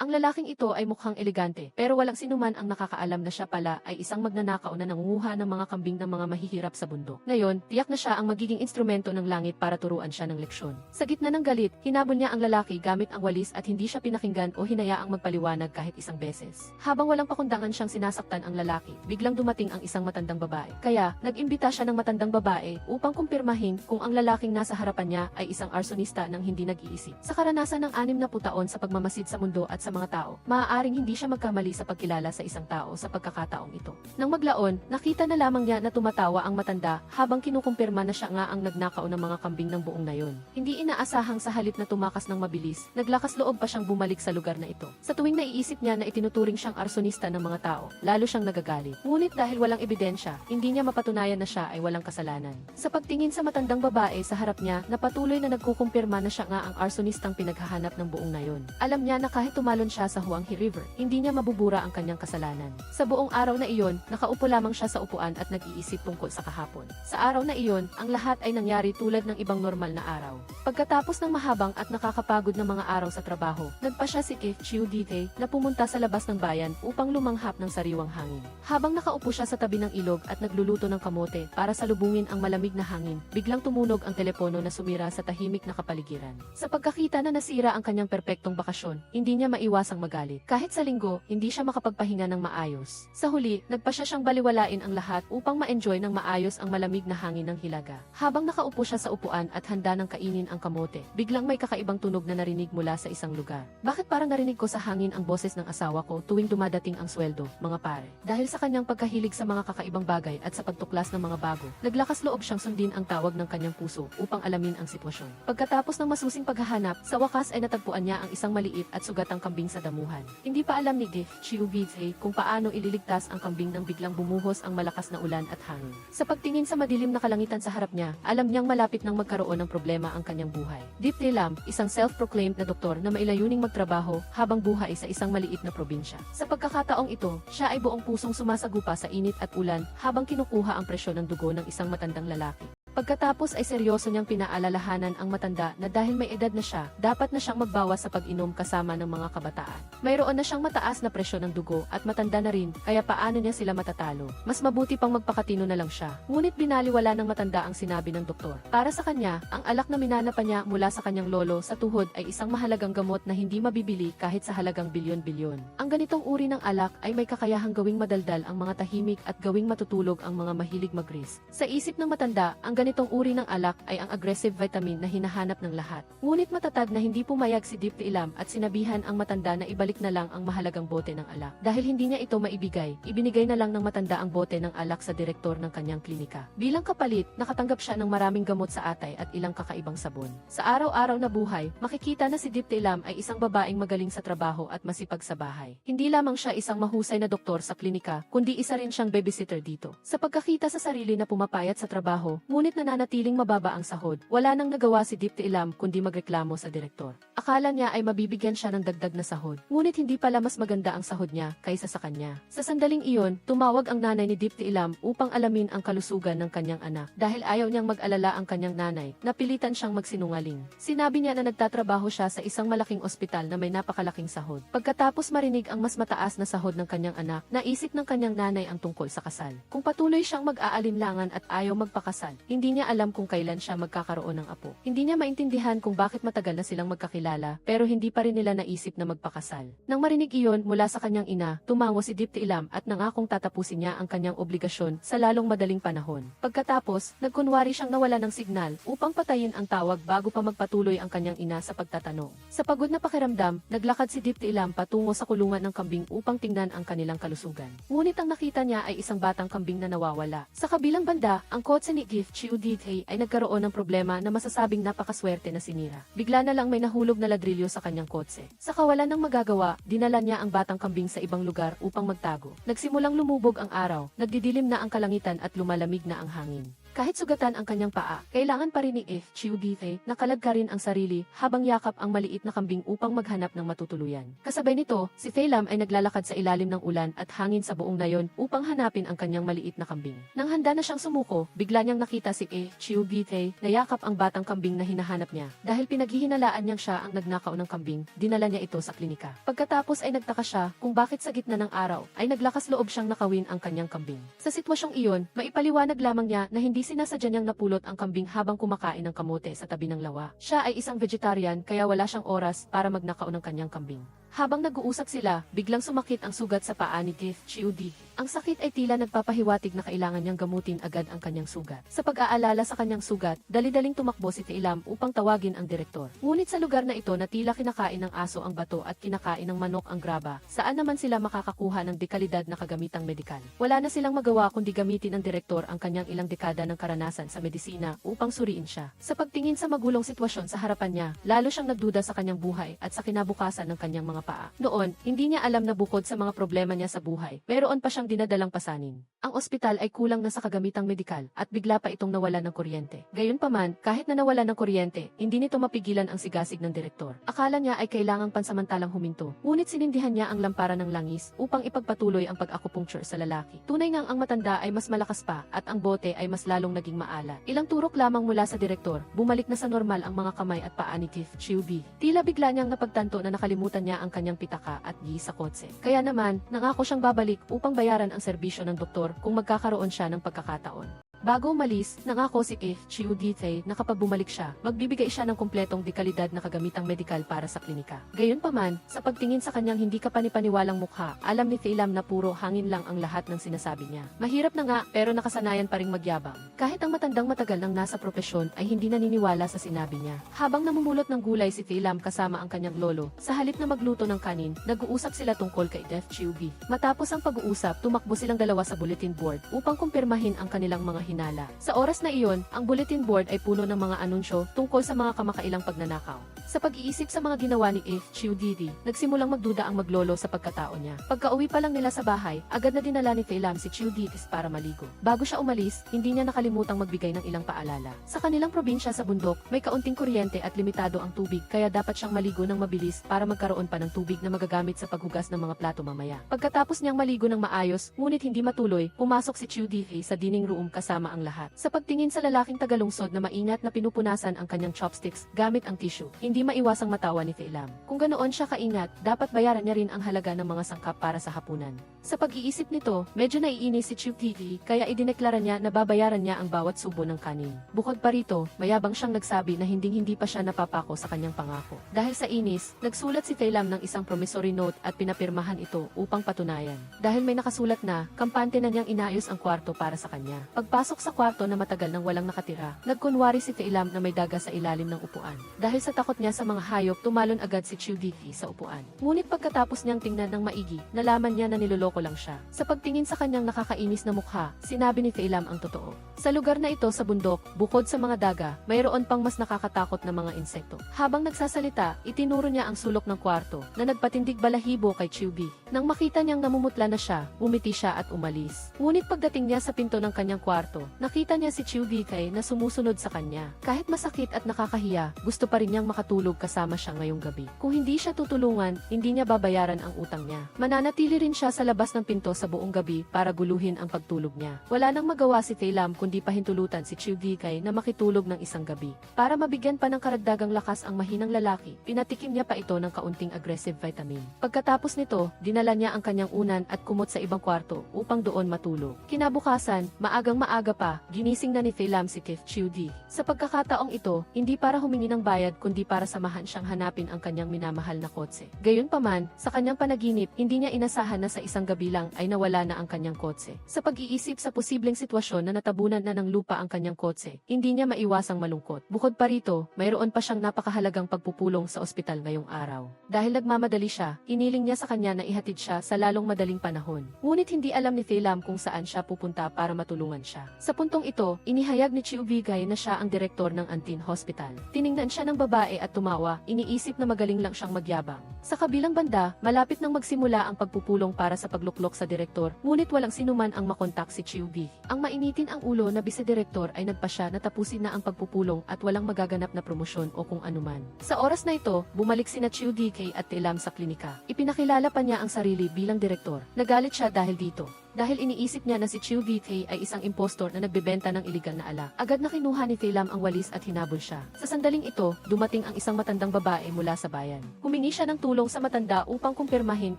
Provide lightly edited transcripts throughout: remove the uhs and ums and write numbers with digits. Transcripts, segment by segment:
Ang lalaking ito ay mukhang elegante, pero walang sinuman ang nakakaalam na siya pala ay isang magnanakaw na nangunguha ng mga kambing ng mga mahihirap sa bundok. Ngayon, tiyak na siya ang magiging instrumento ng langit para turuan siya ng leksyon. Sa gitna ng galit, hinabol niya ang lalaki gamit ang walis at hindi siya pinakinggan o hinayaang magpaliwanag kahit isang beses. Habang walang pakundangan siyang sinasaktan ang lalaki, biglang dumating ang isang matandang babae. Kaya, nag-imbita siya ng matandang babae upang kumpirmahin kung ang lalaking nasa harapan niya ay isang arsonista ng hindi nag-iisip. Sa karanasan ng 60 taon sa pagmamasid sa mundo at sa mga tao, maaaring hindi siya magkamali sa pagkilala sa isang tao sa pagkakataong ito. Nang maglaon, nakita na lamang niya na tumatawa ang matanda habang kinukumpirma na siya nga ang nagnakaw ng mga kambing ng buong nayon. Hindi inaasahang sa halip na tumakas ng mabilis, naglakas loob pa siyang bumalik sa lugar na ito. Sa tuwing naiisip niya na itinuturing siyang arsonista ng mga tao, lalo siyang nagagalit. Ngunit dahil walang ebidensya, hindi niya mapatunayan na siya ay walang kasalanan. Sa pagtingin sa matandang babae sa harap niya, na patuloy na nagkukumpirma na siya nga ang arsonistang pinaghahanap ng buong nayon. Alam niya na kahit tumalon siya sa Huanghe River, hindi niya mabubura ang kanyang kasalanan. Sa buong araw na iyon, nakaupo lamang siya sa upuan at nag-iisip tungkol sa kahapon. Sa araw na iyon, ang lahat ay nangyari tulad ng ibang normal na araw. Pagkatapos ng mahabang at nakakapagod na mga araw sa trabaho, nagpa siya si Kif Chiu Dite na pumunta sa labas ng bayan upang lumanghap ng sariwang hangin. Habang nakaupo siya sa tabi ng ilog at nagluluto ng kamote para salubungin ang malamig na hangin, biglang tumunog ang telepono na sumira sa tahimik na kapaligiran. Sa pagkakita na nasira ang kanyang perpektong bakasyon, hindi niya maiwasang magalit. Kahit sa linggo, hindi siya makapagpahinga ng maayos. Sa huli, nagpa siya siyang baliwalain ang lahat upang ma-enjoy ng maayos ang malamig na hangin ng Hilaga. Habang nakaupo siya sa upuan at handa ng kainin ang kamote, biglang may kakaibang tunog na narinig mula sa isang lugar. Bakit parang narinig ko sa hangin ang boses ng asawa ko tuwing dumadating ang sweldo, mga pare? Dahil sa kanyang pagkahilig sa mga kakaibang bagay at sa pagtuklas ng mga bago, naglakas loob siyang sundin ang tawag ng kanyang puso upang alamin ang sitwasyon. Pagkatapos ng masusing paghahanap, sa wakas ay natagpuan niya ang isang maliit at sugatang kambing sa damuhan. Hindi pa alam ni Kif Chiu Dite kung paano ililigtas ang kambing nang biglang bumuhos ang malakas na ulan at hangin. Sa pagtingin sa madilim na kalangitan sa harap niya, alam niyang malapit nang magkaroon ng problema ang kanyang buhay. Dip Lam, isang self-proclaimed na doktor na mailayuning magtrabaho habang buhay sa isang maliit na probinsya. Sa pagkakataong ito, siya ay buong pusong sumasagupa sa init at ulan habang kinukuha ang presyon ng dugo ng isang matandang lalaki. Pagkatapos ay seryoso niyang pinaalalahanan ang matanda na dahil may edad na siya, dapat na siyang magbawas sa pag-inom kasama ng mga kabataan. Mayroon na siyang mataas na presyon ng dugo at matanda na rin, kaya paano niya sila matatalo? Mas mabuti pang magpakatino na lang siya. Ngunit binaliwala ng matanda ang sinabi ng doktor. Para sa kanya, ang alak na minana pa niya mula sa kanyang lolo sa tuhod ay isang mahalagang gamot na hindi mabibili kahit sa halagang bilyon-bilyon. Ang ganitong uri ng alak ay may kakayahang gawing madaldal ang mga tahimik at gawing matutulog ang mga mahilig mag-risk. Sa isip ng matanda, ang ganitong uri ng alak ay ang aggressive vitamin na hinahanap ng lahat. Ngunit matatag na hindi pumayag si Dip Lam at sinabihan ang matanda na ibalik na lang ang mahalagang bote ng alak. Dahil hindi niya ito maibigay, ibinigay na lang ng matanda ang bote ng alak sa direktor ng kanyang klinika. Bilang kapalit, nakatanggap siya ng maraming gamot sa atay at ilang kakaibang sabon. Sa araw-araw na buhay, makikita na si Dip Lam ay isang babaeng magaling sa trabaho at masipag sa bahay. Hindi lamang siya isang mahusay na doktor sa klinika, kundi isa rin siyang babysitter dito. Sa pagkakita sa sarili na pumapayat sa trabaho, ngunit nananatiling mababa ang sahod, wala nang nagawa si Dip Lam kundi magreklamo sa direktor. Akala niya ay mabibigyan siya ng dagdag na sahod, ngunit hindi pala mas maganda ang sahod niya kaysa sa kanya. Sa sandaling iyon, tumawag ang nanay ni Dip Lam upang alamin ang kalusugan ng kanyang anak. Dahil ayaw niyang mag-alala ang kanyang nanay, napilitan siyang magsinungaling. Sinabi niya na nagtatrabaho siya sa isang malaking ospital na may napakalaking sahod. Pagkatapos marinig ang mas mataas na sahod ng kanyang anak, naisip ng kanyang nanay ang tungkol sa kasal. Kung patuloy siyang mag-aalinlangan at ayaw magpakasal, hindi niya alam kung kailan siya magkakaroon ng apo. Hindi niya maintindihan kung bakit matagal na silang magkakilala, pero hindi pa rin nila naisip na magpakasal. Nang marinig iyon mula sa kanyang ina, tumango si Dip Lam at nangakong tatapusin niya ang kanyang obligasyon sa lalong madaling panahon. Pagkatapos, nagkunwari siyang nawala ng signal upang patayin ang tawag bago pa magpatuloy ang kanyang ina sa pagtatanong. Sa pagod na pakiramdam, naglakad si Dip Lam patungo sa kulungan ng kambing upang tingnan ang kanilang kalusugan. Ngunit ang nakita niya ay isang batang kambing na nawawala. Sa kabilang banda, ang kotse ni Kif Chiu Dite ay nagkaroon ng problema na masasabing napakaswerte na sinira. Bigla na lang may nahulog na ladrilyo sa kanyang kotse. Sa kawalan ng magagawa, dinala niya ang batang kambing sa ibang lugar upang magtago. Nagsimulang lumubog ang araw, nagdidilim na ang kalangitan at lumalamig na ang hangin. Kahit sugatan ang kanyang paa, kailangan pa rin ni Chiu Difei na kalagkarin ang sarili habang yakap ang maliit na kambing upang maghanap ng matutuluyan. Kasabay nito, si Fei Lam ay naglalakad sa ilalim ng ulan at hangin sa buong nayon upang hanapin ang kanyang maliit na kambing. Nang handa na siyang sumuko, bigla niyang nakita si Chiu Difei na yakap ang batang kambing na hinahanap niya. Dahil pinaghihinalaan niyang siya ang nagnakaw ng kambing, dinala niya ito sa klinika. Pagkatapos ay nagtaka siya kung bakit sa gitna ng araw ay naglakas loob siyang nakawin ang kanyang kambing. Sa sitwasyong iyon, maipaliwanag lamang niya na hindi sinasadya niyang napulot ang kambing habang kumakain ng kamote sa tabi ng lawa. Siya ay isang vegetarian kaya wala siyang oras para magnakaw ng kanyang kambing. Habang nag-uusap sila, biglang sumakit ang sugat sa paa ni Chiu Di. Ang sakit ay tila nagpapahiwatig na kailangan niyang gamutin agad ang kanyang sugat. Sa pag-aalala sa kanyang sugat, dali-daling tumakbo si Fei Lam upang tawagin ang direktor. Ngunit sa lugar na ito na tila kinakain ng aso ang bato at kinakain ng manok ang graba, saan naman sila makakakuha ng dekalidad na kagamitang medikal? Wala na silang magawa kundi gamitin ng direktor ang kanyang ilang dekada ng karanasan sa medisina upang suriin siya. Sa pagtingin sa magulong sitwasyon sa harapan niya, lalo siyang nagduda sa kanyang buhay at sa kinabukasan ng kanyang mga paa. Noon, hindi niya alam na bukod sa mga problema niya sa buhay, meron pa siyang dinadalang pasanin. Ang ospital ay kulang na sa kagamitang medikal at bigla pa itong nawala ng kuryente. Gayunpaman, kahit na nawala ng kuryente, hindi nito mapigilan ang sigasig ng direktor. Akala niya ay kailangang pansamantalang huminto, ngunit sinindihan niya ang lampara ng langis upang ipagpatuloy ang pag-acupuncture sa lalaki. Tunay ngang ang matanda ay mas malakas pa at ang bote ay mas lalong naging maalat. Ilang turok lamang mula sa direktor, bumalik na sa normal ang mga kamay at paa ni Chiu Di. Tila bigla niyang napagtanto na nakalimutan niya ang kanyang pitaka at gi sa kotse. Kaya naman, nangako siyang babalik upang bayaran ang serbisyo ng doktor kung magkakaroon siya ng pagkakataon. Bago umalis, nangako si Chiu Difei na kapag bumalik siya, magbibigay siya ng kumpletong dekalidad na kagamitang medikal para sa klinika. Gayunpaman, sa pagtingin sa kanyang hindi kapanipaniwalang mukha, alam ni Fei Lam na puro hangin lang ang lahat ng sinasabi niya. Mahirap na nga, pero nakasanayan pa ring magyabang. Kahit ang matandang matagal nang nasa propesyon ay hindi naniniwala sa sinabi niya. Habang namumulot ng gulay si Fei Lam kasama ang kanyang lolo, sa halip na magluto ng kanin, nag-uusap sila tungkol kay Chiu Di. Matapos ang pag-uusap, tumakbo silang dalawa sa bulletin board upang kumpirmahin ang kanilang mga hinala. Sa oras na iyon, ang bulletin board ay puno ng mga anunsyo tungkol sa mga kamakailang pagnanakaw. Sa pag-iisip sa mga ginawa ni Chiu Di, nagsimulang magduda ang maglolo sa pagkatao niya. Pagka-uwi pa lang nila sa bahay, agad na dinala ni Fei Lam si Chiu Di para maligo. Bago siya umalis, hindi niya nakalimutang magbigay ng ilang paalala. Sa kanilang probinsya sa bundok, may kaunting kuryente at limitado ang tubig, kaya dapat siyang maligo ng mabilis para magkaroon pa ng tubig na magagamit sa paghugas ng mga plato mamaya. Pagkatapos niyang maligo ng maayos, ngunit hindi matuloy, pumasok si Chiu Di sa dining room kasama ang lahat. Sa pagtingin sa lalaking tagalungsod na maingat na pinupunasan ang kanyang chopsticks gamit ang tissue, hindi maiwasang matawa ni Fei Lam. Kung ganoon siya kaingat, dapat bayaran niya rin ang halaga ng mga sangkap para sa hapunan. Sa pag-iisip nito, medyo naiinis si Chiu Di kaya idineklara niya na babayaran niya ang bawat subo ng kanin. Bukod pa rito, mayabang siyang nagsabi na hindi pa siya napapako sa kanyang pangako. Dahil sa inis, nagsulat si Fei Lam ng isang promissory note at pinapirmahan ito upang patunayan. Dahil may nakasulat na, kampante na niyang inayos ang kwarto para sa kanya. Pagpasok sa kwarto na matagal nang walang nakatira, nagkunwari si Fei Lam na may daga sa ilalim ng upuan. Dahil sa takot niya sa mga hayop, tumalon agad si Chiu Di sa upuan. Ngunit pagkatapos niyang tingnan ng maigi, nalaman niya na niloloko lang siya. Sa pagtingin sa kanyang nakakainis na mukha, sinabi ni Fei Lam ang totoo. Sa lugar na ito sa bundok, bukod sa mga daga, mayroon pang mas nakakatakot na mga insekto. Habang nagsasalita, itinuro niya ang sulok ng kwarto na nagpatindig balahibo kay Chiu Di. Nang makita niyang namumutla na siya, umiti siya at umalis. Ngunit pagdating niya sa pinto ng kanyang kwarto, nakita niya si Chiu Di na sumusunod sa kanya. Kahit masakit at nakakahiya, gusto pa rin niyang makatulog kasama siya ngayong gabi. Kung hindi siya tutulungan, hindi niya babayaran ang utang niya. Mananatili rin siya sa labas ng pinto sa buong gabi para guluhin ang pagtulog niya. Wala nang magawa si Fei Lam kundi pahintulutan si Chiu Di na makitulog ng isang gabi. Para mabigyan pa ng karagdagang lakas ang mahinang lalaki, pinatikim niya pa ito ng kaunting aggressive vitamin. Pagkatapos nito, dinala niya ang kanyang unan at kumot sa ibang kwarto upang doon matulog. Kinabukasan, maagang maaga pa, ginising na ni Fei Lam si Chiu Di. Sa pagkakataong ito, hindi para humingi ng bayad kundi para samahan siyang hanapin ang kanyang minamahal na kotse. Gayunpaman, sa kanyang panaginip, hindi niya inasahan na sa isang gabi lang ay nawala na ang kanyang kotse. Sa pag-iisip sa posibleng sitwasyon na natabunan na ng lupa ang kanyang kotse, hindi niya maiwasang malungkot. Bukod pa rito, mayroon pa siyang napakahalagang pagpupulong sa ospital ngayong araw. Dahil nagmamadali siya, hiniling niya sa kanya na ihatid siya sa lalong madaling panahon. Ngunit hindi alam ni Fei Lam kung saan siya pupunta para matulungan siya. Sa puntong ito, inihayag ni Chiu Vigay na siya ang direktor ng Antin Hospital. Tiningnan siya ng babae at tumawa, iniisip na magaling lang siyang magyabang. Sa kabilang banda, malapit nang magsimula ang pagpupulong para sa pagluklok sa direktor, ngunit walang sinuman ang makontak si Chiu Vi. Ang mainitin ang ulo na bisedirektor ay nagpasya na tapusin na ang pagpupulong at walang magaganap na promosyon o kung anuman. Sa oras na ito, bumalik sina Chiu DK at Telam sa klinika. Ipinakilala pa niya ang sarili bilang direktor. Nagalit siya dahil dito. Dahil iniisip niya na si Chiu VK ay isang impostor na nagbebenta ng iligal na alak. Agad na kinuha ni Telam ang walis at hinabol siya. Sa sandaling ito, dumating ang isang matandang babae mula sa bayan. Humingi siya ng tulong sa matanda upang kumpirmahin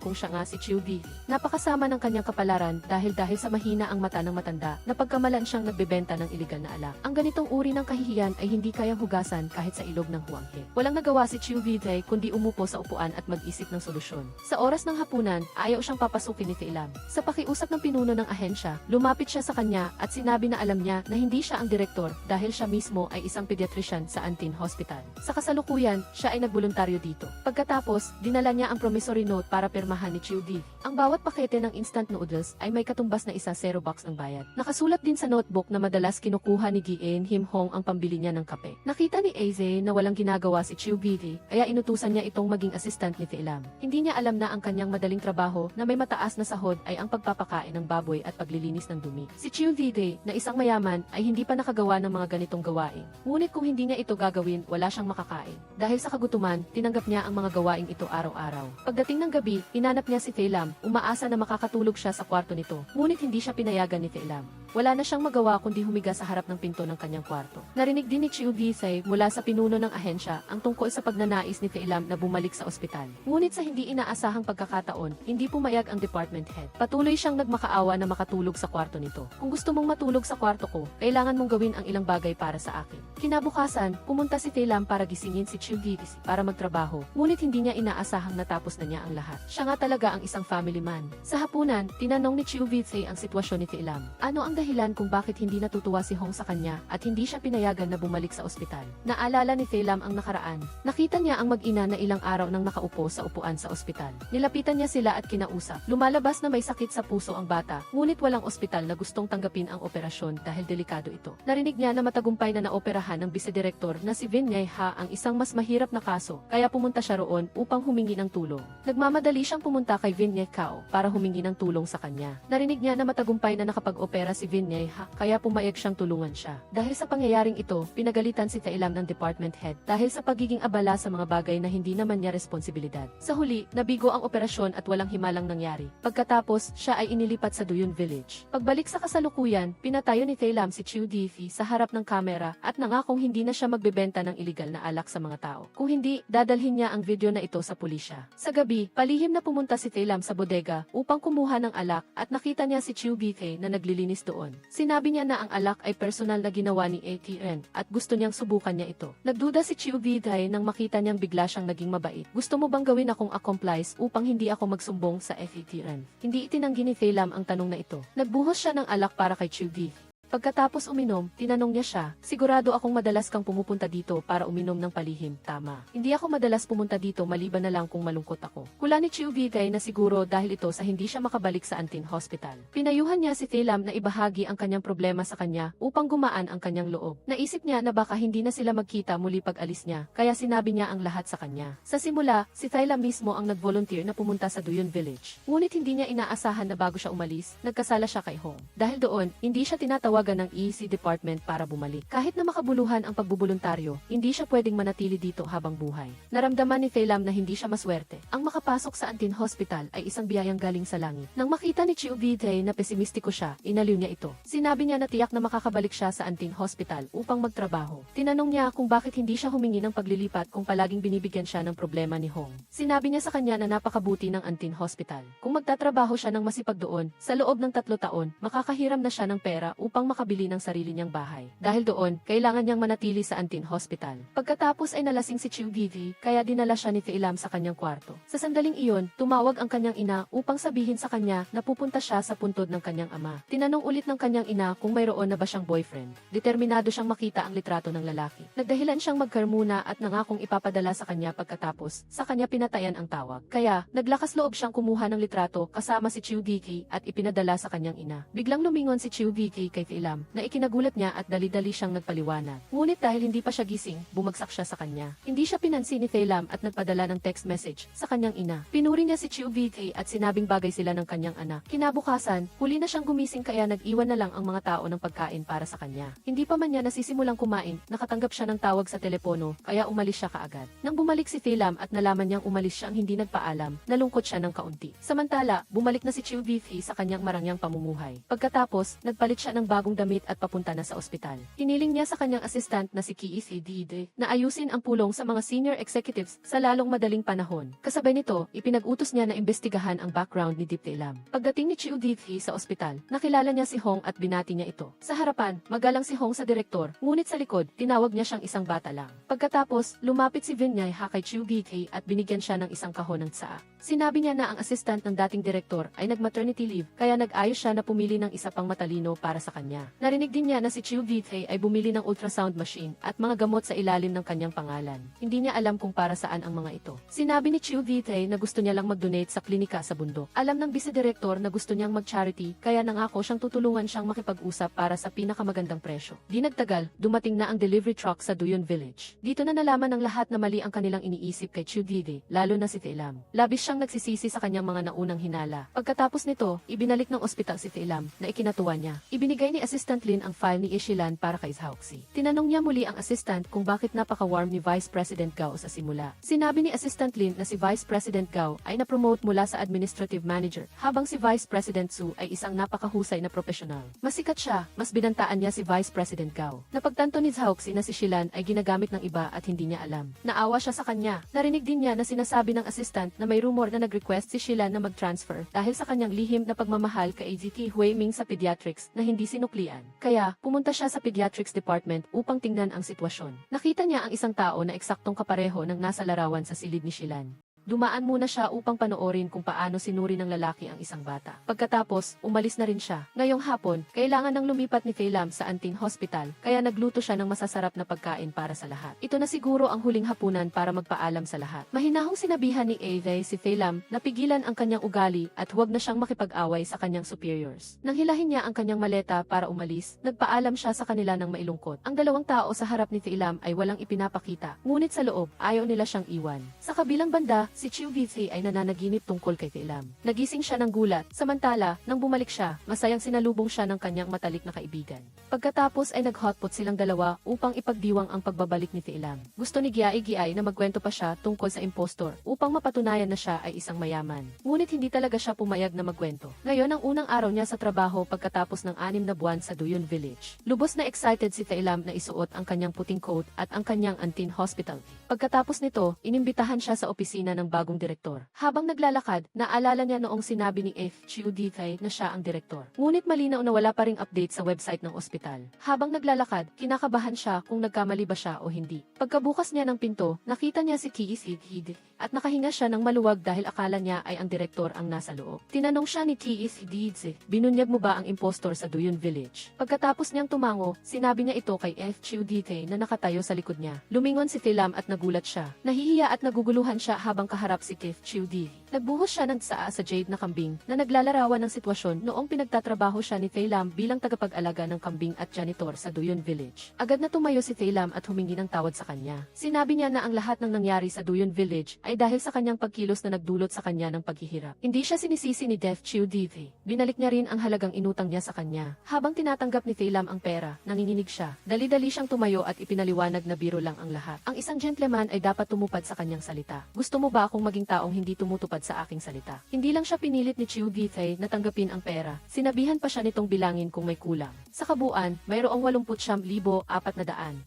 kung siya nga si Chiu V. Napakasama ng kanyang kapalaran dahil sa mahina ang mata ng matanda, napagkamalan siyang nagbebenta ng iligal na alak. Ang ganitong uri ng kahihiyan ay hindi kayang hugasan kahit sa ilog ng huwanghe. Walang nagawa si Chiu VK kundi umupo sa upuan at mag-isip ng solusyon. Sa oras ng hapunan, ayaw siyang papasukin ni Telam. Sa pakiusap ng pinuno ng ahensya, lumapit siya sa kanya at sinabi na alam niya na hindi siya ang direktor dahil siya mismo ay isang pediatrician sa Antin Hospital. Sa kasalukuyan, siya ay nagboluntaryo dito. Pagkatapos, dinala niya ang promissory note para pirmahan ni Chiu V. Ang bawat pakete ng instant noodles ay may katumbas na isa zero box ang bayad. Nakasulat din sa notebook na madalas kinukuha ni Gien Him Hong ang pambili niya ng kape. Nakita ni Aze na walang ginagawa si Chiu V, kaya inutusan niya itong maging assistant ni Telam. Hindi niya alam na ang kanyang madaling trabaho na may mataas na sahod ay ang pagpapakain ng baboy at paglilinis ng dumi. Si Chiu Vide, na isang mayaman, ay hindi pa nakagawa ng mga ganitong gawain. Ngunit kung hindi niya ito gagawin, wala siyang makakain. Dahil sa kagutuman, tinanggap niya ang mga gawaing ito araw-araw. Pagdating ng gabi, hinanap niya si Telam, umaasa na makakatulog siya sa kwarto nito. Ngunit hindi siya pinayagan ni Telam. Wala na siyang magawa kundi humiga sa harap ng pinto ng kanyang kwarto. Narinig din ni Chiu Vide mula sa pinuno ng ahensya ang tungkol sa pagnanais ni Telam na bumalik sa ospital. Ngunit sa hindi inaasahang pagkakataon, hindi pumayag ang department head. Patuloy siyang nagmakaawa na makatulog sa kwarto nito. Kung gusto mong matulog sa kwarto ko, kailangan mong gawin ang ilang bagay para sa akin. Kinabukasan, pumunta si Telam para gisingin si Chiu Vide para magtrabaho. Ngunit hindi niya inaasahang natapos na niya ang lahat. Siya nga talaga ang isang family man. Sa hapunan, tinanong ni Chiu Vide ang sitwasyon ni Telam. Ano ang dahilan kung bakit hindi natutuwa si Hong sa kanya at hindi siya pinayagan na bumalik sa ospital? Naalala ni Telam ang nakaraan. Nakita niya ang mag-ina na ilang araw nang nakaupo sa upuan sa ospital. Nilapitan niya sila at kinausap. Lumalabas na may sakit sa puso ang bata, ngunit walang ospital na gustong tanggapin ang operasyon dahil delikado ito. Narinig niya na matagumpay na naoperahan ng bisedirektor na si Vin Ngai Ha ang isang mas mahirap na kaso, kaya pumunta siya roon upang humingi ng tulong. Nagmamadali siyang pumunta kay Vin Ngai Kao para humingi ng tulong sa kanya. Narinig niya na matagumpay na nakapag-opera si Vin Ngai Ha, kaya pumayag siyang tulungan siya. Dahil sa pangyayaring ito, pinagalitan si Telam ng department head dahil sa pagiging abala sa mga bagay na hindi naman niya responsibilidad. Sa huli, nabigo ang operasyon at walang himalang nangyari. Pagkatapos, siya ay inilipat sa Duyun Village. Pagbalik sa kasalukuyan, pinatayo ni Telam si Chiu Difi sa harap ng kamera at nangakong hindi na siya magbebenta ng iligal na alak sa mga tao. Kung hindi, dadalhin niya ang video na ito sa pulisya. Sa gabi, palihim na pumunta si Telam sa bodega upang kumuha ng alak at nakita niya si Chiu Bife na naglilinis doon. Sinabi niya na ang alak ay personal na ginawa ni ATN at gusto niyang subukan niya ito. Nagduda si Chiu Bife nang makita niyang bigla siyang naging mabait. Gusto mo bang gawin akong accomplice upang hindi ako magsumbong sa ATN? Hindi itinanggi ni Telam ang tanong na ito. Nagbuhos siya ng alak para kay Chiu Bife. Pagkatapos uminom, tinanong niya siya, sigurado akong madalas kang pumupunta dito para uminom ng palihim, tama. Hindi ako madalas pumunta dito maliban na lang kung malungkot ako. Hula ni Chiu Bigay na siguro dahil ito sa hindi siya makabalik sa Antin Hospital. Pinayuhan niya si Telam na ibahagi ang kanyang problema sa kanya upang gumaan ang kanyang loob. Naisip niya na baka hindi na sila magkita muli pag alis niya, kaya sinabi niya ang lahat sa kanya. Sa simula, si Telam mismo ang nag-volunteer na pumunta sa Duyun Village. Ngunit hindi niya inaasahan na bago siya umalis, nagkasala siya kay Hong. Dahil doon, hindi siya tinatawag ng EC Department para bumalik. Kahit na makabuluhan ang pagbubuluntaryo, hindi siya pwedeng manatili dito habang buhay. Naramdaman ni Telam na hindi siya maswerte. Ang makapasok sa Antin Hospital ay isang biyayang galing sa langit. Nang makita ni Chiu Bigay na pesimistiko siya, inaliw niya ito. Sinabi niya na tiyak na makakabalik siya sa Antin Hospital upang magtrabaho. Tinanong niya kung bakit hindi siya humingi ng paglilipat kung palaging binibigyan siya ng problema ni Hong. Sinabi niya sa kanya na napakabuti ng Antin Hospital. Kung magtatrabaho siya ng masipag doon, sa loob ng 3 taon, makakahiram na siya ng pera upang makabili ng sarili niyang bahay. Dahil doon, kailangan niyang manatili sa Antin Hospital. Pagkatapos ay nalasing si Chiu Vivi, kaya dinala siya ni Telam sa kanyang kwarto. Sa sandaling iyon, tumawag ang kanyang ina upang sabihin sa kanya na pupunta siya sa puntod ng kanyang ama. Tinanong ulit ng kanyang ina kung mayroon na ba siyang boyfriend. Determinado siyang makita ang litrato ng lalaki. Nagdahilan siyang magkarmuna at nangakong ipapadala sa kanya pagkatapos, sa kanya pinatayan ang tawag. Kaya, naglakas loob siyang kumuha ng litrato kasama si Chiu Diki at ipinadala sa kanyang ina. Biglang lumingon si Chiu Diki kay Thailam na ikinagulat niya at dali-dali siyang nagpaliwanag. Ngunit dahil hindi pa siya gising, bumagsak siya sa kanya. Hindi siya pinansin ni Thailam at nagpadala ng text message sa kanyang ina. Pinuri niya si Chiu Vite at sinabing bagay sila ng kanyang anak. Kinabukasan, huli na siyang gumising kaya nag-iwan na lang ang mga tao ng pagkain para sa kanya. Hindi pa man niya nasisimulang kumain, nakatanggap siya ng tawag sa telepono, kaya umalis siya kaagad. Nang bumalik si Thailam at nalaman niyang umalis siya ang hindi nagpaalam, nalungkot siya ng kaunti. Samantala, bumalik na si Chiu Vite sa kanyang marangyang pamumuhay. Pagkatapos, nagpalit siya ng bagong damit at papunta na sa ospital. Hiniling niya sa kanyang assistant na si Kiisi Dide na ayusin ang pulong sa mga senior executives sa lalong madaling panahon. Kasabay nito, ipinag-utos niya na imbestigahan ang background ni Deep Thailam. Pagdating ni Chiu Dide sa ospital, nakilala niya si Hong at binati niya ito. Sa harapan, magalang si Hong sa direktor, ngunit sa likod, tinawag niya siyang isang bata lang. Pagkatapos, lumapit si Vinyai Ha kay Chiu Dide at binigyan siya ng isang kahon ng tsaa. Sinabi niya na ang assistant ng dating direktor ay nag-maternity leave kaya nag-ayos siya na pumili ng isa pang matalino para sa kanya. Narinig din niya na si Chiu Vite ay bumili ng ultrasound machine at mga gamot sa ilalim ng kanyang pangalan. Hindi niya alam kung para saan ang mga ito. Sinabi ni Chiu Vite na gusto niya lang mag-donate sa klinika sa bundok. Alam ng vice-director na gusto niyang mag-charity kaya nangako siyang tutulungan siyang makipag-usap para sa pinakamagandang presyo. Di nagtagal, dumating na ang delivery truck sa Duyon Village. Dito na nalaman ng lahat na mali ang kanilang iniisip kay Chiu Vite, lalo na si Thailam. Labis siyang nagsisisi sa kanyang mga naunang hinala. Pagkatapos nito, ibinalik ng ospital si Thailam na ikinatuwa niya. Ibinigay ni Assistant Lin ang file ni Ishilan para kay Zhaoxi. Tinanong niya muli ang assistant kung bakit napaka-warm ni Vice President Gao sa simula. Sinabi ni Assistant Lin na si Vice President Gao ay na-promote mula sa Administrative Manager, habang si Vice President Su ay isang napakahusay na profesional. Mas sikat siya, mas binantaan niya si Vice President Gao. Napagtanto ni Zhaoxi na si Shilan ay ginagamit ng iba at hindi niya alam. Naawa siya sa kanya. Narinig din niya na sinasabi ng assistant na may rumor na nag-request si Shilan na mag-transfer dahil sa kanyang lihim na pagmamahal kay AGT Huiming sa pediatrics na hindi sinuklian. Kaya, pumunta siya sa pediatrics department upang tingnan ang sitwasyon. Nakita niya ang isang tao na eksaktong kapareho ng nasa larawan sa silid ni Shilan. Dumaan muna siya upang panoorin kung paano sinuri ng lalaki ang isang bata. Pagkatapos, umalis na rin siya. Ngayong hapon, kailangan nang lumipat ni Thailam sa Antin Hospital, kaya nagluto siya ng masasarap na pagkain para sa lahat. Ito na siguro ang huling hapunan para magpaalam sa lahat. Mahinahong sinabihan ni Ave si Thailam na pigilan ang kanyang ugali at huwag na siyang makipag-away sa kanyang superiors. Nang hilahin niya ang kanyang maleta para umalis, nagpaalam siya sa kanila ng mailungkot. Ang dalawang tao sa harap ni Thailam ay walang ipinapakita, ngunit sa loob, ayaw nila siyang iwan. Sa kabilang banda, si Chiu Vite ay nananaginip tungkol kay Thailam. Nagising siya ng gulat, samantala, nang bumalik siya, masayang sinalubong siya ng kanyang matalik na kaibigan. Pagkatapos ay nag-hotpot silang dalawa upang ipagdiwang ang pagbabalik ni Thailam. Gusto ni Giai na magkwento pa siya tungkol sa impostor upang mapatunayan na siya ay isang mayaman. Ngunit hindi talaga siya pumayag na magkwento. Ngayon ang unang araw niya sa trabaho pagkatapos ng 6 na buwan sa Duyon Village. Lubos na excited si Thailam na isuot ang kanyang puting coat at ang kanyang Antin Hospital. Pagkatapos nito, inimbitahan siya sa opisina ng bagong direktor. Habang naglalakad, naalala niya noong sinabi ni F. Chiu Dite na siya ang direktor. Ngunit malinaw na wala pa ring update sa website ng ospital. Habang naglalakad, kinakabahan siya kung nagkamali ba siya o hindi. Pagkabukas niya ng pinto, nakita niya si Kiisi Dide at nakahinga siya ng maluwag dahil akala niya ay ang direktor ang nasa loob. Tinanong siya ni Kiisi Dide, binunyag mo ba ang impostor sa Duyon Village? Pagkatapos niyang tumango, sinabi niya ito kay F. Chiu Dite na nakatayo sa likod niya. Lumingon si Thailam at nagulat siya. Nahihiya at naguguluhan siya habang kaharap si Kif Chiu Di. Nagbuhos siya ng tsaa sa jade na kambing na naglalarawan ng sitwasyon noong pinagtatrabaho siya ni Thailam bilang tagapag-alaga ng kambing at janitor sa Duyon Village. Agad na tumayo si Thailam at humingi ng tawad sa kanya. Sinabi niya na ang lahat ng nangyari sa Duyon Village ay dahil sa kanyang pagkilos na nagdulot sa kanya ng paghihirap. Hindi siya sinisisi ni Def Chiu Di. Binalik niya rin ang halagang inutang niya sa kanya. Habang tinatanggap ni Thailam ang pera, nanginginig siya. Dali-dali siyang tumayo at ipinaliwanag na biro lang ang lahat. Ang isang gentleman ay dapat tumupad sa kanyang salita. Gusto mo ba akong maging taong hindi tumutupad sa aking salita? Hindi lang siya pinilit ni Chiu Dite na tanggapin ang pera. Sinabihan pa siya nitong bilangin kung may kulang. Sa kabuuan, mayroong 89,400.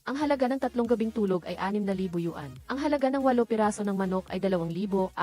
Ang halaga ng 3 gabing tulog ay 6,000 yuan. Ang halaga ng 8 piraso ng manok ay 2,400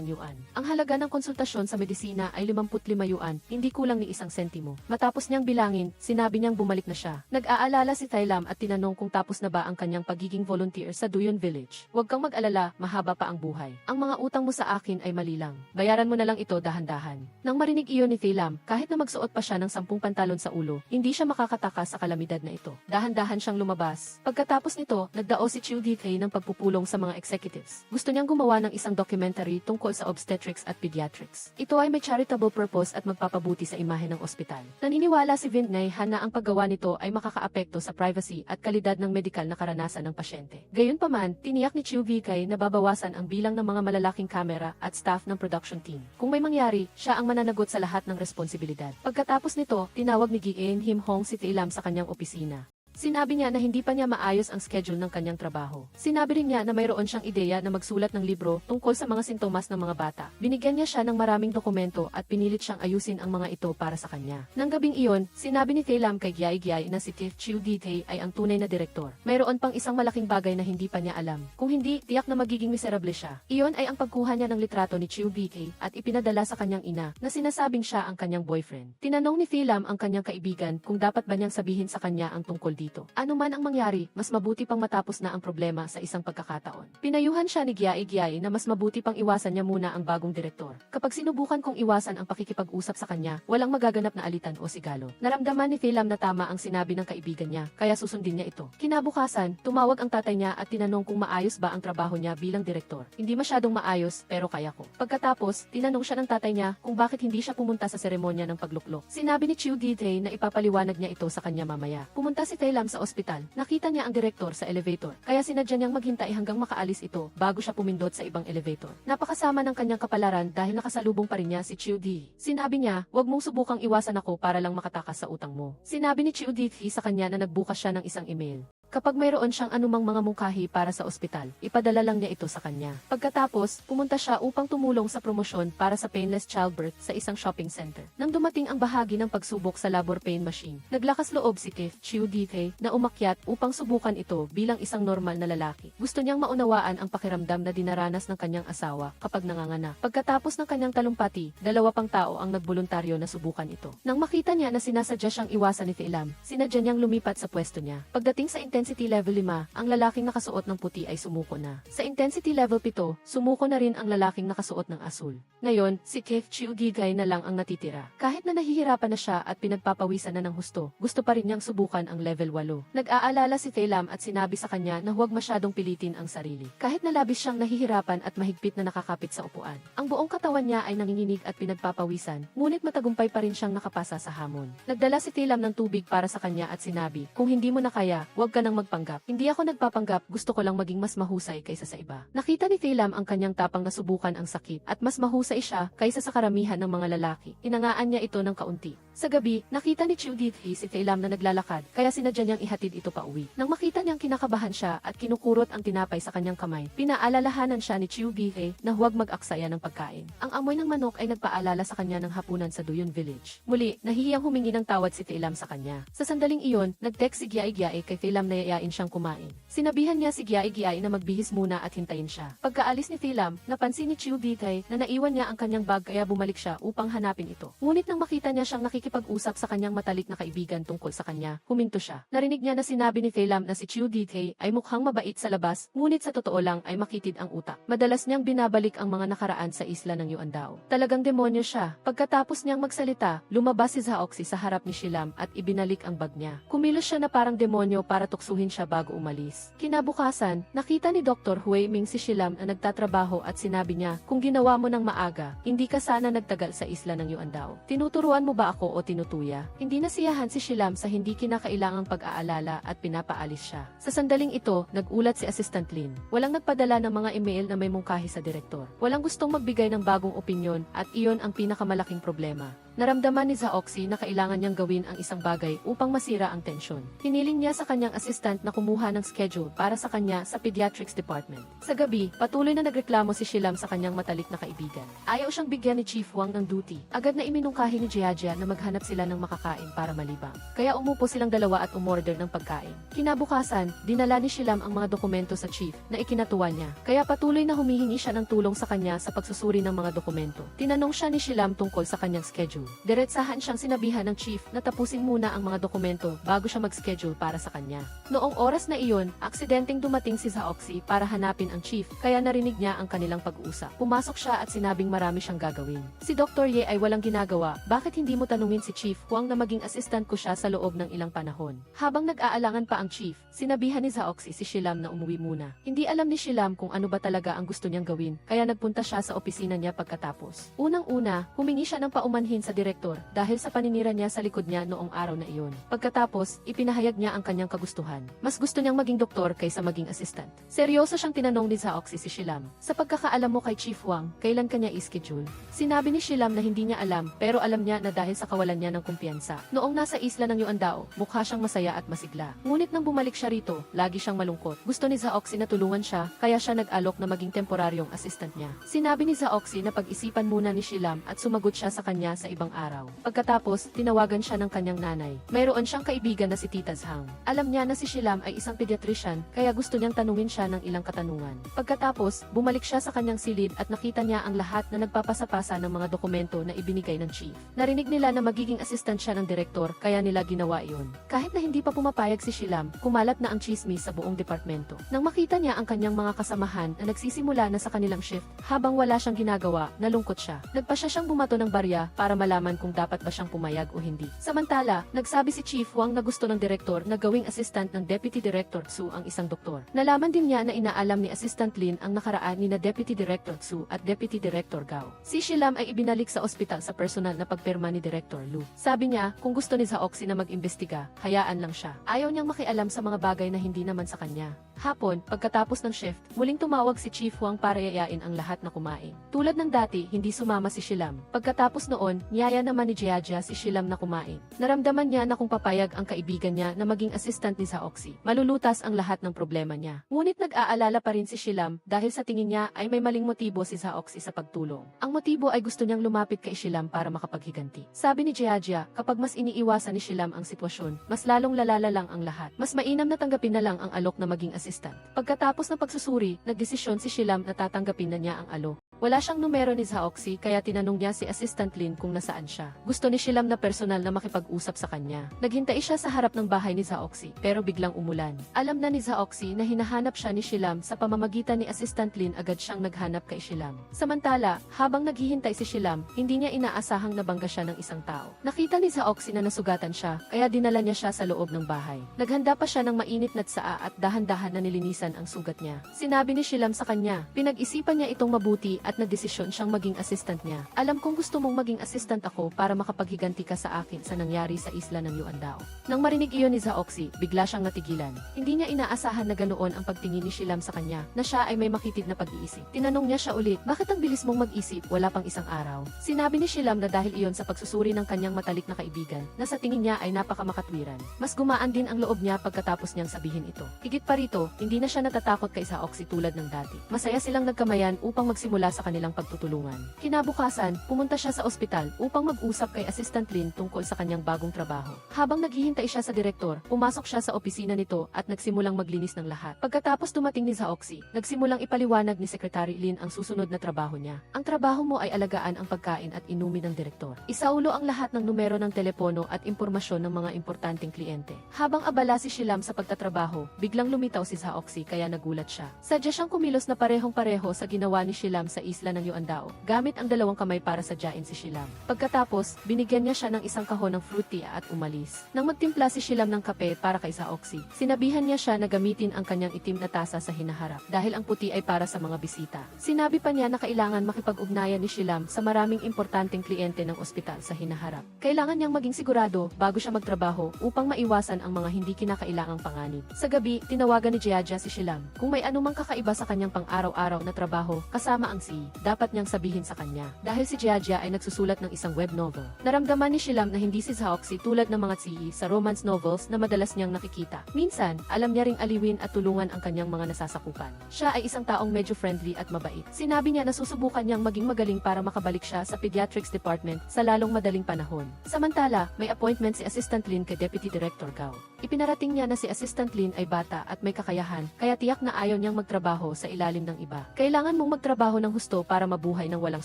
yuan. Ang halaga ng konsultasyon sa medisina ay 55 yuan, hindi kulang ni 1 sentimo. Matapos niyang bilangin, sinabi niyang bumalik na siya. Nag-aalala si Thailam at tinanong kung tapos na ba ang kanyang pagiging volunteer sa Duyon Village. Huwag kang mag-alala, mahaba pa ang buhay. Ang mga utang mo sa akin ay maliit madali lang. Bayaran mo na lang ito dahan-dahan. Nang marinig iyon ni Thailam, kahit na magsuot pa siya ng 10 pantalon sa ulo, hindi siya makakatakas sa kalamidad na ito. Dahan-dahan siyang lumabas. Pagkatapos nito, nagdao si Chiu Dee-tae ng pagpupulong sa mga executives. Gusto niyang gumawa ng isang documentary tungkol sa obstetrics at pediatrics. Ito ay may charitable purpose at magpapabuti sa imahe ng ospital. Naniniwala si Vin Nay Han na ang paggawa nito ay makakaapekto sa privacy at kalidad ng medikal na karanasan ng pasyente. Gayunpaman, tiniyak ni Chiu Dee-tae na babawasan ang bilang ng mga malalaking kamera at staff ng production team. Kung may mangyari, siya ang mananagot sa lahat ng responsibilidad. Pagkatapos nito, tinawag ni Gi Eun Him Hong si Thailam sa kanyang opisina. Sinabi niya na hindi pa niya maayos ang schedule ng kanyang trabaho. Sinabi rin niya na mayroon siyang ideya na magsulat ng libro tungkol sa mga sintomas ng mga bata. Binigyan niya siya ng maraming dokumento at pinilit siyang ayusin ang mga ito para sa kanya. Nang gabing iyon, sinabi ni Thailam kay Giai na si Chiu Dee-tae ay ang tunay na direktor. Mayroon pang isang malaking bagay na hindi pa niya alam. Kung hindi, tiyak na magiging miserable siya. Iyon ay ang pagkuha niya ng litrato ni Chiu Dee-tae at ipinadala sa kanyang ina na sinasabing siya ang kanyang boyfriend. Tinanong ni Thailam ang kanyang kaibigan kung dapat ba niyang sabihin sa kanya ang tungkol dito. Ano man ang mangyari, mas mabuti pang matapos na ang problema sa isang pagkakataon. Pinayuhan siya ni Giai na mas mabuti pang iwasan niya muna ang bagong direktor. Kapag sinubukan kong iwasan ang pakikipag-usap sa kanya, walang magaganap na alitan o sigalo. Naramdaman ni Thailam na tama ang sinabi ng kaibigan niya, kaya susundin niya ito. Kinabukasan, tumawag ang tatay niya at tinanong kung maayos ba ang trabaho niya bilang direktor. Hindi masyadong maayos, pero kaya ko. Pagkatapos, tinanong siya ng tatay niya kung bakit hindi siya pumunta sa seremonya ng pagluklok. Sinabi ni Chiu Dee-tae na ipapaliwanag niya ito sa kanya mamaya. Pumunta si Thailam sa ospital, nakita niya ang direktor sa elevator, kaya sinadya niyang maghintay hanggang makaalis ito bago siya pumindot sa ibang elevator. Napakasama ng kanyang kapalaran dahil nakasalubong pa rin niya si Chiu Dee. Sinabi niya, "Huwag mong subukang iwasan ako para lang makatakas sa utang mo." Sinabi ni Chiu Dee sa kanya na nagbukas siya ng isang email. Kapag mayroon siyang anumang mga mungkahi para sa ospital, ipadala lang niya ito sa kanya. Pagkatapos, pumunta siya upang tumulong sa promosyon para sa painless childbirth sa isang shopping center. Nang dumating ang bahagi ng pagsubok sa labor pain machine, naglakas loob si Chiu Dee-tae na umakyat upang subukan ito bilang isang normal na lalaki. Gusto niyang maunawaan ang pakiramdam na dinaranas ng kanyang asawa kapag nanganganak. Pagkatapos ng kanyang talumpati, 2 pang tao ang nagboluntaryo na subukan ito. Nang makita niya na sinasadya siyang iwasan ni Thailam, sinadya niyang lumipat sa pwesto niya. Pagdating sa Intensity Level 5, ang lalaking nakasuot ng puti ay sumuko na. Sa Intensity Level 7, sumuko na rin ang lalaking nakasuot ng asul. Ngayon, si Chiu Dee-tae na lang ang natitira. Kahit na nahihirapan na siya at pinagpapawisan na ng husto, gusto pa rin niyang subukan ang Level 8. Nag-aalala si Thailam at sinabi sa kanya na huwag masyadong pilitin ang sarili. Kahit na labis siyang nahihirapan at mahigpit na nakakapit sa upuan. Ang buong katawan niya ay nanginginig at pinagpapawisan, ngunit matagumpay pa rin siyang nakapasa sa hamon. Nagdala si Thailam ng tubig para sa kanya at sinabi, "Kung hindi mo na kaya, huwag ka nang magpanggap." "Hindi ako nagpapanggap, gusto ko lang maging mas mahusay kaysa sa iba." Nakita ni Thailam ang kanyang tapang na subukan ang sakit at mas mahusay siya kaysa sa karamihan ng mga lalaki. Inangaan niya ito ng kaunti. Sa gabi, nakita ni Chiu Dee-tae si Thailam na naglalakad, kaya sinadya niyang ihatid ito pa uwi. Nang makita niyang kinakabahan siya at kinukurot ang tinapay sa kanyang kamay, pinaalalahanan siya ni Chiu Dee-tae na huwag mag-aksaya ng pagkain. Ang amoy ng manok ay nagpaalala sa kanya ng hapunan sa Duyon Village. Muli, nahihiyang humingi ng tawad si Thailam sa kanya. Sa sandaling iyon, nag-text si Giai kay Thailam na yayain siyang kumain. Sinabihan niya si Giai na magbihis muna at hintayin siya. Pagkaalis ni Thailam, napansin ni Chiu Dee-tae na naiwan niya ang kanyang bag kaya bumalik siya upang hanapin ito. Ngunit nang makita niya siyang nakikipag-usap sa kanyang matalik na kaibigan tungkol sa kanya, huminto siya. Narinig niya na sinabi ni Thailam na si Chiu Dee-tae ay mukhang mabait sa labas, ngunit sa totoo lang ay makitid ang utak. Madalas niyang binabalik ang mga nakaraan sa isla ng Yuandao. Talagang demonyo siya. Pagkatapos niyang magsalita, lumabas si Zaoxy sa harap ni Shilam at ibinalik ang bag niya. Kumilos siya na parang demonyo para tuksuhin siya bago umalis. Kinabukasan, nakita ni Dr. Hui Ming si Shilam na nagtatrabaho at sinabi niya, "Kung ginawa mo ng maaga, hindi ka sana nagtagal sa isla ng Yuandao. Tinuturuan mo ba ako o tinutuya?" Hindi nasiyahan si Shilam sa hindi kinakailangang pag-aalala at pinapaalis siya. Sa sandaling ito, nagulat si Assistant Lin. Walang nagpadala ng mga email na may mungkahi sa direktor. Walang gustong magbigay ng bagong opinyon at iyon ang pinakamalaking problema. Naramdaman ni Zaoxy na kailangan niyang gawin ang isang bagay upang masira ang tensyon. Hiniling niya sa kanyang assistant na kumuha ng schedule para sa kanya sa pediatrics department. Sa gabi, patuloy na nagreklamo si Shilam sa kanyang matalik na kaibigan. Ayaw siyang bigyan ni Chief Wang ng duty. Agad na iminungkahi ni Jiajia na maghanap sila ng makakain para malibang. Kaya umupo silang dalawa at umorder ng pagkain. Kinabukasan, dinala ni Shilam ang mga dokumento sa chief na ikinatuwa niya. Kaya patuloy na humihingi siya ng tulong sa kanya sa pagsusuri ng mga dokumento. Tinanong siya ni Shilam tungkol sa kanyang schedule. Lu. Diretsahan siyang sinabihan ng chief na tapusin muna ang mga dokumento bago siya mag-schedule para sa kanya. Noong oras na iyon, aksidenteng dumating si Zaoxy para hanapin ang chief, kaya narinig niya ang kanilang pag-uusap. Pumasok siya at sinabing marami siyang gagawin. Si Dr. Ye ay walang ginagawa, bakit hindi mo tanungin si Chief Huang na maging assistant ko siya sa loob ng ilang panahon. Habang nag-aalangan pa ang chief, sinabihan ni Zaoxy si Shilam na umuwi muna. Hindi alam ni Shilam kung ano ba talaga ang gusto niyang gawin, kaya nagpunta siya sa opisina niya pagkatapos. Unang-una, humingi siya ng paumanhin sa direktor dahil sa paninira niya sa likod niya noong araw na iyon. Pagkatapos, ipinahayag niya ang kanyang kagustuhan. Mas gusto niyang maging doktor kaysa maging assistant. Seryoso siyang tinanong ni Zaoxy si Shilam. Sa pagkakaalam mo kay Chief Huang, kailan kanya i-schedule? Sinabi ni Shilam na hindi niya alam, pero alam niya na dahil sa kawalan niya ng kumpiyansa. Noong nasa isla ng Yuandao, mukha siyang masaya at masigla. Ngunit nang bumalik siya rito, lagi siyang malungkot. Gusto ni Zaoxy na tulungan siya, kaya siya nag-alok na maging temporaryong assistant niya. Sinabi ni Zaoxy na pag-isipan muna ni Shilam at sumagot siya sa kanya sa ibang araw. Pagkatapos, tinawagan siya ng kanyang nanay. Mayroon siyang kaibigan na si Tita Zhang. Alam niya na si Shilam ay isang pediatrician, kaya gusto niyang tanungin siya ng ilang katanungan. Pagkatapos, bumalik siya sa kanyang silid at nakita niya ang lahat na nagpapasa-pasa ng mga dokumento na ibinigay ng chief. Narinig nila na magiging assistant siya ng direktor, kaya nila ginawa iyon. Kahit na hindi pa pumapayag si Shilam, kumalat na ang chismis sa buong departamento. Nang makita niya ang kanyang mga kasamahan na nagsisimula na sa kanilang shift, habang wala siyang ginagawa, nalungkot siya. Nagpasya siyang bumato ng barya para malaman kung dapat ba siyang pumayag o hindi. Samantala, nagsabi si Chief Huang na gusto ng direktor na gawing assistant ng Deputy Director Tsu ang isang doktor. Nalaman din niya na inaalam ni Assistant Lin ang nakaraan ni na Deputy Director Tsu at Deputy Director Gao. Si Shilam ay ibinalik sa ospital sa personal na pagpirma ni Director Lu. Sabi niya, kung gusto ni Zaoxy na mag-imbestiga, hayaan lang siya. Ayaw niyang makialam sa mga bagay na hindi naman sa kanya. Hapon, pagkatapos ng shift, muling tumawag si Chief Huang para yayain ang lahat na kumain. Tulad ng dati, hindi sumama si Shilam. Pagkatapos noon, niyaya naman ni Jiajia si Shilam na kumain. Naramdaman niya na kung papayag ang kaibigan niya na maging assistant ni Zaoxy, malulutas ang lahat ng problema niya. Ngunit nag-aalala pa rin si Shilam dahil sa tingin niya ay may maling motibo si Zaoxy sa pagtulong. Ang motibo ay gusto niyang lumapit kay Shilam para makapaghiganti. Sabi ni Jiajia, kapag mas iniiwasan ni Shilam ang sitwasyon, mas lalong lalala lang ang lahat. Mas mainam na tanggapin na lang ang alok na maging assistant. Pagkatapos ng pagsusuri, nagdesisyon si Shilam na tatanggapin na niya ang alok. Wala siyang numero ni Zaoxy kaya tinanong niya si Assistant Lin kung nasaan siya. Gusto ni Shilam na personal na makipag-usap sa kanya. Naghintay siya sa harap ng bahay ni Zaoxy pero biglang umulan. Alam na ni Zaoxy na hinahanap siya ni Shilam sa pamamagitan ni Assistant Lin, agad siyang naghanap kay Shilam. Samantala, habang naghihintay si Shilam, hindi niya inaasahang nabangga siya ng isang tao. Nakita ni Zaoxy na nasugatan siya kaya dinala niya siya sa loob ng bahay. Naghanda pa siya ng mainit na tsaa at dahan-dahan na nilinisan ang sugat niya. Sinabi ni Shilam sa kanya, pinag-isipan niya itong mabuti at nagdesisyon siyang maging assistant niya. Alam kong gusto mong maging assistant ako para makapaghiganti ka sa akin sa nangyari sa isla ng Yuandao. Nang marinig iyon ni Zaoxy, bigla siyang natigilan. Hindi niya inaasahan na ganoon ang pagtingin ni Shilam sa kanya, na siya ay may makitid na pag-iisip. Tinanong niya siya ulit, bakit ang bilis mong mag-isip, wala pang isang araw? Sinabi ni Shilam na dahil iyon sa pagsusuri ng kanyang matalik na kaibigan, na sa tingin niya ay napakamakatwiran. Mas gumaan din ang loob niya pagkatapos niyang sabihin ito. Higit pa rito, hindi na siya natatakot kay Zaoxy tulad ng dati. Masaya silang nagkamayan upang magsimula sa kanilang pagtutulungan. Kinabukasan, pumunta siya sa ospital upang mag-usap kay Assistant Lin tungkol sa kanyang bagong trabaho. Habang naghihintay siya sa direktor, pumasok siya sa opisina nito at nagsimulang maglinis ng lahat. Pagkatapos dumating ni Zaoxy, nagsimulang ipaliwanag ni Secretary Lin ang susunod na trabaho niya. Ang trabaho mo ay alagaan ang pagkain at inumin ng direktor. Isaulo ang lahat ng numero ng telepono at impormasyon ng mga importanteng kliyente. Habang abala si Shilam sa pagtatrabaho, biglang lumitaw si Zaoxy kaya nagulat siya. Sadya siyang kumilos na parehong-pareho sa ginawa ni Shilam sa isla ng Yuandao, gamit ang dalawang kamay para sadyain si Shilam. Pagkatapos, binigyan niya siya ng isang kahon ng fruit tea at umalis. Nang magtimpla si Shilam ng kape para kay Zaoxy, sinabihan niya siya na gamitin ang kanyang itim na tasa sa hinaharap dahil ang puti ay para sa mga bisita. Sinabi pa niya na kailangan makipag-ugnayan ni Shilam sa maraming importanteng kliyente ng ospital sa hinaharap. Kailangan niyang maging sigurado bago siya magtrabaho upang maiwasan ang mga hindi kinakailangang panganib. Sa gabi, tinawagan ni Jiajia si Shilam. Kung may anumang kakaiba sa kanyang pang-araw-araw na trabaho kasama ang dapat niyang sabihin sa kanya. Dahil si Jiajia ay nagsusulat ng isang web novel. Naramdaman ni Shilam na hindi si Zaoxy tulad ng mga tsiyi sa romance novels na madalas niyang nakikita. Minsan, alam niya ring aliwin at tulungan ang kanyang mga nasasakupan. Siya ay isang taong medyo friendly at mabait. Sinabi niya na susubukan niyang maging magaling para makabalik siya sa pediatrics department sa lalong madaling panahon. Samantala, may appointment si Assistant Lin kay Deputy Director Gao. Ipinarating niya na si Assistant Lin ay bata at may kakayahan, kaya tiyak na ayaw niyang magtrabaho sa ilalim ng iba. Kailangan mong magtrabaho ng gusto para mabuhay ng walang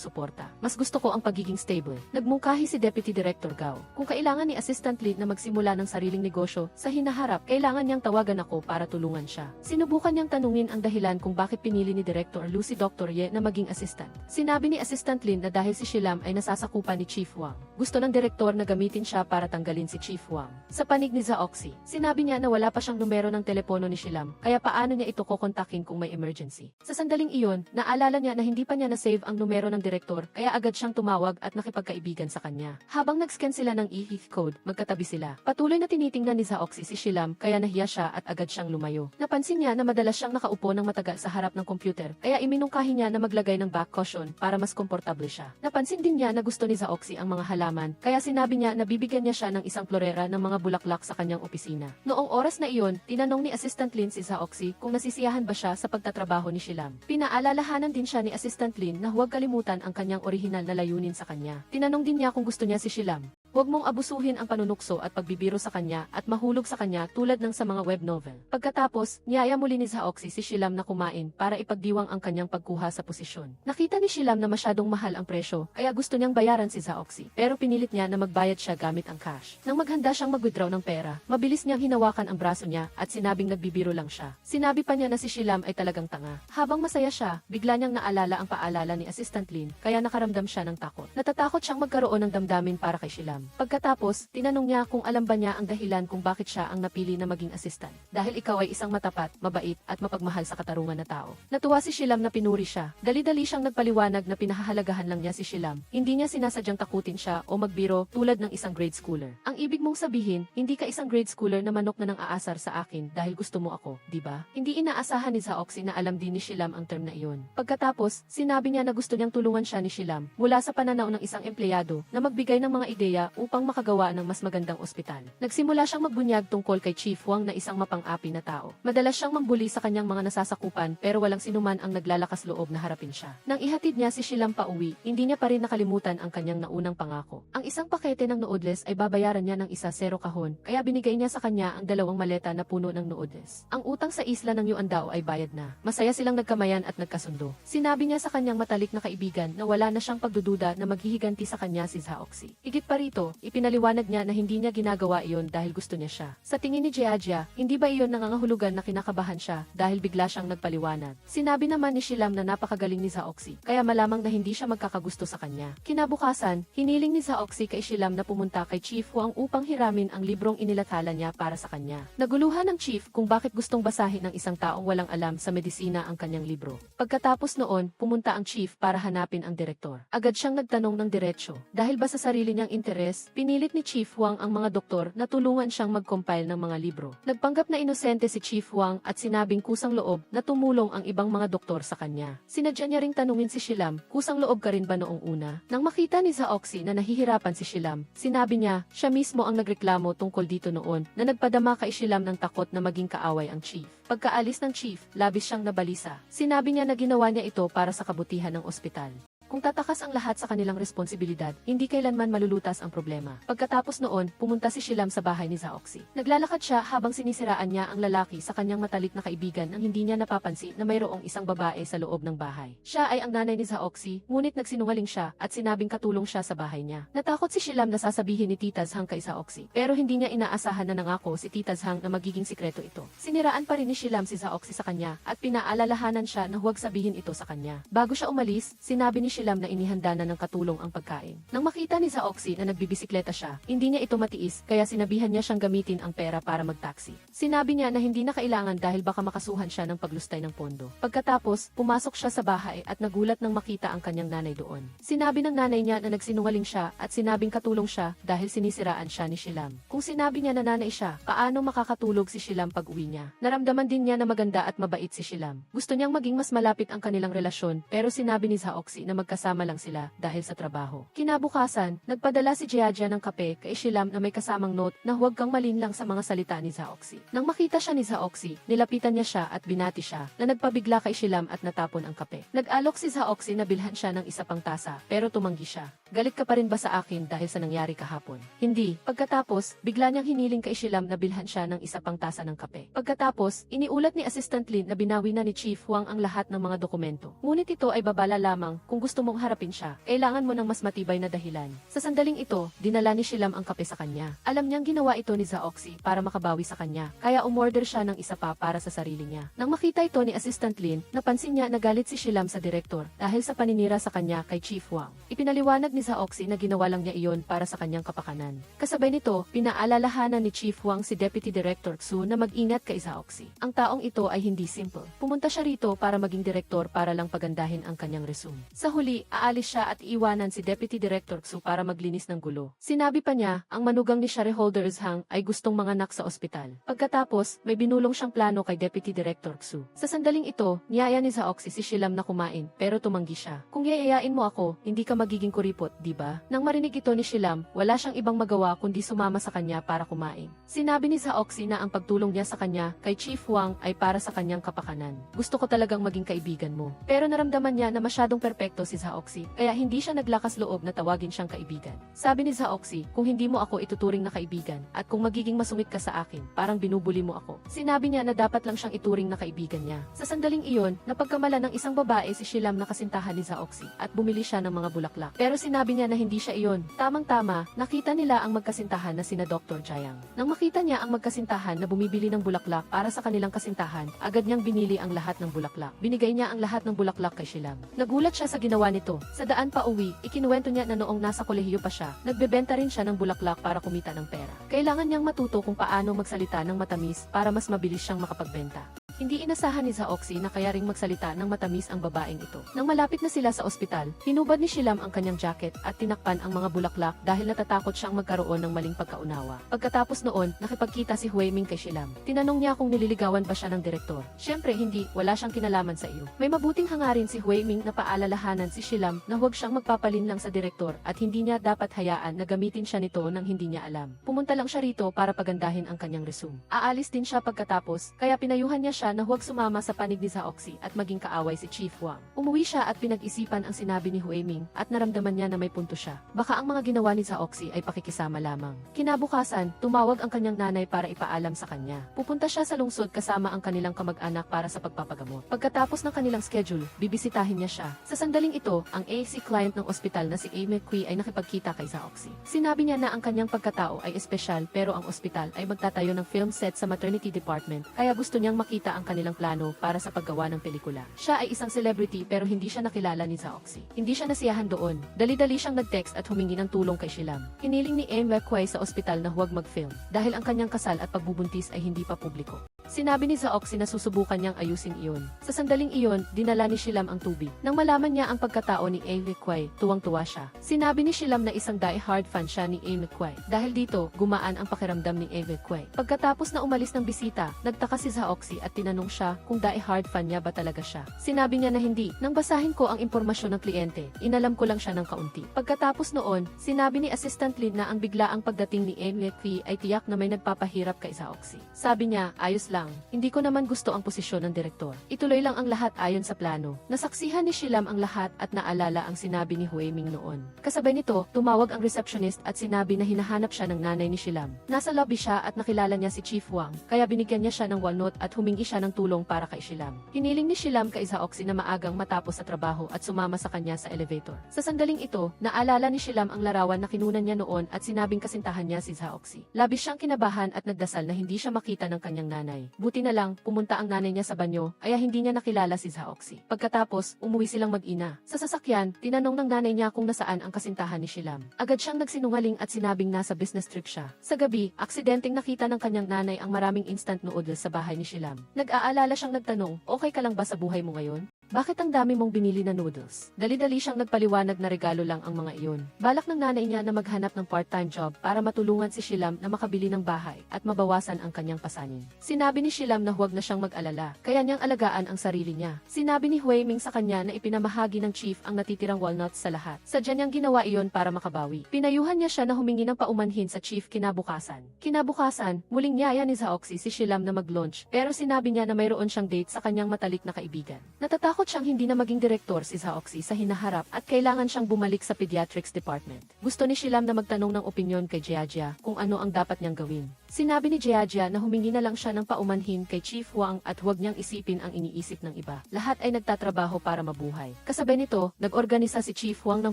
suporta. Mas gusto ko ang pagiging stable. Nagmungkahi si Deputy Director Gao. Kung kailangan ni Assistant Lead na magsimula ng sariling negosyo sa hinaharap, kailangan niyang tawagan ako para tulungan siya. Sinubukan niyang tanungin ang dahilan kung bakit pinili ni Director Lu si Dr. Ye na maging assistant. Sinabi ni Assistant Lin na dahil si Shilam ay nasasakupan ni Chief Wang. Gusto ng direktor na gamitin siya para tanggalin si Chief Wang. Sa panig ni Zaoxy, sinabi niya na wala pa siyang numero ng telepono ni Shilam, kaya paano niya ito kokontakin kung may emergency. Sa sandaling iyon, naalala niya na hindi pa niya na-save ang numero ng direktor, kaya agad siyang tumawag at nakipagkaibigan sa kanya. Habang nag-scan sila ng e-heath code, magkatabi sila. Patuloy na tinitingnan ni Zaoxy si Shilam, kaya nahiya siya at agad siyang lumayo. Napansin niya na madalas siyang nakaupo ng matagal sa harap ng computer, kaya iminungkahi niya na maglagay ng back cushion para mas komportable siya. Napansin din niya na gusto ni Zaoxy ang mga halaman, kaya sinabi niya na bibigyan niya siya ng isang florera ng mga bulaklak sa kanyang opisina. Noong oras na iyon, tinanong ni Assistant Lin si Zaoxy kung nasisiyahan ba siya sa pagtatrabaho ni Shilam. Pinaalalahanan din siya ni Assistant Lin na huwag kalimutan ang kanyang orihinal na layunin sa kanya. Tinanong din niya kung gusto niya si Shilam. Huwag mong abusuhin ang panunukso at pagbibiro sa kanya at mahulog sa kanya tulad ng sa mga web novel. Pagkatapos, niyaya muli ni Zaoxy si Shilam na kumain para ipagdiwang ang kanyang pagkuha sa posisyon. Nakita ni Shilam na masyadong mahal ang presyo, kaya gusto niyang bayaran si Zaoxy, pero pinilit niya na magbayad siya gamit ang cash. Nang maghanda siyang mag-withdraw ng pera, mabilis niyang hinawakan ang braso niya at sinabing nagbibiro lang siya. Sinabi pa niya na si Shilam ay talagang tanga. Habang masaya siya, bigla niyang naalala ang paalala ni Assistant Lin, kaya nakaramdam siya ng takot. Natatakot siyang magkaroon ng damdamin para kay Shilam. Pagkatapos, tinanong niya kung alam ba niya ang dahilan kung bakit siya ang napili na maging assistant. Dahil ikaw ay isang matapat, mabait, at mapagmahal sa katarungan na tao. Natuwa si Shilam na pinuri siya. Dali-dali siyang nagpaliwanag na pinahahalagahan lang niya si Shilam. Hindi niya sinasadyang takutin siya o magbiro tulad ng isang grade schooler. Ang ibig mong sabihin, hindi ka isang grade schooler na manok na nang aasar sa akin dahil gusto mo ako, di ba? Hindi inaasahan ni Zaoxy na alam din ni Shilam ang term na iyon. Pagkatapos, sinabi niya na gusto niyang tulungan siya ni Shilam mula sa pananaw ng isang empleyado na magbigay ng mga ideya upang makagawa ng mas magandang ospital. Nagsimula siyang magbunyag tungkol kay Chief Wang na isang mapang-api na tao. Madalas siyang mambuli sa kanyang mga nasasakupan pero walang sinuman ang naglalakas loob na harapin siya. Nang ihatid niya si Shilam pauwi, hindi niya pa rin nakalimutan ang kanyang naunang pangako. Ang isang pakete ng noodles ay babayaran niya ng isa 0 kahon, kaya binigay niya sa kanya ang 2 maleta na puno ng noodles. Ang utang sa isla ng Yuan daw ay bayad na. Masaya silang nagkamayan at nagkasundo. Sinabi niya sa kanyang matalik na kaibigan na wala na siyang pagdududa na maghihiganti sa kanya si Zaoxy. Higit pa rito, ipinaliwanag niya na hindi niya ginagawa iyon dahil gusto niya siya. Sa tingin ni Jiajia, hindi ba iyon nangangahulugan na kinakabahan siya dahil bigla siyang nagpaliwanag. Sinabi naman ni Shilam na napakagaling ni Zaoxy, kaya malamang na hindi siya magkakagusto sa kanya. Kinabukasan, hiniling ni Zaoxy kay Shilam na pumunta kay Chief Wang upang hiramin ang librong inilathala niya para sa kanya. Naguluhan ng Chief kung bakit gustong basahin ng isang taong walang alam sa medisina ang kanyang libro. Pagkatapos noon, pumunta ang Chief para hanapin ang direktor. Agad siyang nagtanong ng diretsyo. Dahil ba sa sarili niyang interes, pinilit ni Chief Wang ang mga doktor na tulungan siyang mag-compile ng mga libro. Nagpanggap na inosente si Chief Wang at sinabing kusang loob na tumulong ang ibang mga doktor sa kanya. Sinadya niya ring tanungin si Shilam, kusang loob ka rin ba noong una? Nang makita ni Zaoxy na nahihirapan si Shilam, sinabi niya, siya mismo ang nagreklamo tungkol dito noon na nagpadama kay Shilam ng takot na maging kaaway ang Chief. Pagkaalis ng Chief, labis siyang nabalisa. Sinabi niya na ginawa niya ito para sa kabutihan ng ospital. Kung tatakas ang lahat sa kanilang responsibilidad, hindi kailanman malulutas ang problema. Pagkatapos noon, pumunta si Shilam sa bahay ni Zaoxy. Naglalakad siya habang sinisiraan niya ang lalaki sa kanyang matalik na kaibigan nang hindi niya napapansin na mayroong isang babae sa loob ng bahay. Siya ay ang nanay ni Zaoxy, ngunit nagsinungaling siya at sinabing katulong siya sa bahay niya. Natakot si Shilam na sasabihin ni Tita Zhang kay Zaoxy, pero hindi niya inaasahan na nangako si Tita Zhang na magiging sikreto ito. Siniraan pa rin ni Shilam si Zaoxy sa kanya at pinaalalahanan siya na huwag sabihin ito sa kanya. Bago siya umalis, sinabi ni Shilam na inihanda na ng katulong ang pagkain. Nang makita ni Zaoxy na nagbibisikleta siya, hindi niya ito matiis kaya sinabihan niya siyang gamitin ang pera para mag-taxi. Sinabi niya na hindi na kailangan dahil baka makasuhan siya ng paglustay ng pondo. Pagkatapos, pumasok siya sa bahay at nagulat nang makita ang kanyang nanay doon. Sinabi ng nanay niya na nagsinungaling siya at sinabing katulong siya dahil sinisiraan siya ni Shilam. Kung sinabi niya na nanay siya, paano makakatulog si Shilam pag uwi niya? Naramdaman din niya na maganda at mabait si Shilam. Gusto niyang maging mas malapit ang kanilang relasyon pero sinabi ni Zaoxy na magkasama lang sila dahil sa trabaho. Kinabukasan, nagpadala si Jiajia ng kape kay Shilam na may kasamang note na huwag kang malinlang sa mga salita ni Zaoxy. Nang makita siya ni Zaoxy, nilapitan niya siya at binati siya na nagpabigla kay Shilam at natapon ang kape. Nag-alok si Zaoxy na bilhan siya ng isa pang tasa pero tumanggi siya. Galit ka pa rin ba sa akin dahil sa nangyari kahapon? Hindi. Pagkatapos, bigla niyang hiniling kay Shilam na bilhan siya ng isa pang tasa ng kape. Pagkatapos, iniulat ni Assistant Lin na binawi na ni Chief Huang ang lahat ng mga dokumento. Ngunit ito ay babala lamang kung gusto mong harapin siya. Kailangan mo ng mas matibay na dahilan. Sa sandaling ito, dinala ni Shilam ang kape sa kanya. Alam niyang ginawa ito ni Zaoxy para makabawi sa kanya, kaya umorder siya ng isa pa para sa sarili niya. Nang makita ito ni Assistant Lin, napansin niya na galit si Shilam sa direktor dahil sa paninira sa kanya kay Chief Huang. Ipinaliwanag ni Zaoxy na ginawa lang niya iyon para sa kanyang kapakanan. Kasabay nito, pinaalalahanan ni Chief Huang si Deputy Director Xu na mag-ingat kay Zaoxy. Ang taong ito ay hindi simple. Pumunta siya rito para maging direktor para lang pagandahin ang kanyang resume. Sa huli, aalis siya at iiwanan si Deputy Director Xu para maglinis ng gulo. Sinabi pa niya, ang manugang ni shareholders Hang ay gustong manganak sa ospital. Pagkatapos, may binulong siyang plano kay Deputy Director Xu. Sa sandaling ito, niyaya ni Zaoxy si Shilam na kumain, pero tumanggi siya. Kung yayayain mo ako, hindi ka magiging kuripot, di ba? Nang marinig ito ni Shilam, wala siyang ibang magawa kundi sumama sa kanya para kumain. Sinabi ni Zaoxy na ang pagtulong niya sa kanya kay Chief Huang ay para sa kanyang kapakanan. Gusto ko talagang maging kaibigan mo. Pero naramdaman niya na masyadong perpekto si Zaoxy, kaya hindi siya naglakas loob na tawagin siyang kaibigan. Sabi ni Zaoxy, kung hindi mo ako ituturing na kaibigan, at kung magiging masungit ka sa akin, parang binubuli mo ako. Sinabi niya na dapat lang siyang ituring na kaibigan niya. Sa sandaling iyon, napagkamala ng isang babae si Shilam na kasintahan ni Zaoxy at bumili siya ng mga bulaklak. Pero sinabi niya na hindi siya iyon. Tamang-tama, nakita nila ang magkasintahan na sina Dr. Jiang. Nang makita niya ang magkasintahan na bumibili ng bulaklak para sa kanilang kasintahan, agad niyang binili ang lahat ng bulaklak. Binigay niya ang lahat ng bulaklak kay Shilam. Nagulat siya sa ginawa nito. Sa daan pa uwi, ikinuwento niya na noong nasa kolehiyo pa siya, nagbebenta rin siya ng bulaklak para kumita ng pera. Kailangan niyang matuto kung paano magsalita ng matamis para mas mabilis siyang makapagbenta. Hindi inasahan ni Zaoxy na kaya ring magsalita ng matamis ang babaeng ito. Nang malapit na sila sa ospital, hinubad ni Shilam ang kanyang jacket at tinakpan ang mga bulaklak dahil natatakot siyang magkaroon ng maling pagkaunawa. Pagkatapos noon, nakipagkita si Huiming kay Shilam. Tinanong niya kung nililigawan ba siya ng direktor. Siyempre hindi, wala siyang kinalaman sa iyo. May mabuting hangarin si Huiming na paalalahanan si Shilam na huwag siyang magpapalinlang sa direktor at hindi niya dapat hayaan na gamitin siya nito nang hindi niya alam. Pumunta lang siya rito para pagandahin ang kanyang resume. Aalis din siya pagkatapos, kaya pinayuhan niya siya na huwag sumama sa panig ni Zaoxy at maging kaaway si Chief Huang. Umuwi siya at pinag-isipan ang sinabi ni Huiming at naramdaman niya na may punto siya. Baka ang mga ginawa ni Zaoxy ay pakikisama lamang. Kinabukasan, tumawag ang kanyang nanay para ipaalam sa kanya. Pupunta siya sa lungsod kasama ang kanilang kamag-anak para sa pagpapagamot. Pagkatapos ng kanilang schedule, bibisitahin niya siya. Sa sandaling ito, ang AC client ng ospital na si Amy Kui ay nakipagkita kay Zaoxy. Sinabi niya na ang kanyang pagkatao ay espesyal pero ang ospital ay magtatayo ng film set sa maternity department kaya gusto niyang makita ang kanilang plano para sa paggawa ng pelikula. Siya ay isang celebrity pero hindi siya nakilala ni Zaoxy. Hindi siya nasiyahan doon. Dali-dali siyang nag-text at humingi ng tulong kay Shilam. Hiniling ni Amy Kui sa ospital na huwag mag-film dahil ang kanyang kasal at pagbubuntis ay hindi pa publiko. Sinabi ni Zaoxy na susubukan niyang ayusin iyon. Sa sandaling iyon, dinala ni Shilam ang tubig. Nang malaman niya ang pagkatao ni Amy Kui, tuwang-tuwa siya. Sinabi ni Shilam na isang die-hard fan siya ni Amy Kui. Dahil dito, gumaan ang pakiramdam ni Amy Kui. Pagkatapos na umalis ng bisita, nagtaka si Zaoxy at tinanong siya kung die-hard fan niya ba talaga siya. Sinabi niya na hindi. Nang basahin ko ang impormasyon ng kliyente, inalam ko lang siya ng kaunti. Pagkatapos noon, sinabi ni Assistant Lin na ang biglaang pagdating ni Amy Kui ay tiyak na may nagpapahirap kay Zaoxy. Sabi niya, ayos lang. Hindi ko naman gusto ang posisyon ng direktor. Ituloy lang ang lahat ayon sa plano. Nasaksihan ni Shilam ang lahat at naalala ang sinabi ni Huiming noon. Kasabay nito, tumawag ang receptionist at sinabi na hinahanap siya ng nanay ni Shilam. Nasa lobby siya at nakilala niya si Chief Huang, kaya binigyan niya siya ng walnut at humingi siya ng tulong para kay Shilam. Hiniling ni Shilam kay Zaoxy na maagang matapos sa trabaho at sumama sa kanya sa elevator. Sa sandaling ito, naalala ni Shilam ang larawan na kinunan niya noon at sinabing kasintahan niya si Zaoxy. Labis siyang kinabahan at nagdasal na hindi siya makita ng kanyang nanay. Buti na lang, pumunta ang nanay niya sa banyo, kaya hindi niya nakilala si Zaoxy. Pagkatapos, umuwi silang mag-ina. Sa sasakyan, tinanong ng nanay niya kung nasaan ang kasintahan ni Shilam. Agad siyang nagsinungaling at sinabing nasa business trip siya. Sa gabi, aksidenteng nakita ng kanyang nanay ang maraming instant noodles sa bahay ni Shilam. Nag-aalala siyang nagtanong, okay ka lang ba sa buhay mo ngayon? Bakit ang dami mong binili na noodles? Dali-dali siyang nagpaliwanag na regalo lang ang mga iyon. Balak ng nanay niya na maghanap ng part-time job para matulungan si Shilam na makabili ng bahay at mabawasan ang kanyang pasanin. Sinabi ni Shilam na huwag na siyang mag-alala, kaya niyang alagaan ang sarili niya. Sinabi ni Hui Ming sa kanya na ipinamahagi ng chief ang natitirang walnuts sa lahat. Sadya niyang ginawa iyon para makabawi. Pinayuhan niya siya na humingi ng paumanhin sa chief kinabukasan. Kinabukasan, muling niyaya ni Zaoxy si Shilam na mag-launch, pero sinabi niya na mayroon siyang date sa kanyang matalik na kaibigan. Natatakot siyang hindi na maging direktor si Zaoxy sa hinaharap at kailangan siyang bumalik sa pediatrics department. Gusto ni Shilam na magtanong ng opinyon kay Jiajia kung ano ang dapat niyang gawin. Sinabi ni Jiajia na humingi na lang siya ng paumanhin kay Chief Huang at huwag niyang isipin ang iniisip ng iba. Lahat ay nagtatrabaho para mabuhay. Kasabay nito, nag-organisa si Chief Huang ng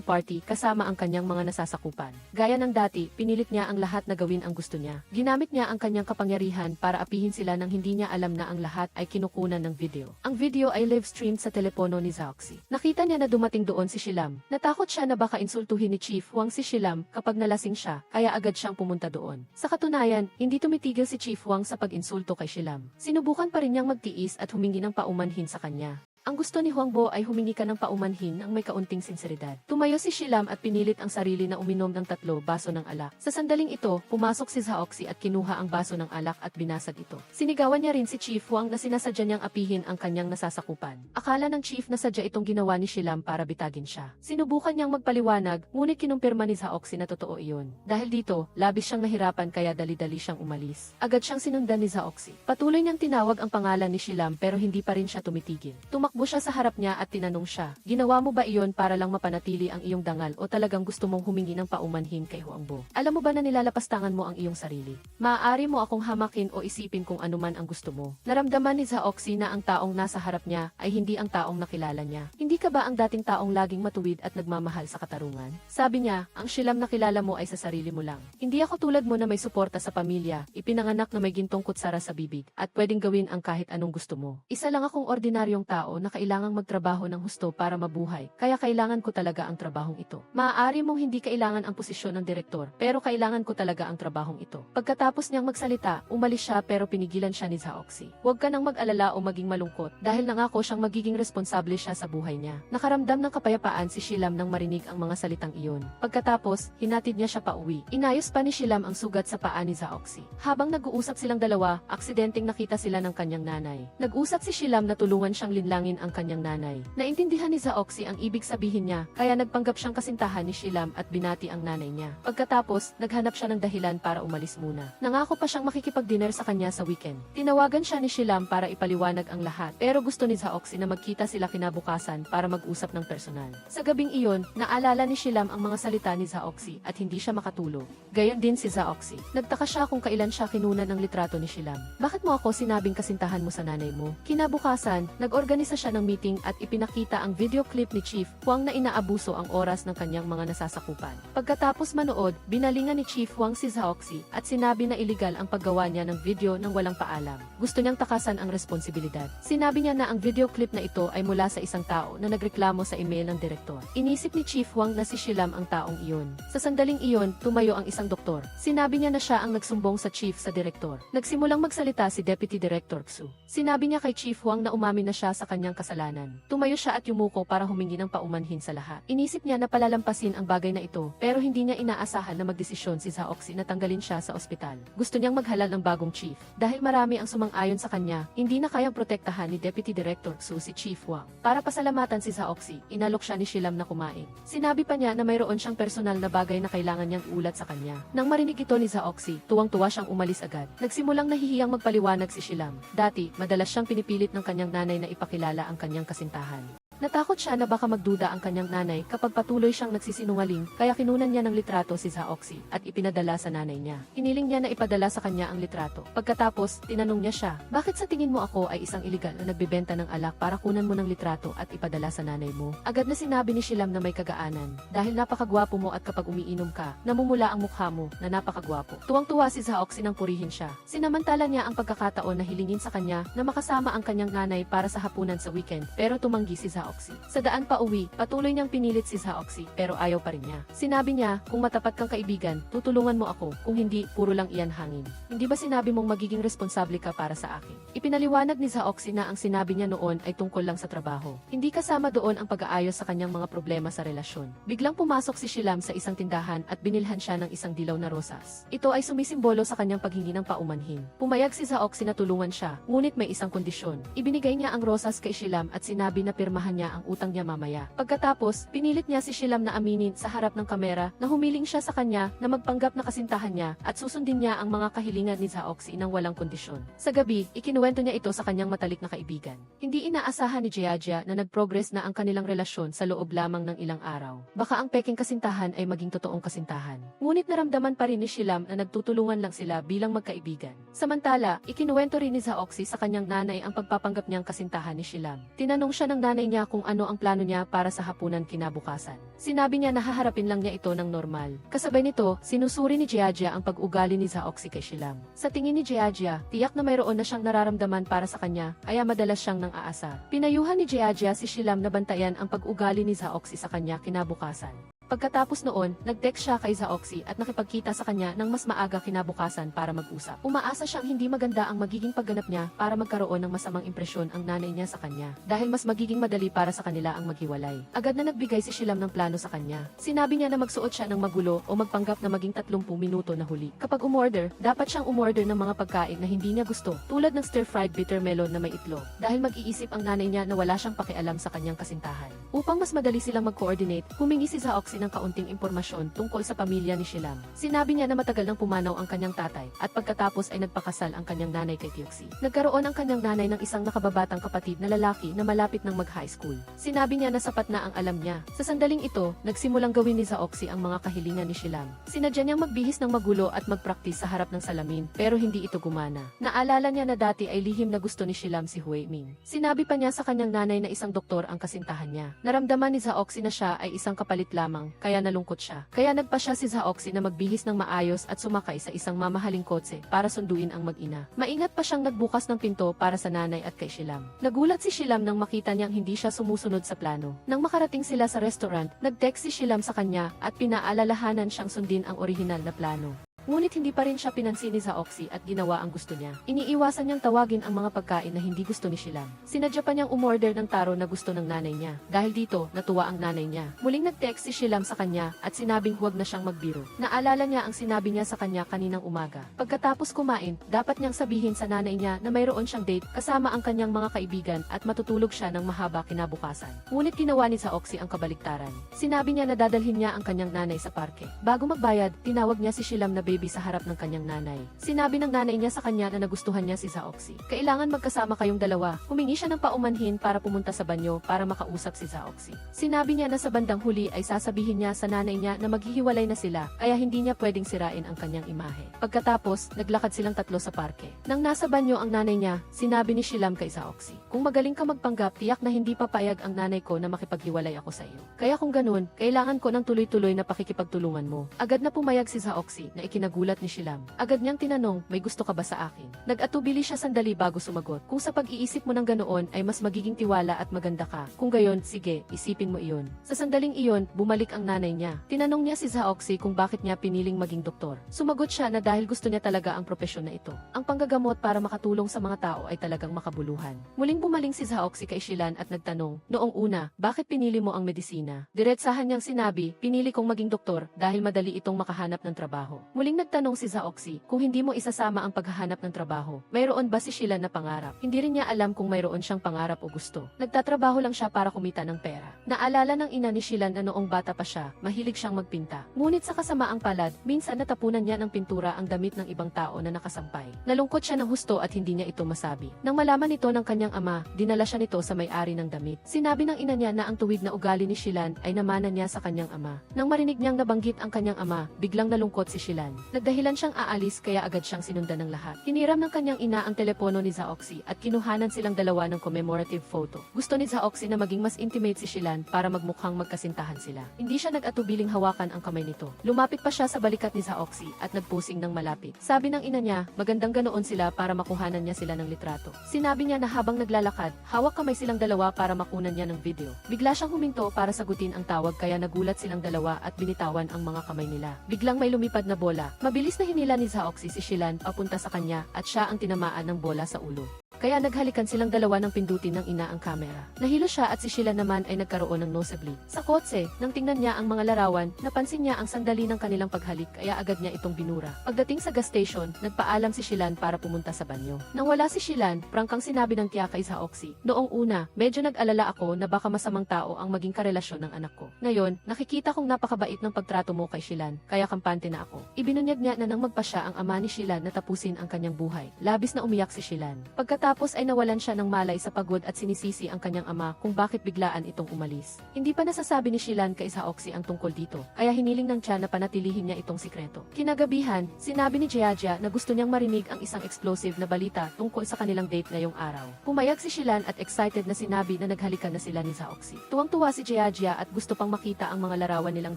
party kasama ang kanyang mga nasasakupan. Gaya ng dati, pinilit niya ang lahat na gawin ang gusto niya. Ginamit niya ang kanyang kapangyarihan para apihin sila nang hindi niya alam na ang lahat ay kinukunan ng video. Ang video ay live-streamed sa telepono ni Zaoxy. Nakita niya na dumating doon si Shilam. Natakot siya na baka insultuhin ni Chief Huang si Shilam kapag nalasing siya, kaya agad siyang pumunta doon. Sa katunayan, hindi tumitigil si Chief Huang sa pag-insulto kay Shilam. Sinubukan pa rin niyang magtiis at humingi ng paumanhin sa kanya. Ang gusto ni Huangbo ay humingi ka ng paumanhin ng may kaunting sinseridad. Tumayo si Shilam at pinilit ang sarili na uminom ng 3 baso ng alak. Sa sandaling ito, pumasok si Zaoxy at kinuha ang baso ng alak at binasag ito. Sinigawan niya rin si Chief Huang na sinasadya niyang apihin ang kanyang nasasakupan. Akala ng chief na sadya itong ginawa ni Shilam para bitagin siya. Sinubukan niyang magpaliwanag, ngunit kinumpirma ni Zaoxy na totoo iyon. Dahil dito, labis siyang nahirapan kaya dali-dali siyang umalis. Agad siyang sinundan ni Zaoxy. Patuloy niyang tinawag ang pangalan ni Shilam pero hindi pa rin siya tumitigil. Tumakbo siya sa harap niya at tinanong siya, ginawa mo ba iyon para lang mapanatili ang iyong dangal o talagang gusto mong humingi ng paumanhin kay Huangbo? Alam mo ba na nilalapastangan mo ang iyong sarili? Maaari mo akong hamakin o isipin kung anuman ang gusto mo. Naramdaman ni Zaoxy na ang taong nasa harap niya ay hindi ang taong nakilala niya. Hindi ka ba ang dating taong laging matuwid at nagmamahal sa katarungan? Sabi niya, ang Shilam na kilala mo ay sa sarili mo lang. Hindi ako tulad mo na may suporta sa pamilya, ipinanganak na may gintong kutsara sa bibig, at pwedeng gawin ang kahit anong gusto mo. Isa lang akong ordinaryong tao na kailangang magtrabaho ng husto para mabuhay, kaya kailangan ko talaga ang trabahong ito. Maaari mong hindi kailangan ang posisyon ng direktor, pero kailangan ko talaga ang trabahong ito. Pagkatapos niyang magsalita, umalis siya pero pinigilan siya ni Zaoxy. Huwag ka nang mag-alala o maging malungkot, dahil nangako siyang magiging responsable siya sa buhay niya. Nakaramdam ng kapayapaan si Shilam nang marinig ang mga salitang iyon. Pagkatapos, hinatid niya siya pauwi. Inayos pa ni Shilam ang sugat sa paa ni Zaoxy. Habang nag-uusap silang dalawa, aksidenteng nakita sila ng kanyang nanay. Nag-usap si Shilam na tulungan siyang linlangin ang kanyang nanay. Naintindihan ni Zaoxy ang ibig sabihin niya, kaya nagpanggap siyang kasintahan ni Shilam at binati ang nanay niya. Pagkatapos, naghanap siya ng dahilan para umalis muna. Nangako pa siyang makikipag-dinner sa kanya sa weekend. Tinawagan siya ni Shilam para ipaliwanag ang lahat, pero gusto ni Zaoxy na magkita sila kinabukasan para mag-usap ng personal. Sa gabing iyon, naalala ni Shilam ang mga salita ni Zaoxy at hindi siya makatulog. Gayon din si Zaoxy. Nagtaka siya kung kailan siya kinunan ng litrato ni Shilam. Bakit mo ako sinabing kasintahan mo sa nanay mo? Kinabukasan, nag-organisa siya ng meeting at ipinakita ang video clip ni Chief Huang na inaabuso ang oras ng kanyang mga nasasakupan. Pagkatapos manood, binalingan ni Chief Huang si Zaoxy at sinabi na iligal ang paggawa niya ng video nang walang paalam. Gusto niyang takasan ang responsibilidad. Sinabi niya na ang video clip na ito ay mula sa isang tao na nagreklamo sa email ng direktor. Inisip ni Chief Huang na si Shilam ang taong iyon. Sa sandaling iyon, tumayo ang isang doktor. Sinabi niya na siya ang nagsumbong sa chief sa direktor. Nagsimulang magsalita si Deputy Director Xu. Sinabi niya kay Chief Huang na umamin na siya sa kanyang kasalanan. Tumayo siya at yumuko para humingi ng paumanhin sa lahat. Inisip niya na palalampasin ang bagay na ito, pero hindi niya inaasahan na magdesisyon si Zaoxy na tanggalin siya sa ospital. Gusto niyang maghalal ng bagong chief. Dahil marami ang sumang-ayon sa kanya, hindi na kayang protektahan ni Deputy Director Xu si Chief Huang. Para pasalamatan si Zaoxy, inalok siya ni Shilam na kumain. Sinabi pa niya na mayroon siyang personal na bagay na kailangan niyang ulat sa kanya. Nang marinig ito ni Zaoxy, tuwang-tuwa siyang umalis agad. Nagsimulang nahihiyang magpaliwanag si Shilam. Dati, madalas siyang pinipilit ng kanyang nanay na ipakilala ang kanyang kasintahan. Natakot siya na baka magduda ang kanyang nanay kapag patuloy siyang nagsisinungaling, kaya kinunan niya ng litrato si Zaoxy at ipinadala sa nanay niya. Hiniling niya na ipadala sa kanya ang litrato. Pagkatapos, tinanong niya siya, bakit sa tingin mo ako ay isang iligal na nagbebenta ng alak para kunan mo ng litrato at ipadala sa nanay mo? Agad na sinabi ni Shilam na may kagaanan. Dahil napakagwapo mo at kapag umiinom ka, namumula ang mukha mo na napakagwapo. Tuwang-tuwa si Zaoxy nang purihin siya. Sinamantala niya ang pagkakataon na hilingin sa kanya na makasama ang kanyang nanay para sa hapunan sa weekend, pero tumanggi si Zaoxy. Zaoxy. Sa daan pa uwi, patuloy niyang pinilit si Zaoxy pero ayaw pa rin niya. Sinabi niya, kung matapat kang kaibigan, tutulungan mo ako, kung hindi, puro lang iyan hangin. Hindi ba sinabi mong magiging responsable ka para sa akin? Ipinaliwanag ni Zaoxy na ang sinabi niya noon ay tungkol lang sa trabaho. Hindi kasama doon ang pag-aayos sa kanyang mga problema sa relasyon. Biglang pumasok si Shilam sa isang tindahan at binilhan siya ng isang dilaw na rosas. Ito ay sumisimbolo sa kanyang paghingi ng paumanhin. Pumayag si Zaoxy na tulungan siya, ngunit may isang kondisyon. Ibinigay niya ang rosas kay Shilam at sinabi na pirmahan niya ang utang niya mamaya. Pagkatapos, pinilit niya si Shilam na aminin sa harap ng kamera na humiling siya sa kanya na magpanggap na kasintahan niya at susundin niya ang mga kahilingan ni Zaoxy nang walang kondisyon. Sa gabi, ikinuwento niya ito sa kanyang matalik na kaibigan. Hindi inaasahan ni Jiajia na nag-progress na ang kanilang relasyon sa loob lamang ng ilang araw. Baka ang peking kasintahan ay maging totoong kasintahan. Ngunit naramdaman pa rin ni Shilam na nagtutulungan lang sila bilang magkaibigan. Samantala, ikinuwento rin ni Zaoxy sa kanyang nanay ang pagpapanggap niyang kasintahan ni Shilam. Tinanong siya ng nanay niya kung ano ang plano niya para sa hapunan kinabukasan. Sinabi niya na haharapin lang niya ito ng normal. Kasabay nito, sinusuri ni Jiajia ang pag-ugali ni Zaoxy kay Shilam. Sa tingin ni Jiajia, tiyak na mayroon na siyang nararamdaman para sa kanya, kaya madalas siyang nang aasar. Pinayuhan ni Jiajia si Shilam na bantayan ang pag-ugali ni Zaoxy sa kanya kinabukasan. Pagkatapos noon, nag-text siya kay Zaoxy at nakipagkita sa kanya ng mas maaga kinabukasan para mag-usap. Umaasa siyang hindi maganda ang magiging pagganap niya para magkaroon ng masamang impresyon ang nanay niya sa kanya dahil mas magiging madali para sa kanila ang maghiwalay. Agad na nagbigay si Shilam ng plano sa kanya. Sinabi niya na magsuot siya ng magulo o magpanggap na maging 30 minuto na huli. Kapag umorder, dapat siyang umorder ng mga pagkain na hindi niya gusto, tulad ng stir-fried bitter melon na may itlog, dahil mag-iisip ang nanay niya na wala siyang pakialam sa kanyang kasintahan. Upang mas madali silang mag-coordinate, humingi si Zaoxy ng kaunting impormasyon tungkol sa pamilya ni Shilam. Sinabi niya na matagal nang pumanaw ang kanyang tatay at pagkatapos ay nagpakasal ang kanyang nanay kay Tioxy. Nagkaroon ang kanyang nanay ng isang nakababatang kapatid na lalaki na malapit ng mag-high school. Sinabi niya na sapat na ang alam niya. Sa sandaling ito, nagsimulang gawin ni Zaoxy ang mga kahilingan ni Shilam. Sinadya niyang magbihis ng magulo at magpraktis sa harap ng salamin pero hindi ito gumana. Naalala niya na dati ay lihim na gusto ni Shilam si Hui Ming. Sinabi pa niya sa kanyang nanay na isang doktor ang kasintahan niya. Naramdaman ni Zaoxy na siya ay isang kapalit lamang, kaya nalungkot siya. Kaya nagpa siya si Zaoxy na magbihis ng maayos at sumakay sa isang mamahaling kotse para sunduin ang mag-ina. Maingat pa siyang nagbukas ng pinto para sa nanay at kay Shilam. Nagulat si Shilam nang makita niyang hindi siya sumusunod sa plano. Nang makarating sila sa restaurant, nag-text si Shilam sa kanya at pinaalalahanan siyang sundin ang orihinal na plano. Ngunit hindi pa rin siya pinansin ni Zaoxy at ginawa ang gusto niya. Iniiwasan niyang tawagin ang mga pagkain na hindi gusto ni Shilam. Sinadya pa niyang umorder ng taro na gusto ng nanay niya. Dahil dito, natuwa ang nanay niya. Muling nag-text si Shilam sa kanya at sinabing huwag na siyang magbiro. Naalala niya ang sinabi niya sa kanya kaninang umaga. Pagkatapos kumain, dapat niyang sabihin sa nanay niya na mayroon siyang date kasama ang kanyang mga kaibigan at matutulog siya ng mahaba kinabukasan. Ngunit ginawa ni Zaoxy ang kabaliktaran. Sinabi niya na dadalhin niya ang kanyang nanay sa parke. Bago magbayad, tinawag niya si Shilam na baby sa harap ng kanyang nanay. Sinabi ng nanay niya sa kanya na nagustuhan niya si Zaoxy. Kailangan magkasama kayong dalawa. Humingi siya ng paumanhin para pumunta sa banyo para makausap si Zaoxy. Sinabi niya na sa bandang huli ay sasabihin niya sa nanay niya na maghihiwalay na sila kaya hindi niya pwedeng sirain ang kanyang imahe. Pagkatapos, naglakad silang tatlo sa parke. Nang nasa banyo ang nanay niya, sinabi ni Shilam kay Zaoxy, "Kung magaling ka magpanggap, tiyak na hindi papayag ang nanay ko na makipaghiwalay ako sa iyo. Kaya kung ganun, kailangan ko ng tuloy-tuloy na pakikipagtulungan mo." Agad na pumayag si Zaoxy na ikinagulat ni Shilam. Agad niyang tinanong, "May gusto ka ba sa akin?" Nag-atubili siya sandali bago sumagot. "Kung sa pag-iisip mo ng ganoon ay mas magiging tiwala at maganda ka. Kung gayon, sige, isipin mo iyon." Sa sandaling iyon, bumalik ang nanay niya. Tinanong niya si Zaoxy kung bakit niya piniling maging doktor. Sumagot siya na dahil gusto niya talaga ang propesyon na ito. Ang panggagamot para makatulong sa mga tao ay talagang makabuluhan. Muling bumaling si Zaoxy kay Shilan at nagtanong, "Noong una, bakit pinili mo ang medisina?" Diretsahan niyang sinabi, "Pinili kong maging doktor dahil madali itong makahanap ng trabaho." Muling nagtanong si Zaoxy, kung hindi mo isasama ang paghahanap ng trabaho, mayroon ba si Shilan na pangarap? Hindi rin niya alam kung mayroon siyang pangarap o gusto. Nagtatrabaho lang siya para kumita ng pera. Naalala ng ina ni Shilan na noong bata pa siya, mahilig siyang magpinta. Ngunit sa kasamaang palad, minsan natapunan niya ng pintura ang damit ng ibang tao na nakasampay. Nalungkot siya ng husto at hindi niya ito masabi. Nang malaman ito ng kanyang ama, dinala siya nito sa may-ari ng damit. Sinabi ng ina niya na ang tuwid na ugali ni Shilan ay namana niya sa kanyang ama. Nang marinig niyang nabanggit ang kanyang ama, biglang nalungkot si Shilan. Nagdahilan siyang aalis kaya agad siyang sinundan ng lahat. Hiniram ng kanyang ina ang telepono ni Zaoxy at kinuhanan silang dalawa ng commemorative photo. Gusto ni Zaoxy na maging mas intimate si Shilan para magmukhang magkasintahan sila. Hindi siya nag-atubiling hawakan ang kamay nito. Lumapit pa siya sa balikat ni Zaoxy at nagpusing ng malapit. Sabi ng ina niya, magandang ganoon sila para makuhanan niya sila ng litrato. Sinabi niya na habang naglalakad, hawak kamay silang dalawa para makunan niya ng video. Bigla siyang huminto para sagutin ang tawag kaya nagulat silang dalawa at binitawan ang mga kamay nila. Biglang may lumipad na bola. Mabilis na hinila ni Zaoxy si Shilan papunta sa kanya at siya ang tinamaan ng bola sa ulo. Kaya naghalikan silang dalawa ng pindutin ng ina ang kamera. Nahilo siya at si Shilan naman ay nagkaroon ng nosebleed. Sa kotse, nang tingnan niya ang mga larawan, napansin niya ang sandali ng kanilang paghalik kaya agad niya itong binura. Pagdating sa gas station, nagpaalam si Shilan para pumunta sa banyo. Nang wala si Shilan, prangkang sinabi ng tiya kay Zaoxy, "Noong una, medyo nag-alala ako na baka masamang tao ang maging karelasyon ng anak ko. Ngayon, nakikita kong napakabait ng pagtrato mo kay Shilan, kaya kampante na ako." Ibinunyag niya na nang magpasya ang ama ni Shilan na tapusin ang kanyang buhay. Labis na umiyak si Shilan. Tapos ay nawalan siya ng malay sa pagod at sinisisi ang kanyang ama kung bakit biglaan itong umalis. Hindi pa nasasabi ni Shilan kay Zaoxy ang tungkol dito, kaya hiniling ng tiya na panatilihin niya itong sikreto. Kinagabihan, sinabi ni Jiajia na gusto niyang marinig ang isang explosive na balita tungkol sa kanilang date ngayong araw. Pumayag si Shilan at excited na sinabi na naghalikan na sila ni Zaoxy. Tuwang-tuwa si Jiajia at gusto pang makita ang mga larawan nilang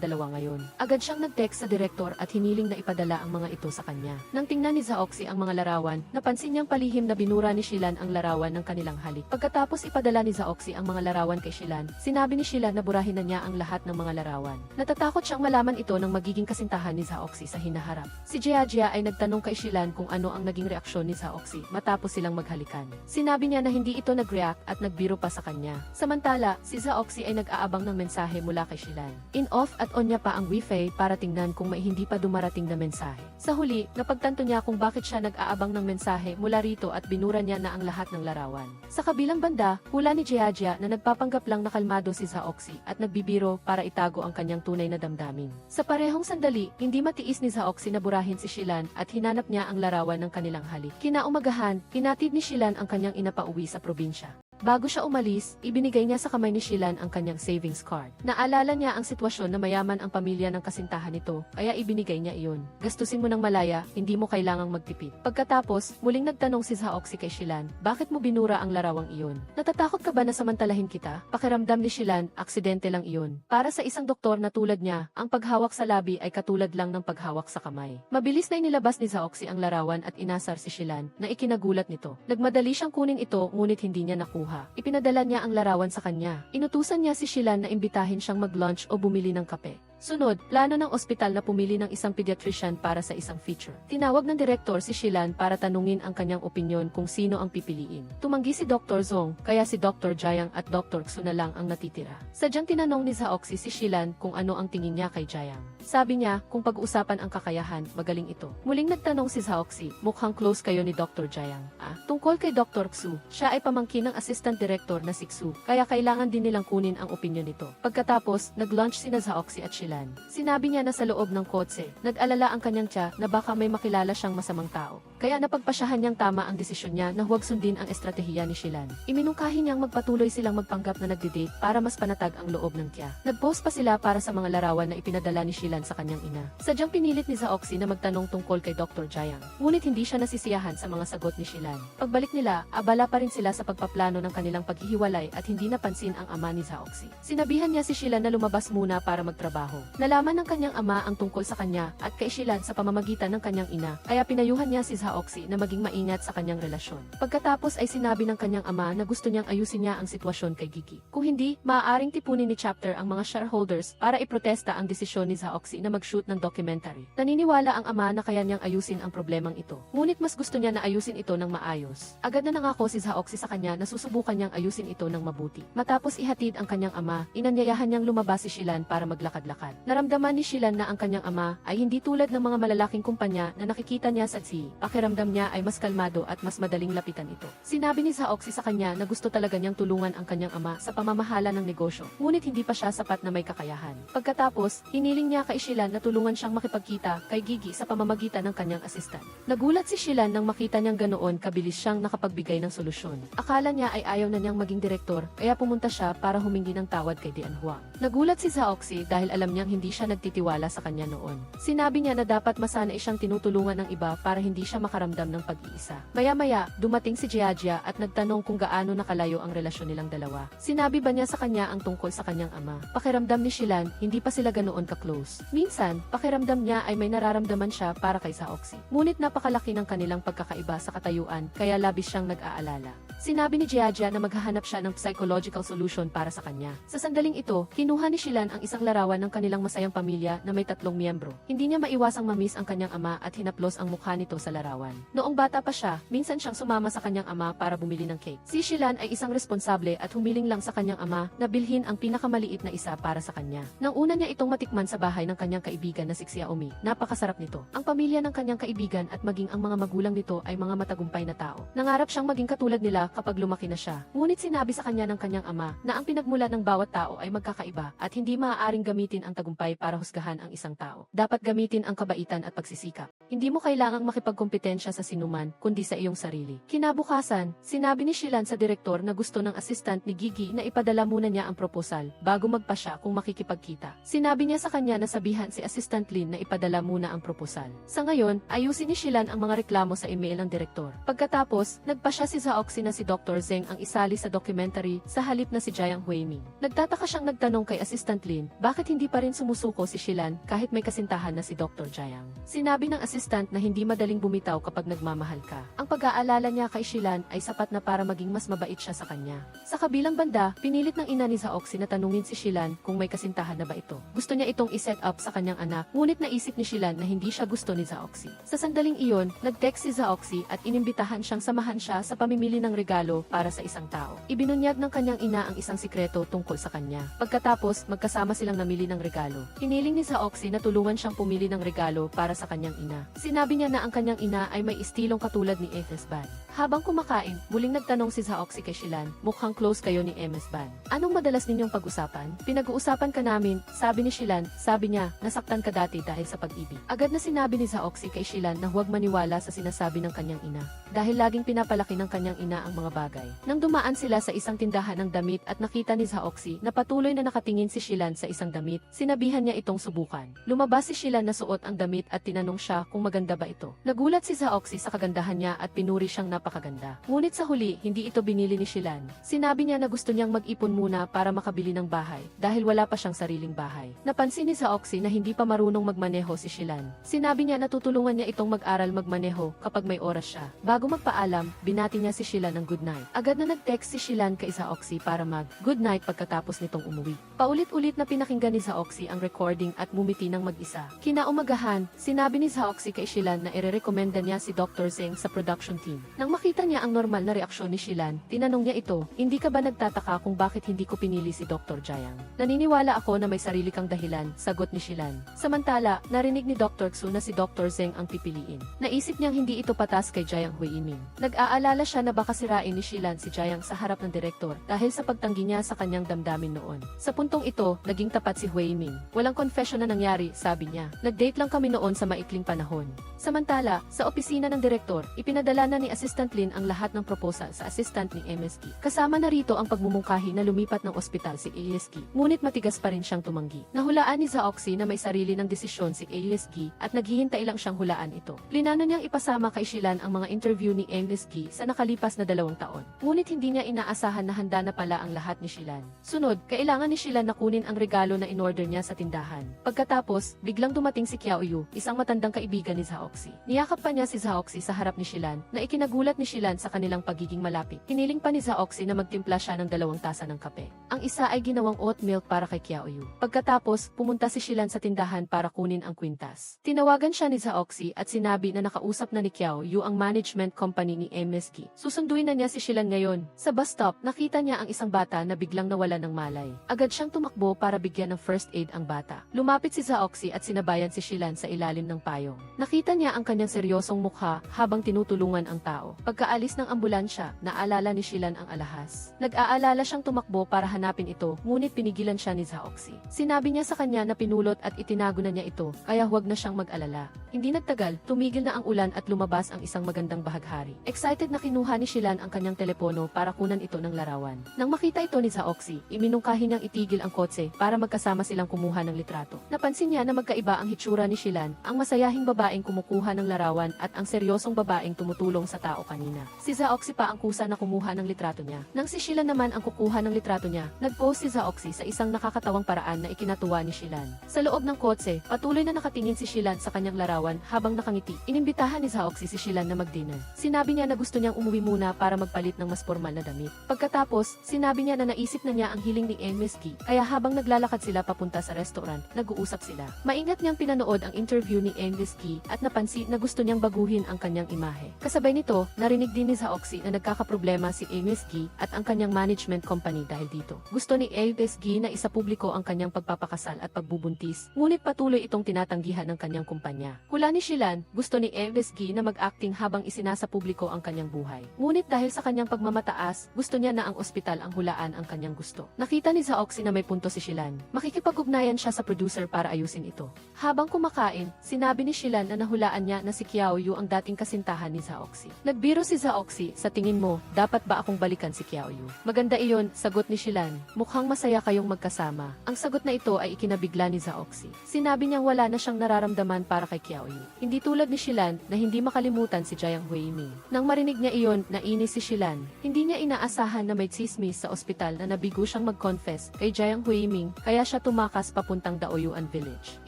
dalawa ngayon. Agad siyang nag-text sa direktor at hiniling na ipadala ang mga ito sa kanya. Nang tingnan ni Zaoxy ang mga larawan, napansin niyang palihim na binura ni Shilan ang larawan ng kanilang halik. Pagkatapos ipadala ni Zaoxy ang mga larawan kay Shilan, sinabi ni Shilan na burahin na niya ang lahat ng mga larawan. Natatakot siyang malaman ito ng magiging kasintahan ni Zaoxy sa hinaharap. Si Jiajia ay nagtanong kay Shilan kung ano ang naging reaksyon ni Zaoxy matapos silang maghalikan. Sinabi niya na hindi ito nag-react at nagbiro pa sa kanya. Samantala, si Zaoxy ay nag-aabang ng mensahe mula kay Shilan. In-off at on niya pa ang wifi para tingnan kung may hindi pa dumarating na mensahe. Sa huli, napagtanto niya kung bakit siya nag-aabang ng mensahe mula rito at binura niya na ang lahat ng larawan. Sa kabilang banda, hula ni Jiajia na nagpapanggap lang na kalmado si Zaoxy at nagbibiro para itago ang kanyang tunay na damdamin. Sa parehong sandali, hindi matiis ni Zaoxy na burahin si Shilan at hinanap niya ang larawan ng kanilang halik. Kinaumagahan, hinatid ni Shilan ang kanyang ina pauwi sa probinsya. Bago siya umalis, ibinigay niya sa kamay ni Shilan ang kanyang savings card. Naalala niya ang sitwasyon na mayaman ang pamilya ng kasintahan nito, kaya ibinigay niya iyon. Gastusin mo ng malaya, hindi mo kailangang magtipid. Pagkatapos, muling nagtanong si Zaoxy kay Shilan, bakit mo binura ang larawang iyon? Natatakot ka ba na samantalahin kita? Pakiramdam ni Shilan, aksidente lang iyon. Para sa isang doktor na tulad niya, ang paghawak sa labi ay katulad lang ng paghawak sa kamay. Mabilis na inilabas ni Zaoxy ang larawan at inasar si Shilan, na ikinagulat nito. Nagmadali siyang kunin ito ngunit hindi niya nakuha. Ipinadala niya ang larawan sa kanya. Inutusan niya si Shilan na imbitahin siyang mag-lunch o bumili ng kape. Sunod, plano ng ospital na pumili ng isang pediatrician para sa isang feature. Tinawag ng direktor si Shilan para tanungin ang kanyang opinyon kung sino ang pipiliin. Tumanggi si Dr. Zong, kaya si Dr. Jiang at Dr. Xu na lang ang natitira. Sadyang tinanong ni Zaoxy si Shilan kung ano ang tingin niya kay Jiang. Sabi niya, kung pag-usapan ang kakayahan, magaling ito. Muling nagtanong si Zaoxy, mukhang close kayo ni Dr. Jiang. Tungkol kay Dr. Xu, siya ay pamangkin ng assistant director na si Xu, kaya kailangan din nilang kunin ang opinyon nito. Pagkatapos, nag-lunch sina Zaoxy at Shilan. Sinabi niya na sa loob ng kotse, nag-alala ang kanyang tiya na baka may makilala siyang masamang tao. Kaya napagpasyahan niyang tama ang desisyon niya na huwag sundin ang estratehiya ni Shilan. Iminungkahi niyang magpatuloy silang magpanggap na nagde-date para mas panatag ang loob ng tiya. Nag-post pa sila para sa mga larawan na ipinadala ni Shilan sa kanyang ina. Sadyang pinilit ni Zaoxy na magtanong tungkol kay Dr. Jiang. Ngunit hindi siya nasisiyahan sa mga sagot ni Shilan. Pagbalik nila, abala pa rin sila sa pagpaplano ng kanilang paghihiwalay at hindi napansin ang ama ni Zaoxy. Sinabihan niya si Shilan na lumabas muna para magtrabaho. Nalaman ng kanyang ama ang tungkol sa kanya at kay Shilan sa pamamagitan ng kanyang ina, kaya pinayuhan niya si Zaoxy na maging maingat sa kanyang relasyon. Pagkatapos ay sinabi ng kanyang ama na gusto niyang ayusin niya ang sitwasyon kay Gigi. Kung hindi, maaaring tipunin ni Chapter ang mga shareholders para iprotesta ang desisyon ni Zaoxy na mag-shoot ng documentary. Naniniwala ang ama na kaya niyang ayusin ang problemang ito. Ngunit mas gusto niya na ayusin ito ng maayos. Agad na nangako si Zaoxy sa kanya na susubukan niyang ayusin ito ng mabuti. Matapos ihatid ang kanyang ama, inanyayahan niyang lumabas si Shilan para maglakad-lakad. Naramdaman ni Shilan na ang kanyang ama ay hindi tulad ng mga malalaking kumpanya na nakikita niya sa Pakiramdam pakiramdam niya ay mas kalmado at mas madaling lapitan ito. Sinabi ni Zaoxy sa kanya na gusto talaga niyang tulungan ang kanyang ama sa pamamahala ng negosyo, ngunit hindi pa siya sapat na may kakayahan. Pagkatapos, hiniling niya kay Shilan na tulungan siyang makipagkita kay Gigi sa pamamagitan ng kanyang assistant. Nagulat si Shilan nang makita niyang ganoon kabilis siyang nakapagbigay ng solusyon. Akala niya ay ayaw na niyang maging direktor, kaya pumunta siya para humingi ng tawad kay Dian Huang. Nagulat si Zaoxy dahil alam niyang hindi siya nagtitiwala sa kanya noon. Sinabi niya na dapat masanay siyang tinutulungan ng iba para hindi siya makaramdam ng pag-iisa. Maya-maya, dumating si Jiajia at nagtanong kung gaano nakalayo ang relasyon nilang dalawa. Sinabi ba niya sa kanya ang tungkol sa kanyang ama? Pakiramdam ni Shilan, hindi pa sila ganoon ka-close. Minsan, pakiramdam niya ay may nararamdaman siya para kay Zaoxy. Ngunit napakalaki ng kanilang pagkakaiba sa katayuan, kaya labis siyang nag-aalala. Sinabi ni Jiajia na maghahanap siya ng psychological solution para sa kanya. Sa sandaling ito, kinuha ni Shilan ang isang larawan ng kanilang masayang pamilya na may 3 miyembro. Hindi niya maiwasang mamiss ang kanyang ama at hinaplos ang mukha nito sa larawan. Noong bata pa siya, minsan siyang sumama sa kanyang ama para bumili ng cake. Si Shilan ay isang responsable at humiling lang sa kanyang ama na bilhin ang pinakamaliit na isa para sa kanya. Nang una niya itong matikman sa bahay ng kanyang kaibigan na si Xiaomi, napakasarap nito. Ang pamilya ng kanyang kaibigan at maging ang mga magulang nito ay mga matagumpay na tao. Nangarap siyang maging katulad nila kapag lumaki na siya. Ngunit sinabi sa kanya ng kanyang ama na ang pinagmulan ng bawat tao ay magkakaiba at hindi maaaring gamitin ang tagumpay para husgahan ang isang tao. Dapat gamitin ang kabaitan at pagsisikap. Hindi mo kailangang makipagkompetensya sa sinuman, kundi sa iyong sarili. Kinabukasan, sinabi ni Shilan sa direktor na gusto ng assistant ni Gigi na ipadala muna niya ang proposal bago magpasya kung makikipagkita. Sinabi niya sa kanya na sabihan si Assistant Lin na ipadala muna ang proposal. Sa ngayon, ayusin ni Shilan ang mga reklamo sa email ng direktor. Pagkatapos, nagpasya si Zaoxy na si Dr. Zeng ang isali sa documentary sa halip na si Jiang Huiming. Nagtataka siyang nagtanong kay Assistant Lin, bakit hindi pa rin sumusuko si Shilan kahit may kasintahan na si Dr. Jiang. Sinabi ng assistant na hindi madaling bumitaw kapag nagmamahal ka. Ang pag-aalala niya kay Shilan ay sapat na para maging mas mabait siya sa kanya. Sa kabilang banda, pinilit ng ina ni Zaoxy na tanungin si Shilan kung may kasintahan na ba ito. Gusto niya itong iset up sa kanyang anak, ngunit naisip ni Shilan na hindi siya gusto ni Zaoxy. Sa sandaling iyon, nag-text si Zaoxy at inimbitahan siyang samahan siya sa pamimili ng regalo para sa isang tao. Ibinunyag ng kanyang ina ang isang sikreto tungkol sa kanya. Pagkatapos, magkasama silang namili ng regalo. Hiniling ni Zaoxy na tulungan siyang pumili ng regalo para sa kanyang ina. Sinabi niya na ang kanyang ina ay may istilong katulad ni Ms. Ban. Habang kumakain, muling nagtanong si Zaoxy kay Shilan, mukhang close kayo ni Ms. Ban. Anong madalas ninyong pag-usapan? Pinag-uusapan ka namin, sabi ni Shilan. Sabi niya, nasaktan ka dati dahil sa pag-ibig. Agad na sinabi ni Zaoxy kay Shilan na huwag maniwala sa sinasabi ng kanyang ina. Dahil laging pinapalaki ng kanyang ina ang mga bagay. Nang dumaan sila sa isang tindahan ng damit at nakita ni Zaoxy na patuloy na nakatingin si Shilan sa isang damit, sinabihan niya itong subukan. Lumabas si Shilan na suot ang damit at tinanong siya kung maganda ba ito. Nagulat si Zaoxy sa kagandahan niya at pinuri siyang napakaganda. Ngunit sa huli, hindi ito binili ni Shilan. Sinabi niya na gusto niyang mag-ipon muna para makabili ng bahay dahil wala pa siyang sariling bahay. Napansin ni Zaoxy na hindi pa marunong magmaneho si Shilan. Sinabi niya na tutulungan niya itong mag-aral magmaneho kapag may oras siya. Bago magpaalam, binati niya si Shilan ng good night. Agad na nag-text si Shilan kay Zaoxy para mag-good night pagkatapos nitong umuwi. Paulit-ulit na pinakinggan ni Zaoxy ang recording at mumiti ng mag-isa. Kinaumagahan, sinabi ni Zaoxy kay Shilan na irerekomenda niya si Dr. Zeng sa production team. Nang makita niya ang normal na reaksyon ni Shilan, tinanong niya ito, hindi ka ba nagtataka kung bakit hindi ko pinili si Dr. Jiang? Naniniwala ako na may sarili kang dahilan, sagot ni Shilan. Samantala, narinig ni Dr. Xu na si Dr. Zeng ang pipiliin. Naisip niyang hindi ito patas kay Jiang Huiming. Nag-aalala siya na baka sirain ni Shilan si Jiang sa harap ng direktor dahil sa pagtanggi niya sa kanyang damdamin noon. Sa puntong ito, naging tapat si Huiming. Walang confession na nangyari, sabi niya. Nag-date lang kami noon sa maikling panahon. Samantala, sa opisina ng direktor, ipinadala na ni Assistant Lin ang lahat ng proposal sa assistant ni MSG. Kasama na rito ang pagmumungkahi na lumipat ng ospital si ASG. Ngunit matigas pa rin siyang tumanggi. Nahulaan ni Zaoxy na may sarili ng desisyon si ASG at naghihintay lang siyang hulaan ito. Plinano niyang ipasama kay Shilan ang mga interview ni MSG sa nakalipas na 2 taon. Ngunit hindi niya inaasahan na handa na pala ang lahat ni Shilan. Sunod, kailangan ni Shilan na kunin ang regalo na in-order niya sa tindahan. Pagkatapos, biglang dumating si Qiao Yu, isang matandang kaibigan ni Zaoxy. Niyakap pa niya si Zaoxy sa harap ni Shilan na ikinagulat ni Shilan sa kanilang pagiging malapit. Hiniling pa ni Zaoxy na magtimpla siya ng 2 tasa ng kape. Ang isa ay ginawang oat milk para kay Qiao Yu. Pagkatapos, pumunta si Shilan sa tindahan para kunin ang kwintas. Tinawagan siya ni Zaoxy at sinabi na nakausap na ni Qiao Yu ang management company ni MSG. Susunduin na niya si Shilan ngayon. Sa bus stop, nakita niya ang isang bata na biglang nawala ng malay. Agad siyang tumakbo para bigyan ng first aid ang bata. Lumapit si Zaoxy at sinabayan si Shilan sa ilalim ng payong. Nakita niya ang kanyang seryosong seryosong mukha habang tinutulungan ang tao. Pagkaalis ng ambulansya, naalala ni Shilan ang alahas. Nag-aalala siyang tumakbo para hanapin ito, ngunit pinigilan siya ni Zaoxy. Sinabi niya sa kanya na pinulot at itinago na niya ito, kaya huwag na siyang mag-alala. Hindi nagtagal, tumigil na ang ulan at lumabas ang isang magandang bahaghari. Excited na kinuha ni Shilan ang kanyang telepono para kunan ito ng larawan. Nang makita ito ni Zaoxy, iminungkahi niyang itigil ang kotse para magkasama silang kumuha ng litrato. Napansin niya na magkaiba ang hitsura ni Shilan, ang masayahing babaeng kumukuha ng larawan at ang seryosong babaeng tumutulong sa tao kanina. Si Zaoxy pa ang kusa na kumuha ng litrato niya. Nang si Shilan naman ang kukuha ng litrato niya, nag-pose si Zaoxy sa isang nakakatawang paraan na ikinatuwa ni Shilan. Sa loob ng kotse, patuloy na nakatingin si Shilan sa kanyang larawan habang nakangiti. Inimbitahan ni Zaoxy si Shilan na mag-dinner. Sinabi niya na gusto niyang umuwi muna para magpalit ng mas formal na damit. Pagkatapos, sinabi niya na naisip na niya ang hiling ni MSG, kaya habang naglalakad sila papunta sa restaurant, nag-uusap sila. Maingat niyang pinanood ang interview ni MSG at napansin na gusto niyang baguhin ang kanyang imahe. Kasabay nito, narinig din ni Zaoxy na nagkakaproblema si MSG at ang kanyang management company dahil dito. Gusto ni MSG na isapubliko ang kanyang pagpapakasal at pagbubuntis, ngunit patuloy itong tinatanggihan ng kanyang kumpanya. Hula ni Shilan, gusto ni MSG na mag-acting habang isinasa publiko ang kanyang buhay. Ngunit dahil sa kanyang pagmamataas, gusto niya na ang ospital ang hulaan ang kanyang gusto. Nakita ni Zaoxy na may punto si Shilan. Makikipag-ugnayan siya sa producer para ayusin ito. Habang kumakain, sinabi ni Shilan na nahulaan niya na si Qiaoyu ang dating kasintahan ni Zaoxy. Nagbiro si Zaoxy, sa tingin mo, dapat ba akong balikan si Qiaoyu? Maganda iyon, sagot ni Shilan. Mukhang masaya kayong magkasama. Ang sagot na ito ay ikinabigla ni Zaoxy. Sinabi niyang wala na siyang nararamdaman para kay Qiaoyu. Hindi tulad ni Shilan na hindi makalimutan si Jiang Huiming. Nang marinig niya iyon, nainis si Shilan. Hindi niya inaasahan na may tsismis sa ospital na nabigo siyang mag-confess kay Jiang Huiming, kaya siya tumakas papuntang Daoyuan Village.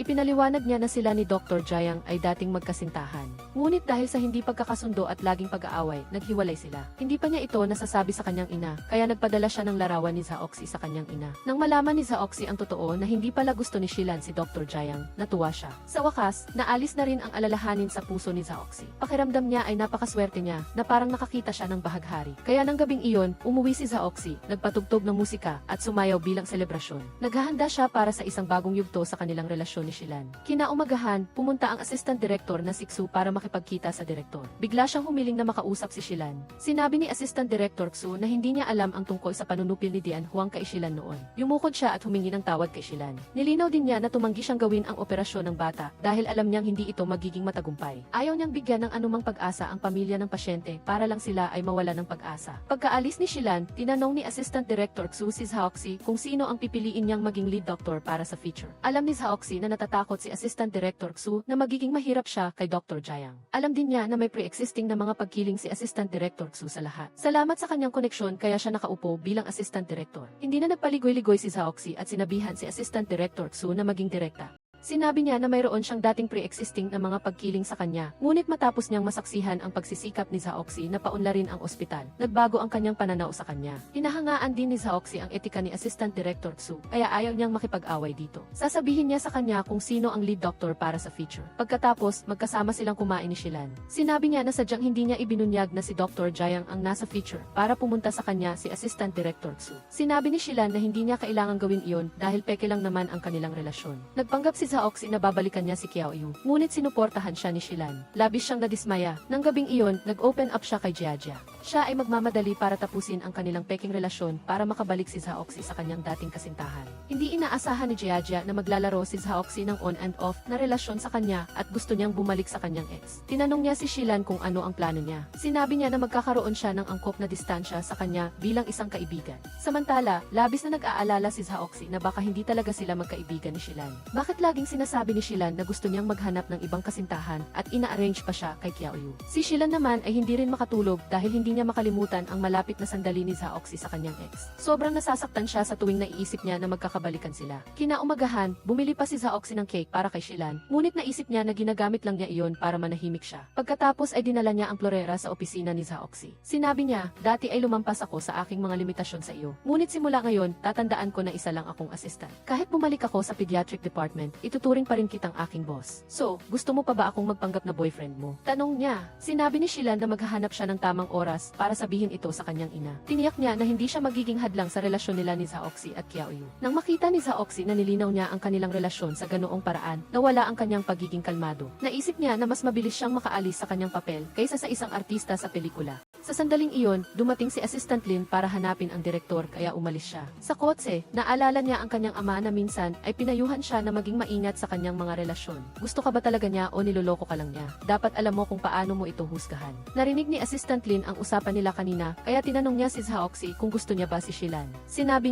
Ipinaliwanag niya na sila ni Dr. Jiang ay dating magkasintahan. Ngunit dahil sa hindi pagkakasundo at laging pag-aaway, naghiwalay sila. Hindi pa niya ito nasasabi sa kanyang ina, kaya nagpadala siya ng larawan ni Zaoxy sa kanyang ina. Nang malaman ni Zaoxy ang totoo na hindi pala gusto ni Shilan si Dr. Jiang, natuwa siya. Sa wakas, naalis na rin ang alalahanin sa puso ni Zaoxy. Pakiramdam niya ay napakaswerte niya na parang nakakita siya ng bahaghari. Kaya nang gabing iyon, umuwi si Zaoxy, nagpatugtog ng musika at sumayaw bilang selebrasyon. Naghahanda siya para sa isang bagong yugto sa kanilang relasyon ni Shilan. Kinaumagahan, pumunta ang assistant director na si Xu para makipagkita sa direktor. Bigla siyang humiling na makausap si Shilan. Sinabi ni assistant director Xu na hindi niya alam ang tungkol sa panunupil ni Dian Huang kay Shilan noon. Yumukod siya at humingi ng tawad kay Shilan. Nilinaw din niya na tumanggi siyang gawin ang operasyon ng bata dahil alam niyang hindi ito magiging matagumpay. Ayaw niyang bigyan ng anumang pag-asa ang pamilya ng pasyente para lang sila ay mawala ng pag-asa. Pagkaalis ni Shilan, tinanong ni assistant director Xu si Zaoxy kung sino ang pipiliin niyang maging lead doctor para sa feature. Alam ni Zaoxy na natatakot si assistant director Xu na magiging mahirap siya kay Dr. Jiang. Alam din niya na may pre-existing na mga pagkiling si assistant director Xu sa lahat. Salamat sa kanyang koneksyon kaya siya nakaupo bilang assistant director. Hindi na nagpaligoy-ligoy si Zaoxy at sinabihan si assistant director Xu na maging direkta. Sinabi niya na mayroon siyang dating pre-existing na mga pagkiling sa kanya, ngunit matapos niyang masaksihan ang pagsisikap ni Zaoxy na paunlarin ang ospital, nagbago ang kanyang pananaw sa kanya. Hinahangaan din ni Zaoxy ang etika ni Assistant Director Xu, kaya ayaw niyang makipag-away dito. Sasabihin niya sa kanya kung sino ang lead doctor para sa feature. Pagkatapos, magkasama silang kumain ni Shilan. Sinabi niya na sadyang hindi niya ibinunyag na si Dr. Jiang ang nasa feature para pumunta sa kanya si Assistant Director Xu. Sinabi ni Shilan na hindi niya kailangang gawin iyon dahil peke lang naman ang kanilang relasyon. Nagpanggap si Zaoxy na babalikan niya si Qiaoyu, ngunit sinuportahan siya ni Shilan. Labis siyang nadismaya. Nang gabing iyon, nag-open up siya kay Jiajia. Siya ay magmamadali para tapusin ang kanilang peking relasyon para makabalik si Zaoxy sa kanyang dating kasintahan. Hindi inaasahan ni Jiajia na maglalaro si Zaoxy ng on and off na relasyon sa kanya at gusto niyang bumalik sa kanyang ex. Tinanong niya si Shilan kung ano ang plano niya. Sinabi niya na magkakaroon siya ng angkop na distansya sa kanya bilang isang kaibigan. Samantala, labis na nag-aalala si Zaoxy na baka hindi talaga sila magkaibigan ni Shilan. Bakit laging sinasabi ni Shilan na gusto niyang maghanap ng ibang kasintahan at ina-arrange pa siya kay Qiaoyu. Si Shilan naman ay hindi rin makatulog dahil hindi niya makalimutan ang malapit na sandali ni Zaoxy sa kanyang ex. Sobrang nasasaktan siya sa tuwing naiisip niya na magkakabalikan sila. Kinaumagahan, bumili pa si Zaoxy ng cake para kay Shilan, ngunit naisip niya na ginagamit lang niya iyon para manahimik siya. Pagkatapos ay dinala niya ang florera sa opisina ni Zaoxy. Sinabi niya, dati ay lumampas ako sa aking mga limitasyon sa iyo. Ngunit simula ngayon, tatandaan ko na isa lang akong assistant. Kahit bumalik ako sa pediatric department, ito ituturing pa rin kitang aking boss. So, gusto mo pa ba akong magpanggap na boyfriend mo? Tanong niya. Sinabi ni Shilan na maghahanap siya ng tamang oras para sabihin ito sa kanyang ina. Tiniyak niya na hindi siya magiging hadlang sa relasyon nila ni Zaoxy at Qiaoyu. Nang makita ni Zaoxy na nilinaw niya ang kanilang relasyon sa ganoong paraan, nawala ang kanyang pagiging kalmado. Naisip niya na mas mabilis siyang makaalis sa kanyang papel kaysa sa isang artista sa pelikula. Sa sandaling iyon, dumating si Assistant Lin para hanapin ang direktor kaya umalis siya. Sa kotse, naalala niya ang kanyang ama na minsan ay pinayuhan siya na maging maingat sa kanyang mga relasyon. Gusto ka ba talaga niya o niloloko ka lang niya? Dapat alam mo kung paano mo ito husgahan. Narinig ni Assistant Lin ang usapan nila kanina kaya tinanong niya si Zaoxy kung gusto niya ba si Shilan. Sinabi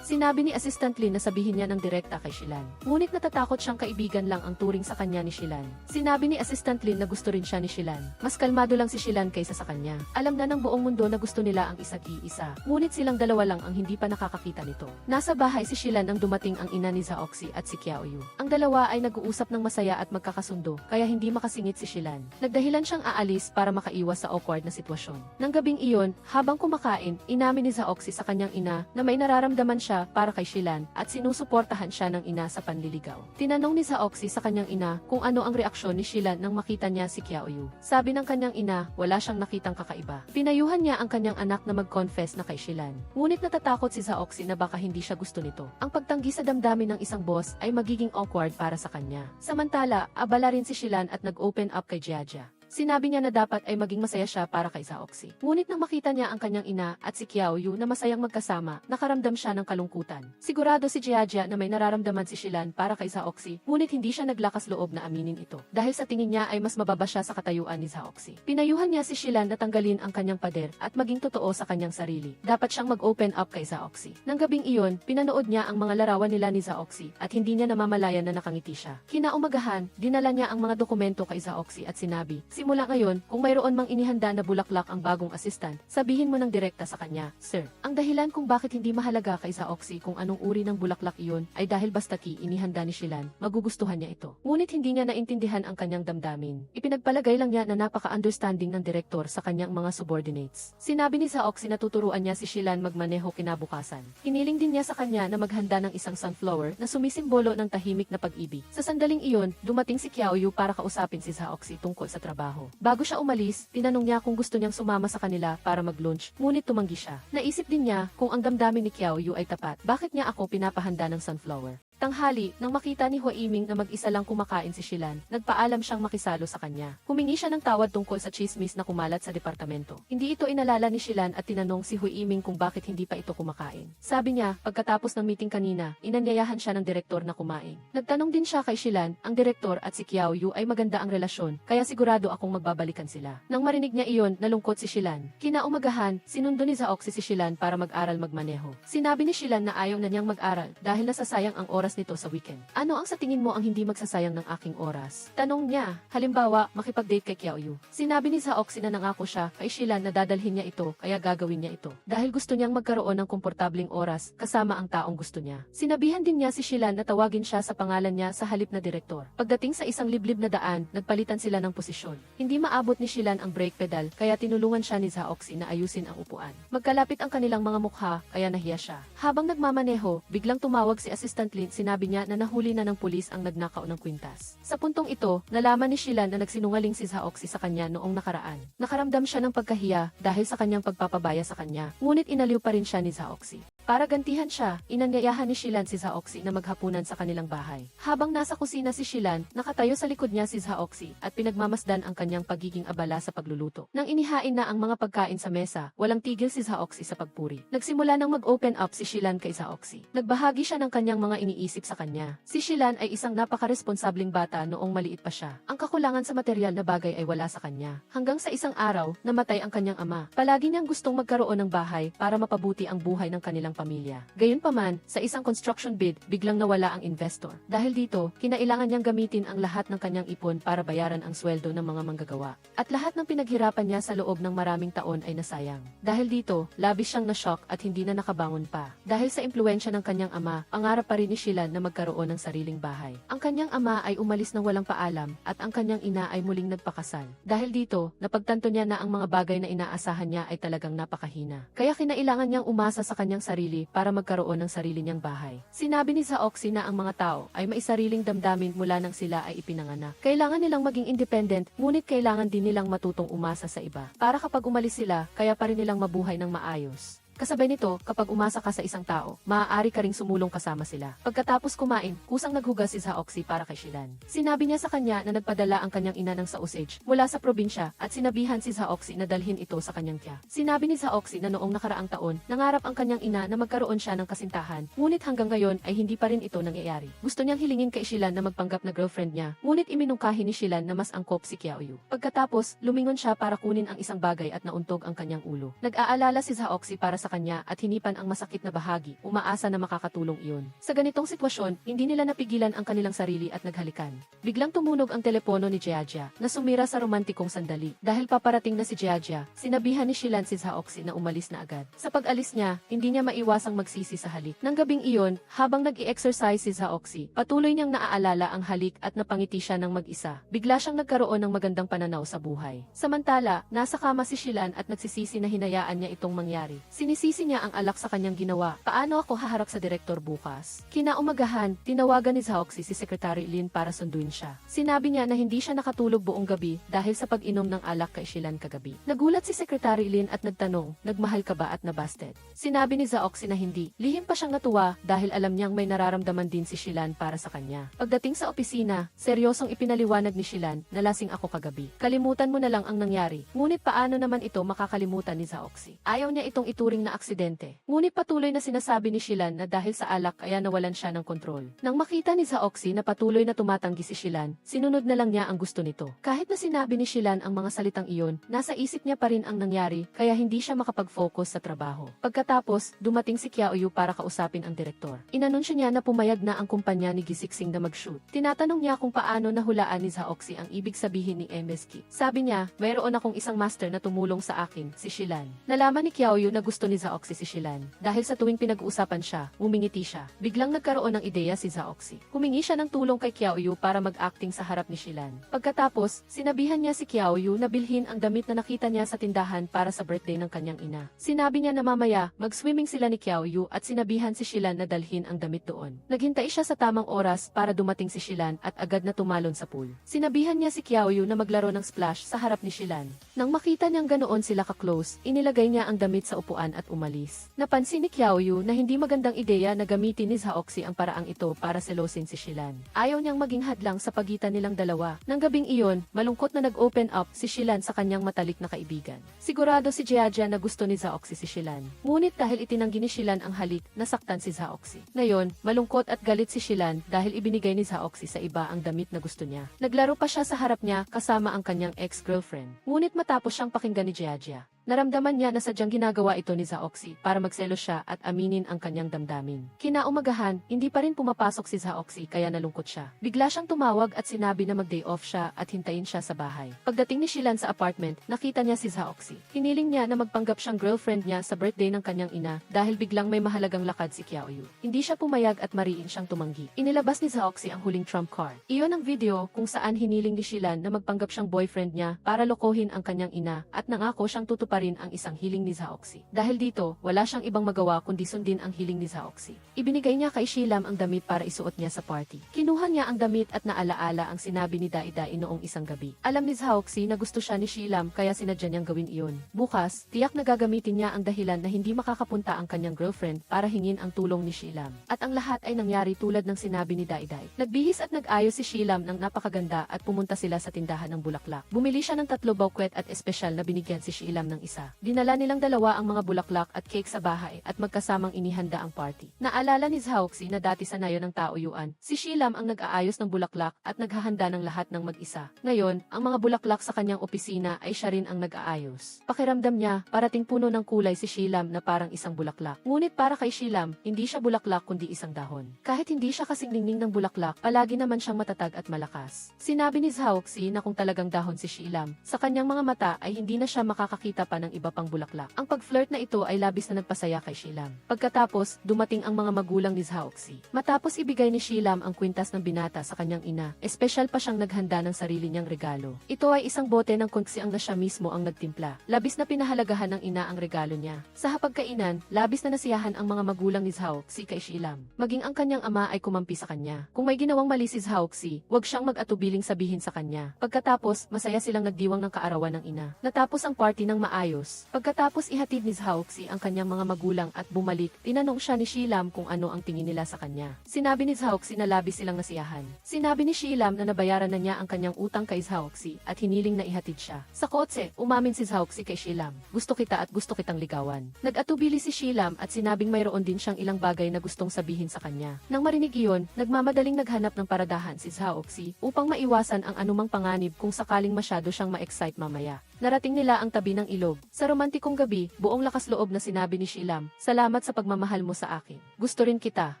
ni Assistant Lin na sabihin niya ng direkta kay Shilan. Ngunit natatakot siyang kaibigan lang ang turing sa kanya ni Shilan. Sinabi ni Assistant Lin na gusto rin siya ni Shilan. Mas kalmado lang si Shilan kaysa sa kanya. Alam na ng buong mundo na gusto nila ang isa't iisa. Ngunit silang dalawa lang ang hindi pa nakakakita nito. Nasa bahay si Shilan nang dumating ang ina ni Zaoxy at si Qiaoyu. Ang dalawa ay nag-uusap ng masaya at magkakasundo, kaya hindi makasingit si Shilan. Nagdahilan siyang aalis para makaiwas sa awkward na sitwasyon. Nang gabing iyon, habang kumakain, inamin ni Zaoxy sa kanyang ina na may nararamdaman siya para kay Shilan at sinusuportahan siya ng ina sa panliligaw. Tinanong ni Zaoxy sa kanyang ina kung ano ang reaksyon ni Shilan nang makita niya si Qiaoyu. Sabi ng kanyang ina, wala siyang nakitang kakaiba. Pinayuhan niya ang kanyang anak na mag-confess na kay Shilan. Ngunit natatakot si Zaoxy na baka hindi siya gusto nito. Ang pagtanggi sa damdamin ng isang boss ay magiging awkward para sa kanya. Samantala, abala rin si Shilan at nag-open up kay Jiajia. Sinabi niya na dapat ay maging masaya siya para kay Zaoxy. Ngunit nang makita niya ang kanyang ina at si Qiaoyu na masayang magkasama, nakaramdam siya ng kalungkutan. Sigurado si Jiajia na may nararamdaman si Shilan para kay Zaoxy, ngunit hindi siya naglakas loob na aminin ito. Dahil sa tingin niya ay mas mababa siya sa katayuan ni Zaoxy. Pinayuhan niya si Shilan na tanggalin ang kanyang pader at maging totoo sa kanyang sarili. Dapat siyang mag-open up kay Zaoxy. Nang gabing iyon, pinanood niya ang mga larawan nila ni Zaoxy at hindi niya namamalayan na nakangiti siya. Kinaumagahan, dinala niya ang mga dokumento kay Zaoxy at sinabi, simula ngayon, kung mayroon mang inihanda na bulaklak ang bagong assistant, sabihin mo ng direkta sa kanya, Sir. Ang dahilan kung bakit hindi mahalaga kay Zaoxy kung anong uri ng bulaklak iyon ay dahil basta't inihanda ni Shilan, magugustuhan niya ito. Ngunit hindi niya naintindihan ang kanyang damdamin. Ipinagpalagay lang niya na napaka-understanding ng direktor sa kanyang mga subordinates. Sinabi ni Zaoxy na tuturuan niya si Shilan magmaneho kinabukasan. Hiniling din niya sa kanya na maghanda ng isang sunflower na sumisimbolo ng tahimik na pag-ibig. Sa sandaling iyon, dumating si Qiaoyu para kausapin si Zaoxy tungkol sa trabaho. Bago siya umalis, tinanong niya kung gusto niyang sumama sa kanila para mag-lunch, ngunit tumanggi siya. Naisip din niya kung ang damdamin ni Qiaoyu ay tapat, bakit niya ako pinapahanda ng sunflower? Tanghali, nang makita ni Huaiming na mag-isa lang kumakain si Shilan, nagpaalam siyang makisalo sa kanya. Humingi siya ng tawad tungkol sa chismis na kumalat sa departamento. Hindi ito inalala ni Shilan at tinanong si Huaiming kung bakit hindi pa ito kumakain. Sabi niya, pagkatapos ng meeting kanina, inanyayahan siya ng direktor na kumain. Nagtanong din siya kay Shilan, ang direktor at si Qiaoyu ay maganda ang relasyon, kaya sigurado akong magbabalikan sila. Nang marinig niya iyon, nalungkot si Shilan. Kinaumagahan, sinundo ni Zaoxy si Shilan para mag-aral magmaneho. Sinabi ni Shilan na ayaw na niyang mag-aral dahil nasasayang ang oras nito sa weekend. Ano ang sa tingin mo ang hindi magsasayang ng aking oras? Tanong niya. Halimbawa, makipag-date kay Qiaoyu. Sinabi ni Zaoxy na nangako siya kay Shilan na dadalhin niya ito kaya gagawin niya ito. Dahil gusto niyang magkaroon ng komportabling oras kasama ang taong gusto niya. Sinabihan din niya si Shilan na tawagin siya sa pangalan niya sa halip na direktor. Pagdating sa isang liblib na daan, nagpalitan sila ng posisyon. Hindi maabot ni Shilan ang brake pedal kaya tinulungan siya ni Zaoxy na ayusin ang upuan. Magkalapit ang kanilang mga mukha kaya nahiya siya. Habang nagmamaneho, biglang tumawag si Assistant Lin. Sinabi niya na nahuli na ng pulis ang nagnakaw ng kwintas. Sa puntong ito, nalaman ni Shilan na nagsinungaling si Zaoxy sa kanya noong nakaraan. Nakaramdam siya ng pagkahiya dahil sa kanyang pagpapabaya sa kanya, ngunit inaliw pa rin siya ni Zaoxy. Para gantihan siya, inanyayahan ni Shilan si Zaoxy na maghapunan sa kanilang bahay. Habang nasa kusina si Shilan, nakatayo sa likod niya si Zaoxy at pinagmamasdan ang kanyang pagiging abala sa pagluluto. Nang inihain na ang mga pagkain sa mesa, walang tigil si Zaoxy sa pagpuri. Nagsimula nang mag-open up si Shilan kay Zaoxy. Nagbahagi siya ng kanyang mga iniisip sa kanya. Si Shilan ay isang napaka-responsabling bata noong maliit pa siya. Ang kakulangan sa material na bagay ay wala sa kanya. Hanggang sa isang araw, namatay ang kanyang ama. Palagi niyang gustong magkaroon ng bahay para mapabuti ang buhay ng kanilang pamilya. Gayunpaman, sa isang construction bid, biglang nawala ang investor. Dahil dito, kinailangan niyang gamitin ang lahat ng kanyang ipon para bayaran ang sweldo ng mga manggagawa. At lahat ng pinaghirapan niya sa loob ng maraming taon ay nasayang. Dahil dito, labis siyang na-shock at hindi na nakabangon pa. Dahil sa impluensya ng kanyang ama, pangarap pa rin ni Shilan na magkaroon ng sariling bahay. Ang kanyang ama ay umalis ng walang paalam at ang kanyang ina ay muling nagpakasal. Dahil dito, napagtanto niya na ang mga bagay na inaasahan niya ay talagang napakahina. Kaya kinailangan niyang umasa sa kanyang sarili sarili para magkaroon ng sarili niyang bahay. Sinabi ni Zaoxy na ang mga tao ay may sariling damdamin mula nang sila ay ipinanganak. Kailangan nilang maging independent, ngunit kailangan din nilang matutong umasa sa iba. Para kapag umalis sila, kaya pa rin nilang mabuhay ng maayos. Kasabay nito, kapag umasa ka sa isang tao, maaari ka ring sumulong kasama sila. Pagkatapos kumain, kusang naghugas si Zaoxy para kay Shilan. Sinabi niya sa kanya na nagpadala ang kanyang ina ng sausage mula sa probinsya at sinabihan si Zaoxy na dalhin ito sa kanyang tiya. Sinabi ni Zaoxy na noong nakaraang taon, nangarap ang kanyang ina na magkaroon siya ng kasintahan, ngunit hanggang ngayon ay hindi pa rin ito nangyayari. Gusto niyang hilingin kay Shilan na magpanggap na girlfriend niya, ngunit iminungkahi ni Shilan na mas angkop si Qiaoyu. Pagkatapos, lumingon siya para kunin ang isang bagay at nauntog ang kanyang ulo. Nag-aalala si Zaoxy para sa kanya at hinipan ang masakit na bahagi, umaasa na makakatulong iyon. Sa ganitong sitwasyon, hindi nila napigilan ang kanilang sarili at naghalikan. Biglang tumunog ang telepono ni Jiajia, na sumira sa romantikong sandali. Dahil paparating na si Jiajia, sinabihan ni Shilan si Zaoxy na umalis na agad. Sa pag-alis niya, hindi niya maiwasang magsisi sa halik. Nang gabing iyon, habang nag-i-exercise si Zaoxy, patuloy niyang naaalala ang halik at napangiti siya ng mag-isa. Bigla siyang nagkaroon ng magandang pananaw sa buhay. Samantala, nasa kama si Shilan at nagsisisi na hinayaan niya itong mangyari. Sinisisi niya ang alak sa kanyang ginawa. Paano ako haharap sa direktor bukas? Kinaumagahan, tinawagan ni Zaoxy si Secretary Lin para sunduin siya. Sinabi niya na hindi siya nakatulog buong gabi dahil sa pag-inom ng alak kay Shilan kagabi. Nagulat si Secretary Lin at nagtanong, nagmahal ka ba at nabasted? Sinabi ni Zaoxy na hindi. Lihim pa siyang natuwa dahil alam niyang may nararamdaman din si Shilan para sa kanya. Pagdating sa opisina, seryosong ipinaliwanag ni Shilan na lasing ako kagabi. Kalimutan mo na lang ang nangyari. Ngunit paano naman ito makakalimutan ni Zaoxy? Ayaw niya itong ituring na aksidente. Ngunit patuloy na sinasabi ni Shilan na dahil sa alak kaya nawalan siya ng kontrol. Nang makita ni Zaoxy na patuloy na tumatanggi si Shilan, sinunod na lang niya ang gusto nito. Kahit na sinabi ni Shilan ang mga salitang iyon, nasa isip niya pa rin ang nangyari kaya hindi siya makapag-focus sa trabaho. Pagkatapos, dumating si Qiaoyu para kausapin ang direktor. Inanunsyo niya na pumayag na ang kumpanya ni Gisiksing na mag-shoot. Tinatanong niya kung paano nahulaan ni Zaoxy ang ibig sabihin ni MSK. Sabi niya, mayroon akong isang master na tumulong sa akin, si Shilan. Nalaman ni Qiaoyu na gusto ni Zaoxy si Shilan. Dahil sa tuwing pinag-uusapan siya, ngumingiti siya. Biglang nagkaroon ng ideya si Zaoxy. Humingi siya ng tulong kay Qiaoyu para mag-acting sa harap ni Shilan. Pagkatapos, sinabihan niya si Qiaoyu na bilhin ang damit na nakita niya sa tindahan para sa birthday ng kanyang ina. Sinabi niya na mamaya, mag-swimming sila ni Qiaoyu at sinabihan si Shilan na dalhin ang damit doon. Naghintay siya sa tamang oras para dumating si Shilan at agad na tumalon sa pool. Sinabihan niya si Qiaoyu na maglaro ng splash sa harap ni Shilan. Nang makita niyang ganoon sila ka-close, inilagay niya ang damit sa upuan at umalis. Napansin ni Qiaoyu na hindi magandang ideya na gamitin ni Zaoxy ang paraang ito para selosin si Shilan. Ayaw niyang maging hadlang sa pagitan nilang dalawa. Nang gabing iyon, malungkot na nag-open up si Shilan sa kanyang matalik na kaibigan. Sigurado si Jiajia na gusto ni Zaoxy si Shilan. Ngunit dahil itinanggi ni Shilan ang halik, nasaktan si Zaoxy. Ngayon, malungkot at galit si Shilan dahil ibinigay ni Zaoxy sa iba ang damit na gusto niya. Naglaro pa siya sa harap niya kasama ang kanyang ex-girlfriend. Ngunit matapos siyang pakinggan ni Jiajia, naramdaman niya na sadyang ginagawa ito ni Zaoxy para magselos siya at aminin ang kanyang damdamin. Kinaumagahan, hindi pa rin pumapasok si Zaoxy kaya nalungkot siya. Bigla siyang tumawag at sinabi na mag-day off siya at hintayin siya sa bahay. Pagdating ni Shilan sa apartment, nakita niya si Zaoxy. Hiniling niya na magpanggap siyang girlfriend niya sa birthday ng kanyang ina dahil biglang may mahalagang lakad si Qiaoyu. Hindi siya pumayag at mariin siyang tumanggi. Inilabas ni Zaoxy ang huling trump card. Iyon ang video kung saan hiniling ni Shilan na magpanggap siyang boyfriend niya para lokohin ang kanyang ina at nangako siyang tutuparin pa rin ang isang hiling ni Zaoxy. Dahil dito, wala siyang ibang magawa kundi sundin ang hiling ni Zaoxy. Ibinigay niya kay Shilam ang damit para isuot niya sa party. Kinuha niya ang damit at naalaala ang sinabi ni Daidai noong isang gabi. Alam ni Zaoxy na gusto siya ni Shilam kaya sinadya niyang gawin iyon. Bukas, tiyak na gagamitin niya ang dahilan na hindi makakapunta ang kanyang girlfriend para hingin ang tulong ni Shilam. At ang lahat ay nangyari tulad ng sinabi ni Daidai. Nagbihis at nag-ayos si Shilam ng napakaganda at pumunta sila sa tindahan ng bulaklak. Bumili siya ng 3 bouquet at espesyal na binigyan si Shilam ng isa. Dinala nilang dalawa ang mga bulaklak at cake sa bahay at magkasamang inihanda ang party. Naalala ni Zaoxy na dati sanayon ng tauyuan. Si Shilam ang nag-aayos ng bulaklak at naghahanda ng lahat ng mag-isa. Ngayon, ang mga bulaklak sa kanyang opisina ay siya rin ang nag-aayos. Pakiramdam niya, parating puno ng kulay si Shilam na parang isang bulaklak. Ngunit para kay Shilam, hindi siya bulaklak kundi isang dahon. Kahit hindi siya kasing ningning ng bulaklak, palagi naman siyang matatag at malakas. Sinabi ni Zaoxy na kung talagang dahon si Shilam, sa kanyang mga mata ay hindi na siya makakakita pa pa ng iba pang bulaklak. Ang pag-flirt na ito ay labis na nagpasaya kay Shilam. Pagkatapos, dumating ang mga magulang ni Zhaoxi. Matapos ibigay ni Shilam ang kwintas ng binata sa kanyang ina, espesyal pa siyang naghanda ng sarili niyang regalo. Ito ay isang bote ng kunksiang na siya mismo ang nagtimpla. Labis na pinahalagahan ng ina ang regalo niya. Sa hapagkainan, labis na nasiyahan ang mga magulang ni Zhaoxi kay Shilam. Maging ang kanyang ama ay kumampi sa kanya. Kung may ginawang mali si Zhaoxi, huwag siyang mag-atubiling sabihin sa kanya. Pagkatapos, masaya silang nagdiwang ng kaarawan ng ina. Natapos ang party ng maayos. Pagkatapos ihatid ni Zhaoxi ang kanyang mga magulang at bumalik, tinanong siya ni Shilam kung ano ang tingin nila sa kanya. Sinabi ni Zhaoxi na labis silang nasiyahan. Sinabi ni Shilam na nabayaran na niya ang kanyang utang kay Zhaoxi at hiniling na ihatid siya. Sa kotse, umamin si Zhaoxi kay Shilam. Gusto kita at gusto kitang ligawan. Nag-atubili si Shilam at sinabing mayroon din siyang ilang bagay na gustong sabihin sa kanya. Nang marinig iyon, nagmamadaling naghanap ng paradahan si Zhaoxi upang maiwasan ang anumang panganib kung sakaling masyado siyang ma-excite mamaya. Narating nila ang tabi ng ilog. Sa romantikong gabi, buong lakas loob na sinabi ni Shilam, "Salamat sa pagmamahal mo sa akin. Gusto rin kita."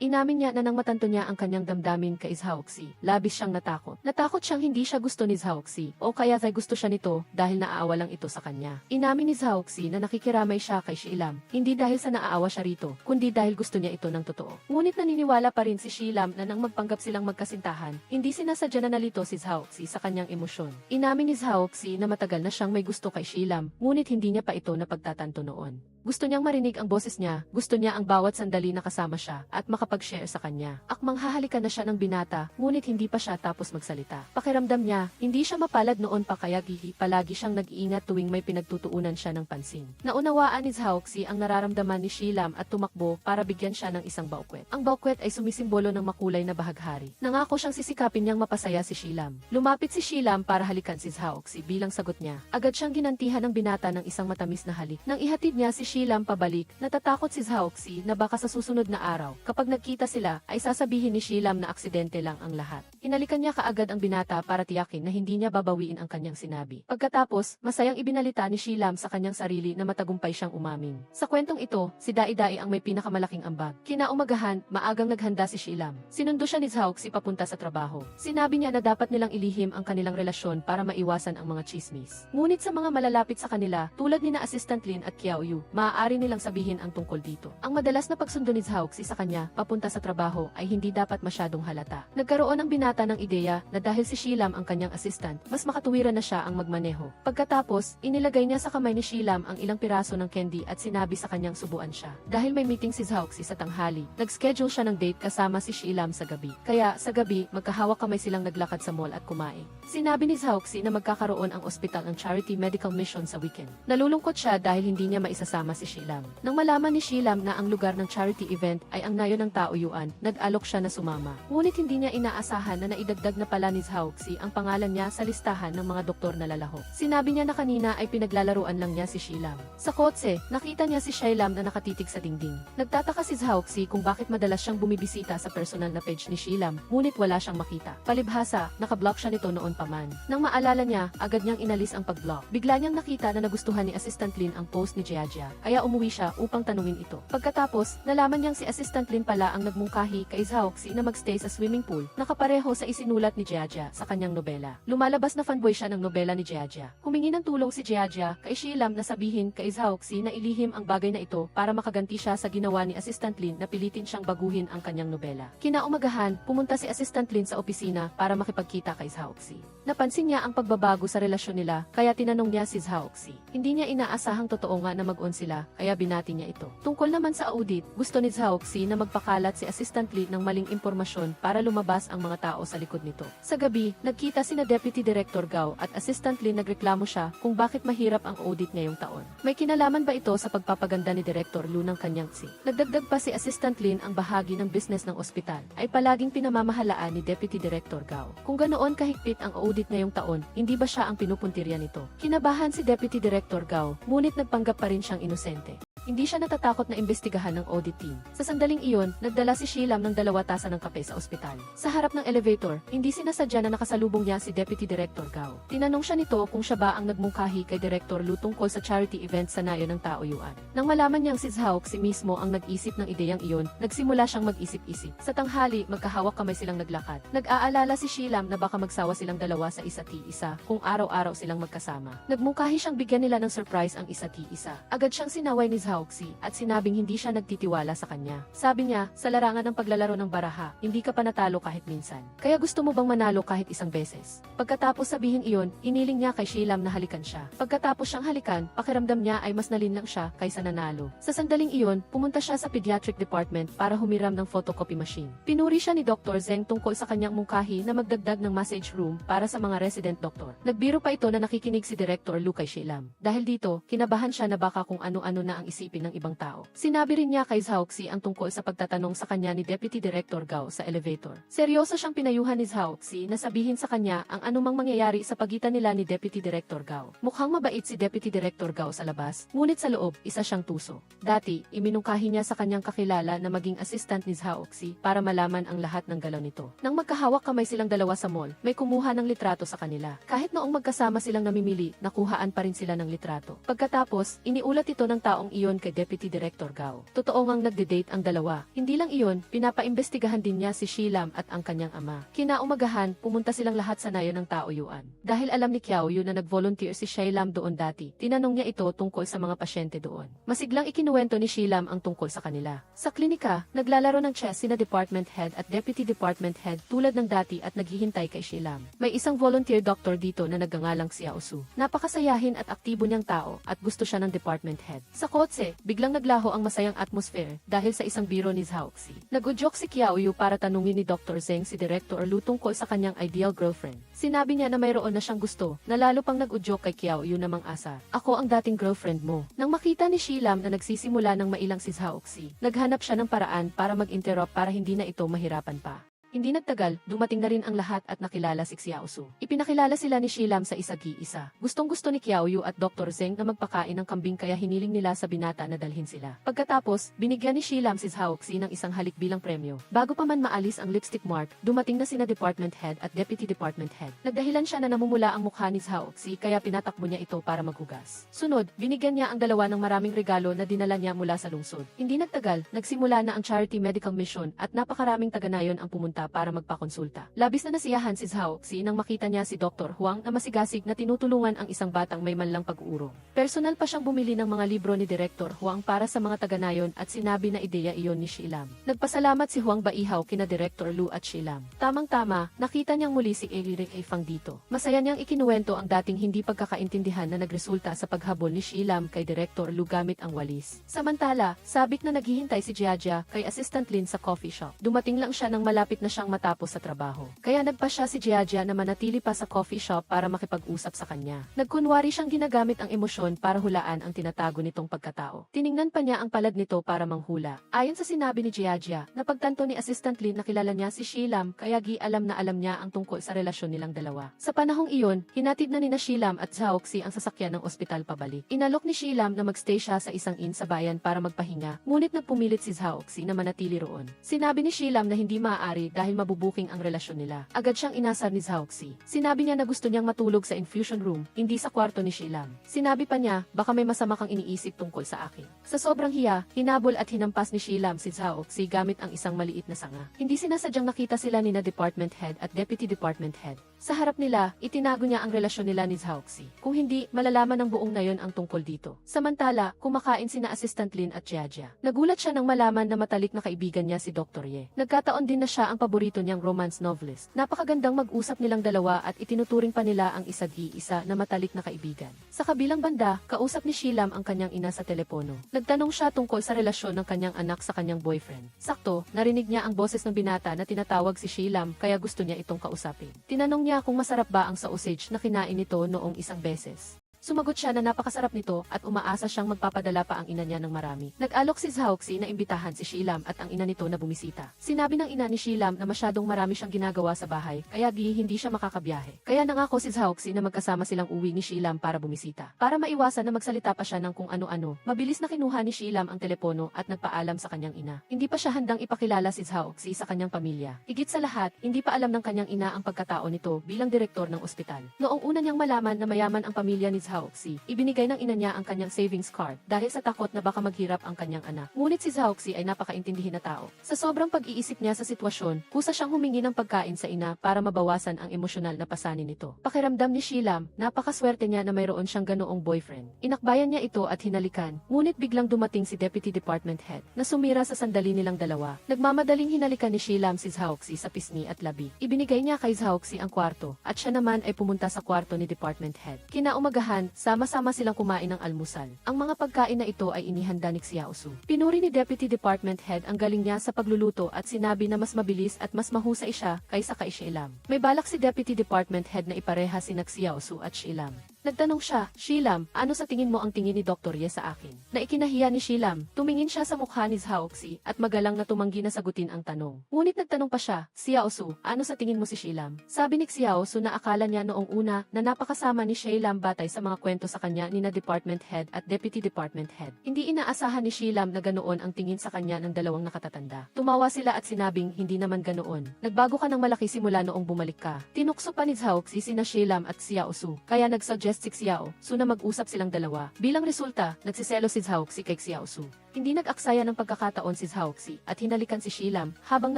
Inamin niya na nang matanto niya ang kanyang damdamin kay Zhaoxi, labis siyang natakot. Natakot siyang hindi siya gusto ni Zhaoxi, o kaya ay gusto siya nito dahil naaawa lang ito sa kanya. Inamin ni Zhaoxi na nakikiramay siya kay Shilam, hindi dahil sa naaawa siya rito, kundi dahil gusto niya ito ng totoo. Ngunit naniniwala pa rin si Shilam na nang magpanggap silang magkasintahan, hindi sinasadya na nalito si Zhaoxi sa kanyang emosyon. Inamin ni Zhaoxi na matagal na siyang may gusto kay Shilam, ngunit hindi niya pa ito napagtatanto noon. Gusto niyang marinig ang boses niya, gusto niya ang bawat sandali na kasama siya, at makapag-share sa kanya. Akmang hahalikan na siya ng binata, ngunit hindi pa siya tapos magsalita. Pakiramdam niya, hindi siya mapalad noon pa kaya palagi siyang nag-iingat tuwing may pinagtutuunan siya ng pansin. Naunawaan ni Zhaoxi ang nararamdaman ni Shilam at tumakbo para bigyan siya ng isang baukwet. Ang baukwet ay sumisimbolo ng makulay na bahaghari. Nangako siyang sisikapin niyang mapasaya si Shilam. Lumapit si Shilam para halikan si Zhaoxi bilang sagot niya. Agad siyang ginantihan ng binata ng isang matamis na halik. Nang ihatid niya si Shilam pabalik, natatakot si Zhaoxi na baka sa susunod na araw, kapag nagkita sila, ay sasabihin ni Shilam na aksidente lang ang lahat. Hinalikan niya kaagad ang binata para tiyakin na hindi niya babawiin ang kanyang sinabi. Pagkatapos, masayang ibinalita ni Shilam sa kanyang sarili na matagumpay siyang umamin. Sa kwentong ito, si Dai-Dai ang may pinakamalaking ambag. Kinaumagahan, maagang naghanda si Shilam. Sinundo siya ni Zhaoxi papunta sa trabaho. Sinabi niya na dapat nilang ilihim ang kanilang relasyon para maiwasan ang mga chismis. Ngunit sa mga malalapit sa kanila, tulad ni na Assistant Lin at Qiao Yu, maaari nilang sabihin ang tungkol dito. Ang madalas na pagsundo ni Zhaoxi sa kanya papunta sa trabaho ay hindi dapat masyadong halata. Nagkaroon ang binata ng ideya na dahil si Shilam ang kanyang assistant, mas makatuwiran na siya ang magmaneho. Pagkatapos, inilagay niya sa kamay ni Shilam ang ilang piraso ng candy at sinabi sa kanyang subuan siya. Dahil may meeting si Zhaoxi sa tanghali, nag-schedule siya ng date kasama si Shilam sa gabi. Kaya sa gabi, magkahawak kamay silang naglakad sa mall at kumain. Sinabi ni Zhaoxi na magkakaroon ang ospital ng charity medical mission sa weekend. Nalulungkot siya dahil hindi niya maisasama si Shilam. Nang malaman ni Shilam na ang lugar ng charity event ay ang nayo ng Taoyuan, nag-alok siya na sumama. Ngunit hindi niya inaasahan na naidagdag na pala ni Zhaoxi ang pangalan niya sa listahan ng mga doktor na lalaho. Sinabi niya na kanina ay pinaglalaruan lang niya si Shilam. Sa kotse, nakita niya si Shilam na nakatitig sa dingding. Nagtataka si Zhaoxi kung bakit madalas siyang bumibisita sa personal na page ni Shilam, ngunit wala siyang makita. Palibhasa, nakablock siya nito noon pa man. Nang maalala niya, agad niyang inalis ang pag-block. Bigla niyang nakita na nagustuhan ni Assistant Lin ang post ni Jiajia, kaya umuwi siya upang tanungin ito. Pagkatapos, nalaman niyang si Assistant Lin pala ang nagmungkahi kay Zhaoxi na magstay sa swimming pool, nakapareho sa isinulat ni Jiajia sa kanyang nobela. Lumalabas na fanboy siya ng nobela ni Jiajia. Humingi ng tulong si Jiajia kay Shilam na sabihin kay Zhaoxi na ilihim ang bagay na ito para makaganti siya sa ginawa ni Assistant Lin na pilitin siyang baguhin ang kanyang nobela. Kinaumagahan, pumunta si Assistant Lin sa opisina para makipagkita kay Zhaoxi. Napansin niya ang pagbabago sa relasyon nila, kaya tinanong niya si Zhaoxi. Hindi niya inaasahang totoo nga na mag-on sila, kaya binati niya ito. Tungkol naman sa audit, gusto ni Zhaoxi na magpakalat si Assistant Lin ng maling impormasyon para lumabas ang mga tao sa likod nito. Sa gabi, nagkita sina Deputy Director Gao at Assistant Lin nagreklamo siya kung bakit mahirap ang audit ngayong taon. May kinalaman ba ito sa pagpapaganda ni Director Lu ng kanyang si? Nagdagdag pa si Assistant Lin ang bahagi ng business ng ospital ay palaging pinamamahalaan ni Deputy Director Gao. Kung ganoon kahigpit ang audit ngayong taon, hindi ba siya ang pinupuntirya nito? Kinabahan si Deputy Director Gao, ngunit nagpanggap pa rin siyang inosente. Hindi siya natatakot na imbestigahan ng audit team. Sa sandaling iyon, nagdala si Shelam ng 2 tasa ng kape sa ospital. Sa harap ng elevator, hindi sinasadya na nakasalubong niya si Deputy Director Gao. Tinanong siya nito kung siya ba ang nagmungkahi kay Director Lu tungkol sa charity event sa Nayo ng Taoyuan. Nang malaman niyang si Zhaok si mismo ang nag-isip ng ideyang iyon, nagsimula siyang mag-isip-isip. Sa tanghali, magkahawak kamay silang naglakad. Nag-aalala si Shelam na baka magsawa silang dalawa sa isa't isa kung araw-araw silang magkasama. Nagmungkahi siyang bigyan nila ng surprise ang isa't isa. Agad siyang sinaway ni Zhaok at sinabing hindi siya nagtitiwala sa kanya. Sabi niya, sa larangan ng paglalaro ng baraha, hindi ka pa natalo kahit minsan. Kaya gusto mo bang manalo kahit isang beses? Pagkatapos sabihin iyon, iniling niya kay Shelam na halikan siya. Pagkatapos siyang halikan, pakiramdam niya ay mas nalinlang siya kaysa nanalo. Sa sandaling iyon, pumunta siya sa pediatric department para humiram ng photocopy machine. Pinuri siya ni Dr. Zeng tungkol sa kanyang mungkahi na magdagdag ng massage room para sa mga resident doctor. Nagbiro pa ito na nakikinig si Director Lu kay Shelam. Dahil dito, kinabahan siya na baka kung ano-ano na ang isipin ng ibang tao. Sinabi rin niya kay Zhaok ang tungkol sa pagtatanong sa kanya ni Deputy Director Gao sa elevator. Seryoso siyang pinayuhan ni Zhaok na sabihin sa kanya ang anumang mangyayari sa pagitan nila ni Deputy Director Gao. Mukhang mabait si Deputy Director Gao sa labas, ngunit sa loob, isa siyang tuso. Dati, iminungkahi niya sa kanyang kakilala na maging assistant ni Zhaok para malaman ang lahat ng galaw nito. Nang magkahawak kamay silang dalawa sa mall, may kumuha ng litrato sa kanila. Kahit noong magkasama silang namimili, nakuhaan pa rin sila ng litrato. Pagkatapos, iniulat ito ng taong iyon kay Deputy Director Gao. Totoo ngang nagde-date ang dalawa. Hindi lang iyon, pinapaimbestigahan din niya si Shelam at ang kanyang ama. Kinaumagahan, pumunta silang lahat sa Nayo ng Taoyuan. Dahil alam ni Qiao Yu na nag-volunteer si Shelam doon dati, tinanong niya ito tungkol sa mga pasyente doon. Masiglang ikinuwento ni Shelam ang tungkol sa kanila. Sa klinika, naglalaro ng chess sina Department Head at Deputy Department Head tulad ng dati at naghihintay kay Shelam. May isang volunteer doctor dito na nagngangalang si Xiao Su. Napakasayahin at aktibo niyang tao at gusto siya ng Department Head. Sa kotse, biglang naglaho ang masayang atmosphere dahil sa isang biro ni Zhaok. Nag-udyok si Qiao Yu para tanungin ni Dr. Zeng si Director Lu tungkol sa kanyang ideal girlfriend. Sinabi niya na mayroon na siyang gusto, na lalo pang nag-udyok kay Qiao Yu na mang-asa. Ako ang dating girlfriend mo. Nang makita ni Shelam na nagsisimula ng mailang si Zhaok, naghanap siya ng paraan para mag-interrupt para hindi na ito mahirapan pa. Hindi nagtagal, dumating na rin ang lahat at nakilala si Xiao Su. Ipinakilala sila ni Shelam sa isa't-isa. Gustong-gusto ni Qiao Yu at Dr. Zeng na magpakain ng kambing kaya hiniling nila sa binata na dalhin sila. Pagkatapos, binigyan ni Shelam si Zhaok ng isang halik bilang premyo. Bago pa man maalis ang lipstick mark, dumating na sina Department Head at Deputy Department Head. Nagdahilan siya na namumula ang mukha ni Zhaok kaya pinatakbo niya ito para maghugas. Sunod, binigyan niya ang dalawa ng maraming regalo na dinala niya mula sa lungsod. Hindi nagtagal, nagsimula na ang charity medical mission at napakaraming taga-Nayon ang pumunta para magpakonsulta. Labis na nasiyahan si Zhaok nang makita niya si Dr. Huang na masigasig na tinutulungan ang isang batang may manlang pag-uurong. Personal pa siyang bumili ng mga libro ni Director Huang para sa mga taga-Nayon at sinabi na ideya iyon ni Shelam. Nagpasalamat si Huang Baihaw kina Director Lu at Shelam. Tamang-tama, nakita niyang muli si Eric Fang dito. Masaya niyang ikinuwento ang dating hindi pagkakaintindihan na nagresulta sa paghabol ni Shelam kay Director Lu gamit ang walis. Samantala, sabik na naghihintay si Jiajia kay Assistant Lin sa coffee shop. Dumating lang siya nang malapit na siyang matapos sa trabaho. Kaya nagpa siya si Jiajia na manatili pa sa coffee shop para makipag-usap sa kanya. Nagkunwari siyang ginagamit ang emosyon para hulaan ang tinatago nitong pagkatao. Tiningnan pa niya ang palad nito para manghula. Ayon sa sinabi ni Jiajia, napagtanto ni Assistant Lin na kilala niya si Shelam kaya alam na alam niya ang tungkol sa relasyon nilang dalawa. Sa panahong iyon, hinatid na ni Shelam at Zhaok ang sasakyan ng ospital pabalik. Inalok ni Shelam na magstay siya sa isang inn sa bayan para magpahinga, ngunit nagpumilit si Zhaok na manatili roon. Sinabi ni Shelam na hindi maaari dahil mabubuking ang relasyon nila. Agad siyang inasar ni Zhaok. Sinabi niya na gusto niyang matulog sa infusion room, hindi sa kwarto ni Shelam. Sinabi pa niya, baka may masama kang iniisip tungkol sa akin. Sa sobrang hiya, hinabol at hinampas ni Shelam si Zhaok gamit ang isang maliit na sanga. Hindi sinasadyang nakita sila ni na Department Head at Deputy Department Head. Sa harap nila, itinago niya ang relasyon nila ni Zhaok. Kung hindi, malalaman ng buong Nayon ang tungkol dito. Samantala, kumakain sina Assistant Lin at Jiajia. Nagulat siya nang malaman na matalik na kaibigan niya si Dr. Ye. Nagkataon din na siya ang paborito niyang romance novelist. Napakagandang mag-usap nilang dalawa at itinuturing pa nila ang isa't-isa na matalik na kaibigan. Sa kabilang banda, kausap ni Shelam ang kanyang ina sa telepono. Nagtanong siya tungkol sa relasyon ng kanyang anak sa kanyang boyfriend. Sakto, narinig niya ang boses ng binata na tinatawag si Shelam kaya gusto niya itong kausapin. Tinanong niya kung masarap ba ang sausage na kinain nito noong isang beses. Sumagot siya na napakasarap nito at umaasa siyang magpapadala pa ang ina niya ng marami. Nag-alok si Zhaoxi na imbitahan si Shilam at ang ina nito na bumisita. Sinabi ng ina ni Shilam na masyadong marami siyang ginagawa sa bahay kaya hindi siya makakabiyahe. Kaya nangako si Zhaoxi na magkasama silang uwi ni Shilam para bumisita. Para maiwasan na magsalita pa siya ng kung ano-ano, mabilis na kinuha ni Shilam ang telepono at nagpaalam sa kanyang ina. Hindi pa siya handang ipakilala si Zhaoxi sa kanyang pamilya. Higit sa lahat, hindi pa alam ng kanyang ina ang pagkatao nito bilang direktor ng ospital. Noong una niyang malaman na mayaman ang pamilya ni Zhaoxi, ibinigay ng ina niya ang kanyang savings card dahil sa takot na baka maghirap ang kanyang anak. Ngunit si Zhaoxi ay napakaintindihin na tao. Sa sobrang pag-iisip niya sa sitwasyon, kusa siyang humingi ng pagkain sa ina para mabawasan ang emosyonal na pasanin nito. Pakiramdam ni Shilam, napakaswerte niya na mayroon siyang ganoong boyfriend. Inakbayan niya ito at hinalikan, ngunit biglang dumating si Deputy Department Head na sumira sa sandali nilang dalawa. Nagmamadaling hinalikan ni Shilam si Zhaoxi sa pisngi at labi. Ibinigay niya kay Zhaoxi ang kwarto at siya naman ay pumunta sa kwarto ni Department Head. Kinaumagahan, sama-sama silang kumain ng almusal. Ang mga pagkain na ito ay inihanda ni Xiaosu. Pinuri ni Deputy Department Head ang galing niya sa pagluluto at sinabi na mas mabilis at mas mahusay siya kaysa kay Shilam. May balak si Deputy Department Head na ipareha sina Xiaosu at Shilam. Nagtanong siya, Shilam, ano sa tingin mo ang tingin ni Dr. Ye sa akin? Na ikinahiya ni Shilam, tumingin siya sa mukha ni Zhaoxi at magalang na tumanggi na sagutin ang tanong. Ngunit nagtanong pa siya, Xiaosu, ano sa tingin mo si Shilam? Sabi ni Xiaosu na akala niya noong una na napakasama ni Shilam batay sa mga kwento sa kanya ni na Department Head at Deputy Department Head. Hindi inaasahan ni Shilam na ganoon ang tingin sa kanya ng dalawang nakatatanda. Tumawa sila at sinabing hindi naman ganoon. Nagbago ka ng malaki simula noong bumalik ka. Tinukso pa ni Zhaoxi sina Shilam at Xiaosu, kaya nagsuggest si Xiaosu na mag-usap silang dalawa. Bilang resulta, nagsiselo si Zhaoxi kay Xiaosu. Hindi nag-aksaya ng pagkakataon si Zhaoxi at hinalikan si Shilam habang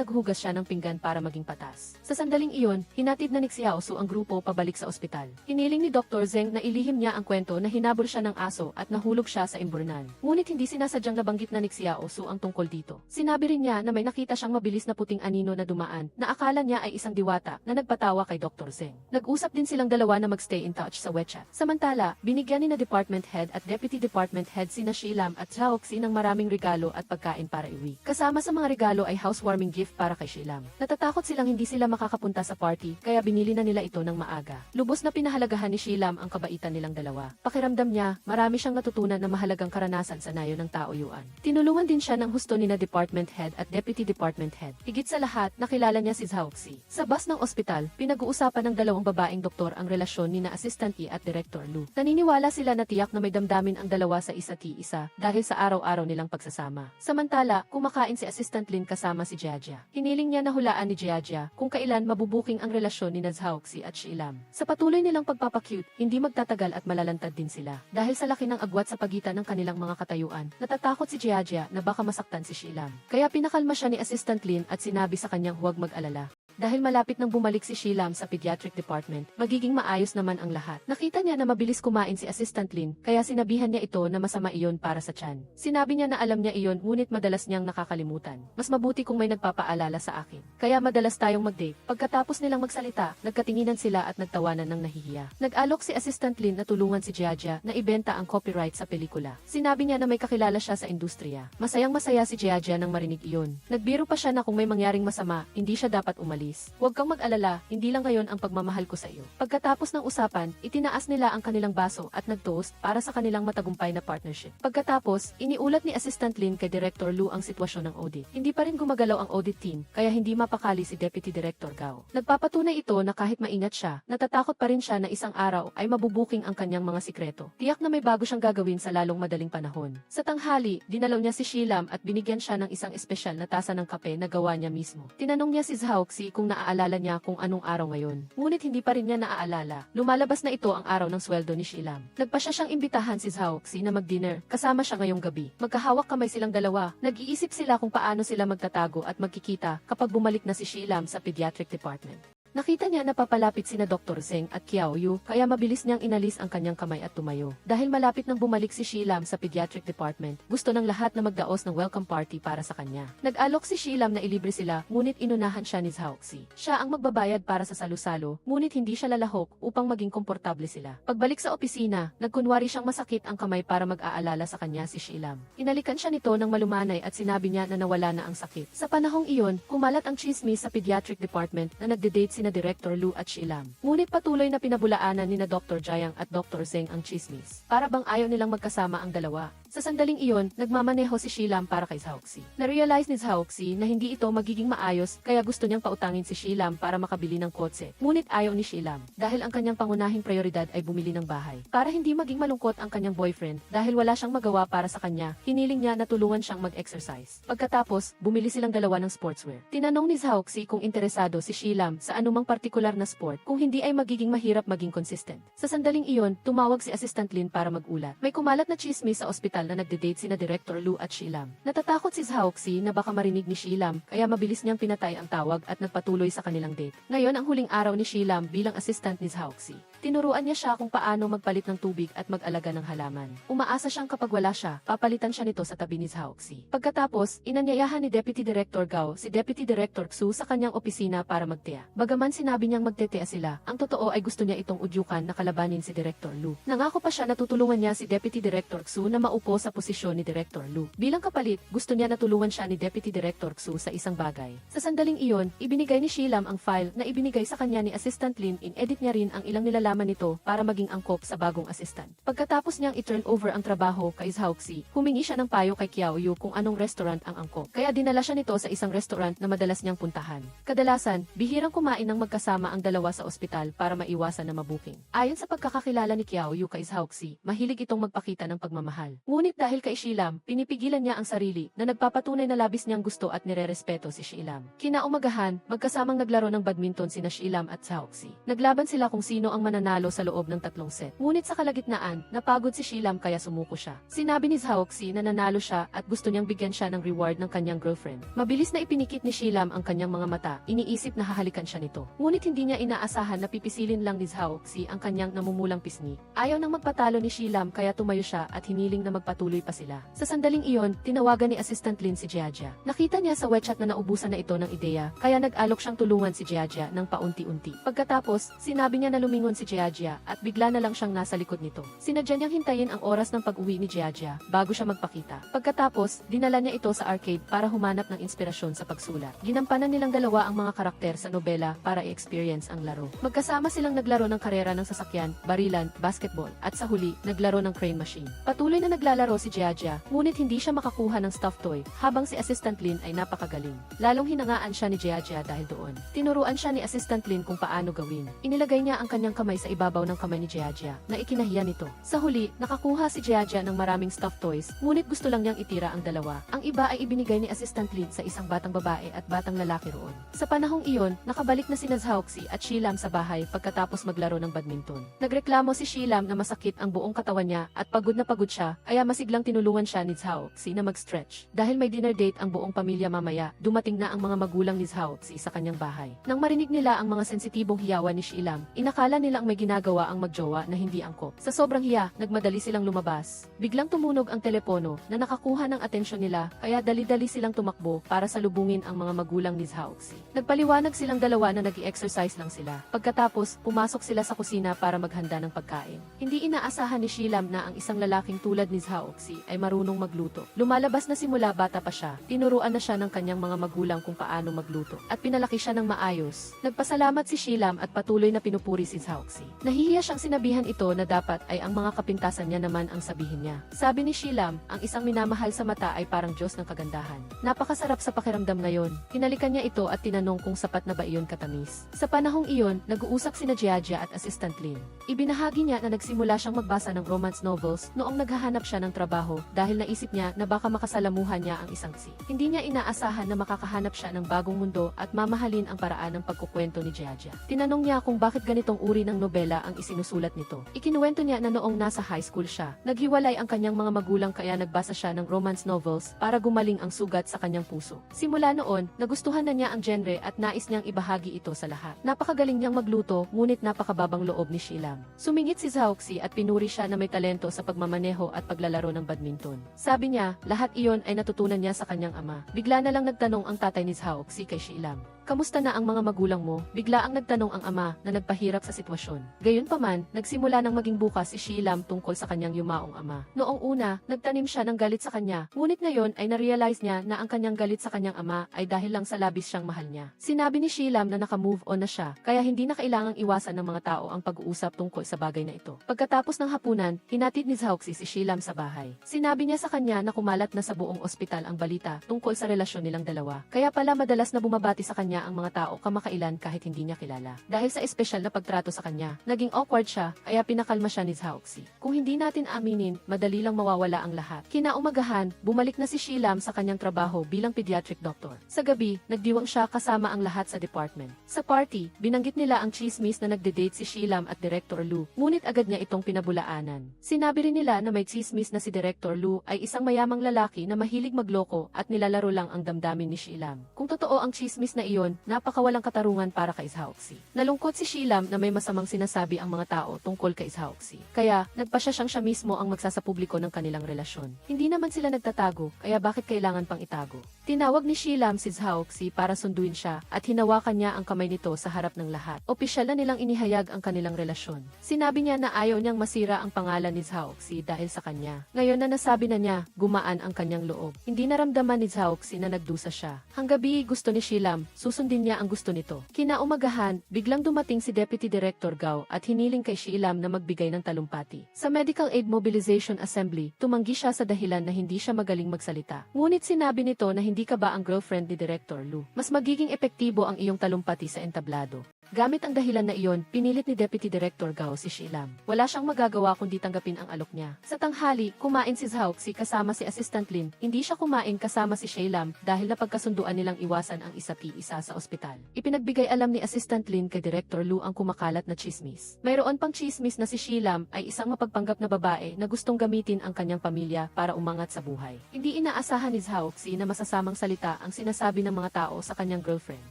naghugas siya ng pinggan para maging patas. Sa sandaling iyon, hinatid na ni Xiaosu ang grupo pabalik sa ospital. Hiniling ni Dr. Zeng na ilihim niya ang kwento na hinabol siya ng aso at nahulog siya sa imburnal. Ngunit hindi sinasadyang nabanggit na ni Xiaosu ang tungkol dito. Sinabi rin niya na may nakita siyang mabilis na puting anino na dumaan na akala niya ay isang diwata na nagpatawa kay Dr. Zeng. Nag-usap din silang dalawa na mag-stay in touch sa WeChat. Samantala, binigyan ni na Department Head at Deputy Department Head sina Shilam at Zhaoxi ng maraming regalo at pagkain para iwi. Kasama sa mga regalo ay housewarming gift para kay Shilam. Natatakot silang hindi sila makakapunta sa party kaya binili na nila ito ng maaga. Lubos na pinahalagahan ni Shilam ang kabaitan nilang dalawa. Pakiramdam niya, marami siyang natutunan na mahalagang karanasan sa nayo ng tauyuan. Tinulungan din siya ng husto ni na Department Head at Deputy Department Head. Higit sa lahat, nakilala niya si Zhaoxi. Sa bus ng ospital, pinag-uusapan ng dalawang babaeng doktor ang relasyon ni na Assistant Yi at Director Lu. Naniniwala sila na tiyak na may damdamin ang dalawa sa isa't isa dahil sa araw-araw nilang pagsasama. Samantala, kumakain si Assistant Lin kasama si Jiajia. Hiniling niya na hulaan ni Jiajia kung kailan mabubuking ang relasyon ni Zhaoxi at Shilam. Sa patuloy nilang pagpapakyut, hindi magtatagal at malalantad din sila. Dahil sa laki ng agwat sa pagitan ng kanilang mga katayuan, natatakot si Jiajia na baka masaktan si Shilam. Kaya pinakalma siya ni Assistant Lin at sinabi sa kanyang huwag mag-alala. Dahil malapit nang bumalik si Shilam sa pediatric department, magiging maayos naman ang lahat. Nakita niya na mabilis kumain si Assistant Lin, kaya sinabihan niya ito na masama iyon para sa tiyan. Sinabi niya na alam niya iyon ngunit madalas niyang nakakalimutan. Mas mabuti kung may nagpapaalala sa akin. Kaya madalas tayong mag-date. Pagkatapos nilang magsalita, nagkatinginan sila at nagtawanan ng nahihiya. Nag-alok si Assistant Lin na tulungan si Jiajia na ibenta ang copyright sa pelikula. Sinabi niya na may kakilala siya sa industriya. Masayang-masaya si Jiajia nang marinig iyon. Nagbiro pa siya na kung may mangyaring masama, hindi siya dapat umalis. Huwag kang mag-alala, hindi lang ngayon ang pagmamahal ko sa iyo. Pagkatapos ng usapan, itinaas nila ang kanilang baso at nag-toast para sa kanilang matagumpay na partnership. Pagkatapos, iniulat ni Assistant Lin kay Director Lu ang sitwasyon ng audit. Hindi pa rin gumagalaw ang audit team, kaya hindi mapakali si Deputy Director Gao. Nagpapatunay ito na kahit maingat siya, natatakot pa rin siya na isang araw ay mabubuking ang kanyang mga sikreto. Tiyak na may bago siyang gagawin sa lalong madaling panahon. Sa tanghali, dinalaw niya si Shilam at binigyan siya ng isang espesyal na tasa ng kape na gawa niya mismo. Tinanong niya si Zhaoxi kung naaalala niya kung anong araw ngayon. Ngunit hindi pa rin niya naaalala. Lumalabas na ito ang araw ng sweldo ni Shilam. Nagpasya siyang imbitahan si Zhaoxi na mag-dinner. Kasama siya ngayong gabi. Magkahawak kamay silang dalawa. Nag-iisip sila kung paano sila magtatago at magkikita kapag bumalik na si Shilam sa pediatric department. Nakita niya na papalapit sina Dr. Zeng at Qiao Yu, kaya mabilis niyang inalis ang kanyang kamay at tumayo. Dahil malapit nang bumalik si Shilam sa pediatric department, gusto ng lahat na magdaos ng welcome party para sa kanya. Nag-alok si Shilam na ilibre sila, ngunit inunahan siya ni Zhaoxi. Siya ang magbabayad para sa salo-salo, ngunit hindi siya lalahok upang maging komportable sila. Pagbalik sa opisina, nagkunwari siyang masakit ang kamay para mag-aalala sa kanya si Shilam. Inalikan siya nito ng malumanay at sinabi niya na nawala na ang sakit. Sa panahong iyon, kumalat ang chismis sa pediatric department na nagde-date si sina Director Lu at Shilam. Ngunit patuloy na pinabulaanan ni na Dr. Jiang at Dr. Zeng ang chismis. Para bang ayaw nilang magkasama ang dalawa. Sa sandaling iyon, nagmamaneho si Shilam para kay Zhaoxi. Na-realize ni Zhaoxi na hindi ito magiging maayos kaya gusto niyang pautangin si Shilam para makabili ng kotse. Ngunit ayaw ni Shilam dahil ang kanyang pangunahing prioridad ay bumili ng bahay. Para hindi maging malungkot ang kanyang boyfriend dahil wala siyang magawa para sa kanya, hiniling niya na tulungan siyang mag-exercise. Pagkatapos, bumili silang dalawa ng sportswear. Tinanong ni Zhaoxi kung interesado si Shilam sa anumang partikular na sport kung hindi ay magiging mahirap maging consistent. Sa sandaling iyon, tumawag si Assistant Lin para mag-ulat. May kumalat na chismis sa ospital na nagde-date sina Director Lu at Shilam. Natatakot si Zhaoxi na baka marinig ni Shilam kaya mabilis niyang pinatay ang tawag at nagpatuloy sa kanilang date. Ngayon ang huling araw ni Shilam bilang assistant ni Zhaoxi. Tinuruan niya siya kung paano magpalit ng tubig at mag-alaga ng halaman. Umaasa siyang kapag wala siya, papalitan siya nito sa tabi ni Zhaoxi. Pagkatapos, inanyayahan ni Deputy Director Gao si Deputy Director Xu sa kanyang opisina para magtea. Bagaman sinabi niyang magtetea sila, ang totoo ay gusto niya itong udyukan na kalabanin si Director Lu. Nangako pa siya na tutulungan niya si Deputy Director Xu na maupo sa posisyon ni Director Lu. Bilang kapalit, gusto niya na tulungan siya ni Deputy Director Xu sa isang bagay. Sa sandaling iyon, ibinigay ni Shilam ang file na ibinigay sa kanya ni Assistant Lin. In-edit niya rin ang ilang nilalaman nito para maging angkop sa bagong assistant. Pagkatapos niyang i-turn over ang trabaho kay Zhaoxi, humingi siya ng payo kay Qiao Yu kung anong restaurant ang angkop. Kaya dinala siya nito sa isang restaurant na madalas niyang puntahan. Kadalasan, bihirang kumain ng magkasama ang dalawa sa ospital para maiwasan na mabuking. Ayon sa pagkakakilala ni Qiao Yu kay Zhaoxi, mahilig itong magpakita ng pagmamahal. Ngunit dahil kay Shilam, pinipigilan niya ang sarili na nagpapatunay na labis niyang gusto at nirerespeto si Shilam. Kinaumagahan, magkasamang naglaro ng badminton sina Shilam at Zhaoxi. Naglaban sila kung sino ang mananalo sa loob ng 3 set. Ngunit sa kalagitnaan, napagod si Shilam kaya sumuko siya. Sinabi ni Zhaoxi na nanalo siya at gusto niyang bigyan siya ng reward ng kanyang girlfriend. Mabilis na ipinikit ni Shilam ang kanyang mga mata, iniisip na hahalikan siya nito. Ngunit hindi niya inaasahan na pipisilin lang ni Zhaoxi ang kanyang namumulang pisngi. Ayaw nang magpatalo ni Shilam kaya tumayo siya at hiniling na magpatuloy pa sila. Sa sandaling iyon, tinawagan ni Assistant Lin si Jiajia. Nakita niya sa WeChat na naubusan na ito ng ideya, kaya nag-alok siyang tulungan si Jiajia ng paunti-unti. Pagkatapos, sinabi niya na lumingon si Jiajia at bigla na lang siyang nasa likod nito. Sinadya niyang hintayin ang oras ng pag-uwi ni Jiajia bago siya magpakita. Pagkatapos, dinala niya ito sa arcade para humanap ng inspirasyon sa pagsulat. Ginampanan nilang dalawa ang mga karakter sa nobela para i-experience ang laro. Magkasama silang naglaro ng karera ng sasakyan, barilan, basketball, at sa huli, naglaro ng crane machine. Patuloy na naglalaro si Jiajia, ngunit hindi siya makakuha ng stuffed toy, habang si Assistant Lin ay napakagaling. Lalong hinangaan siya ni Jiajia dahil doon. Tinuruan siya ni Assistant Lin kung paano gawin. Inilagay niya ang kanyang kamay sa ibabaw ng kamay ni Jiajia, na ikinahiya nito. Sa huli, nakakuha si Jiajia ng maraming stuffed toys, ngunit gusto lang niyang itira ang dalawa. Ang iba ay ibinigay ni Assistant Lin sa isang batang babae at batang lalaki roon. Sa panahong iyon, nakabalik na sina Zhaoxi at Shilam sa bahay pagkatapos maglaro ng badminton. Nagreklamo si Shilam na masakit ang buong katawan niya at pagod na pagod siya, kaya masiglang tinulungan siya ni Zhaoxi na mag-stretch. Dahil may dinner date ang buong pamilya mamaya, dumating na ang mga magulang ni Zhaoxi sa kanyang bahay. Nang marinig nila ang mga sensitibong hiyawan ni Shilam, inakala nilang may ginagawa ang magjowa na hindi angkop. Sa sobrang hiya, nagmadali silang lumabas. Biglang tumunog ang telepono na nakakuha ng atensyon nila, kaya dali-dali silang tumakbo para salubungin ang mga magulang ni Zhaoxi. Nagpaliwanag silang dalawa na nag-i-exercise lang sila. Pagkatapos, pumasok sila sa kusina para maghanda ng pagkain. Hindi inaasahan ni Shilam na ang isang lalaking tulad ni Zhaoxi ay marunong magluto. Lumalabas na simula bata pa siya, tinuruan na siya ng kanyang mga magulang kung paano magluto, at pinalaki siya ng maayos. Nagpasalamat si Shilam at patuloy na pinupuri si Zhaoxi. Nahihiya siyang sinabihan ito na dapat ay ang mga kapintasan niya naman ang sabihin niya. Sabi ni Shilam, ang isang minamahal sa mata ay parang Diyos ng kagandahan. Napakasarap sa pakiramdam ngayon. Hinalikan niya ito at tinanong kung sapat na ba iyon katamis. Sa panahong iyon, nag-uusap sina Jiajia at Assistant Lin. Ibinahagi niya na nagsimula siyang magbasa ng romance novels noong naghahanap siya ng trabaho dahil naisip niya na baka makasalamuhan niya ang isang si. Hindi niya inaasahan na makakahanap siya ng bagong mundo at mamahalin ang paraan ng pagkukwento ni Jiajia. Tinanong niya kung bakit ganitong uri ng nobela ang isinusulat nito. Ikinuwento niya na noong nasa high school siya, naghiwalay ang kanyang mga magulang kaya nagbasa siya ng romance novels para gumaling ang sugat sa kanyang puso. Simula noon, nagustuhan na niya ang genre at nais niyang ibahagi ito sa lahat. Napakagaling niyang magluto, ngunit napakababang loob ni Shilam. Sumingit si Zhaoxi at pinuri siya na may talento sa pagmamaneho at paglalaro ng badminton. Sabi niya, lahat iyon ay natutunan niya sa kanyang ama. Bigla na lang nagtanong ang tatay ni Zhaoxi kay Shilam. kamusta na ang mga magulang mo? Bigla ang nagtanong ang ama na nagpahirap sa sitwasyon. Gayunpaman, nagsimula ng maging bukas si Shelam tungkol sa kanyang yumaong ama. Noong una, nagtanim siya ng galit sa kanya, ngunit ngayon ay narealize niya na ang kanyang galit sa kanyang ama ay dahil lang sa labis siyang mahal niya. Sinabi ni Shelam na naka-move on na siya, kaya hindi na kailangang iwasan ng mga tao ang pag-uusap tungkol sa bagay na ito. Pagkatapos ng hapunan, hinatid ni Zhaoxi si Shelam sa bahay. Sinabi niya sa kanya na kumalat na sa buong ospital ang balita tungkol sa relasyon nilang dalawa. Kaya pala madalas na bumabati sa kanya ang mga tao kamakailan kahit hindi niya kilala. Dahil sa espesyal na pagtrato sa kanya, naging awkward siya, kaya pinakalma siya ni Zhaoxi. Kung hindi natin aminin, madali lang mawawala ang lahat. Kinaumagahan, bumalik na si Shelam sa kanyang trabaho bilang pediatric doctor. Sa gabi, nagdiwang siya kasama ang lahat sa department. Sa party, binanggit nila ang chismis na nagde-date si Shelam at Director Lu, ngunit agad niya itong pinabulaanan. Sinabi rin nila na may chismis na si Director Lu ay isang mayamang lalaki na mahilig magloko at nilalaro lang ang damdamin ni Shelam. Kung totoo ang chismis na iyon, napakawalang katarungan para kay Zhaoxi. Nalungkot si Shelam na may masamang sinasabi ang mga tao tungkol kay Zhaoxi. Kaya, nagpasya siyang siya mismo ang magsasapubliko ng kanilang relasyon. Hindi naman sila nagtatago, kaya bakit kailangan pang itago? Tinawag ni Shelam si Zhaoxi para sunduin siya at hinawakan niya ang kamay nito sa harap ng lahat. Opisyal na nilang inihayag ang kanilang relasyon. Sinabi niya na ayaw niyang masira ang pangalan ni Zhaoxi dahil sa kanya. Ngayon na nasabi na niya, gumaan ang kanyang loob. Hindi naramdaman ni Zhaoxi na nagdusa siya. Hanggabi gusto ni Shelam, susundin niya ang gusto nito. Kinaumagahan, biglang dumating si Deputy Director Gao at hiniling kay Shelam na magbigay ng talumpati. Sa Medical Aid Mobilization Assembly, tumanggi siya sa dahilan na hindi siya magaling magsalita. Ngunit sinabi nito na hindi ka ba ang girlfriend ni Director Lu? Mas magiging epektibo ang iyong talumpati sa entablado. Gamit ang dahilan na iyon, pinilit ni Deputy Director Gao si Shelam. Wala siyang magagawa kundi tanggapin ang alok niya. Sa tanghali, kumain si Zhaoxi kasama si Assistant Lin. Hindi siya kumain kasama si Shelam dahil napagkasunduan nilang iwasan ang isa't-isa sa ospital. Ipinagbigay alam ni Assistant Lin kay Director Lu ang kumakalat na chismis. Mayroon pang chismis na si Shelam ay isang mapagpanggap na babae na gustong gamitin ang kanyang pamilya para umangat sa buhay. Hindi inaasahan ni Zhaoxi na masasamang salita ang sinasabi ng mga tao sa kanyang girlfriend.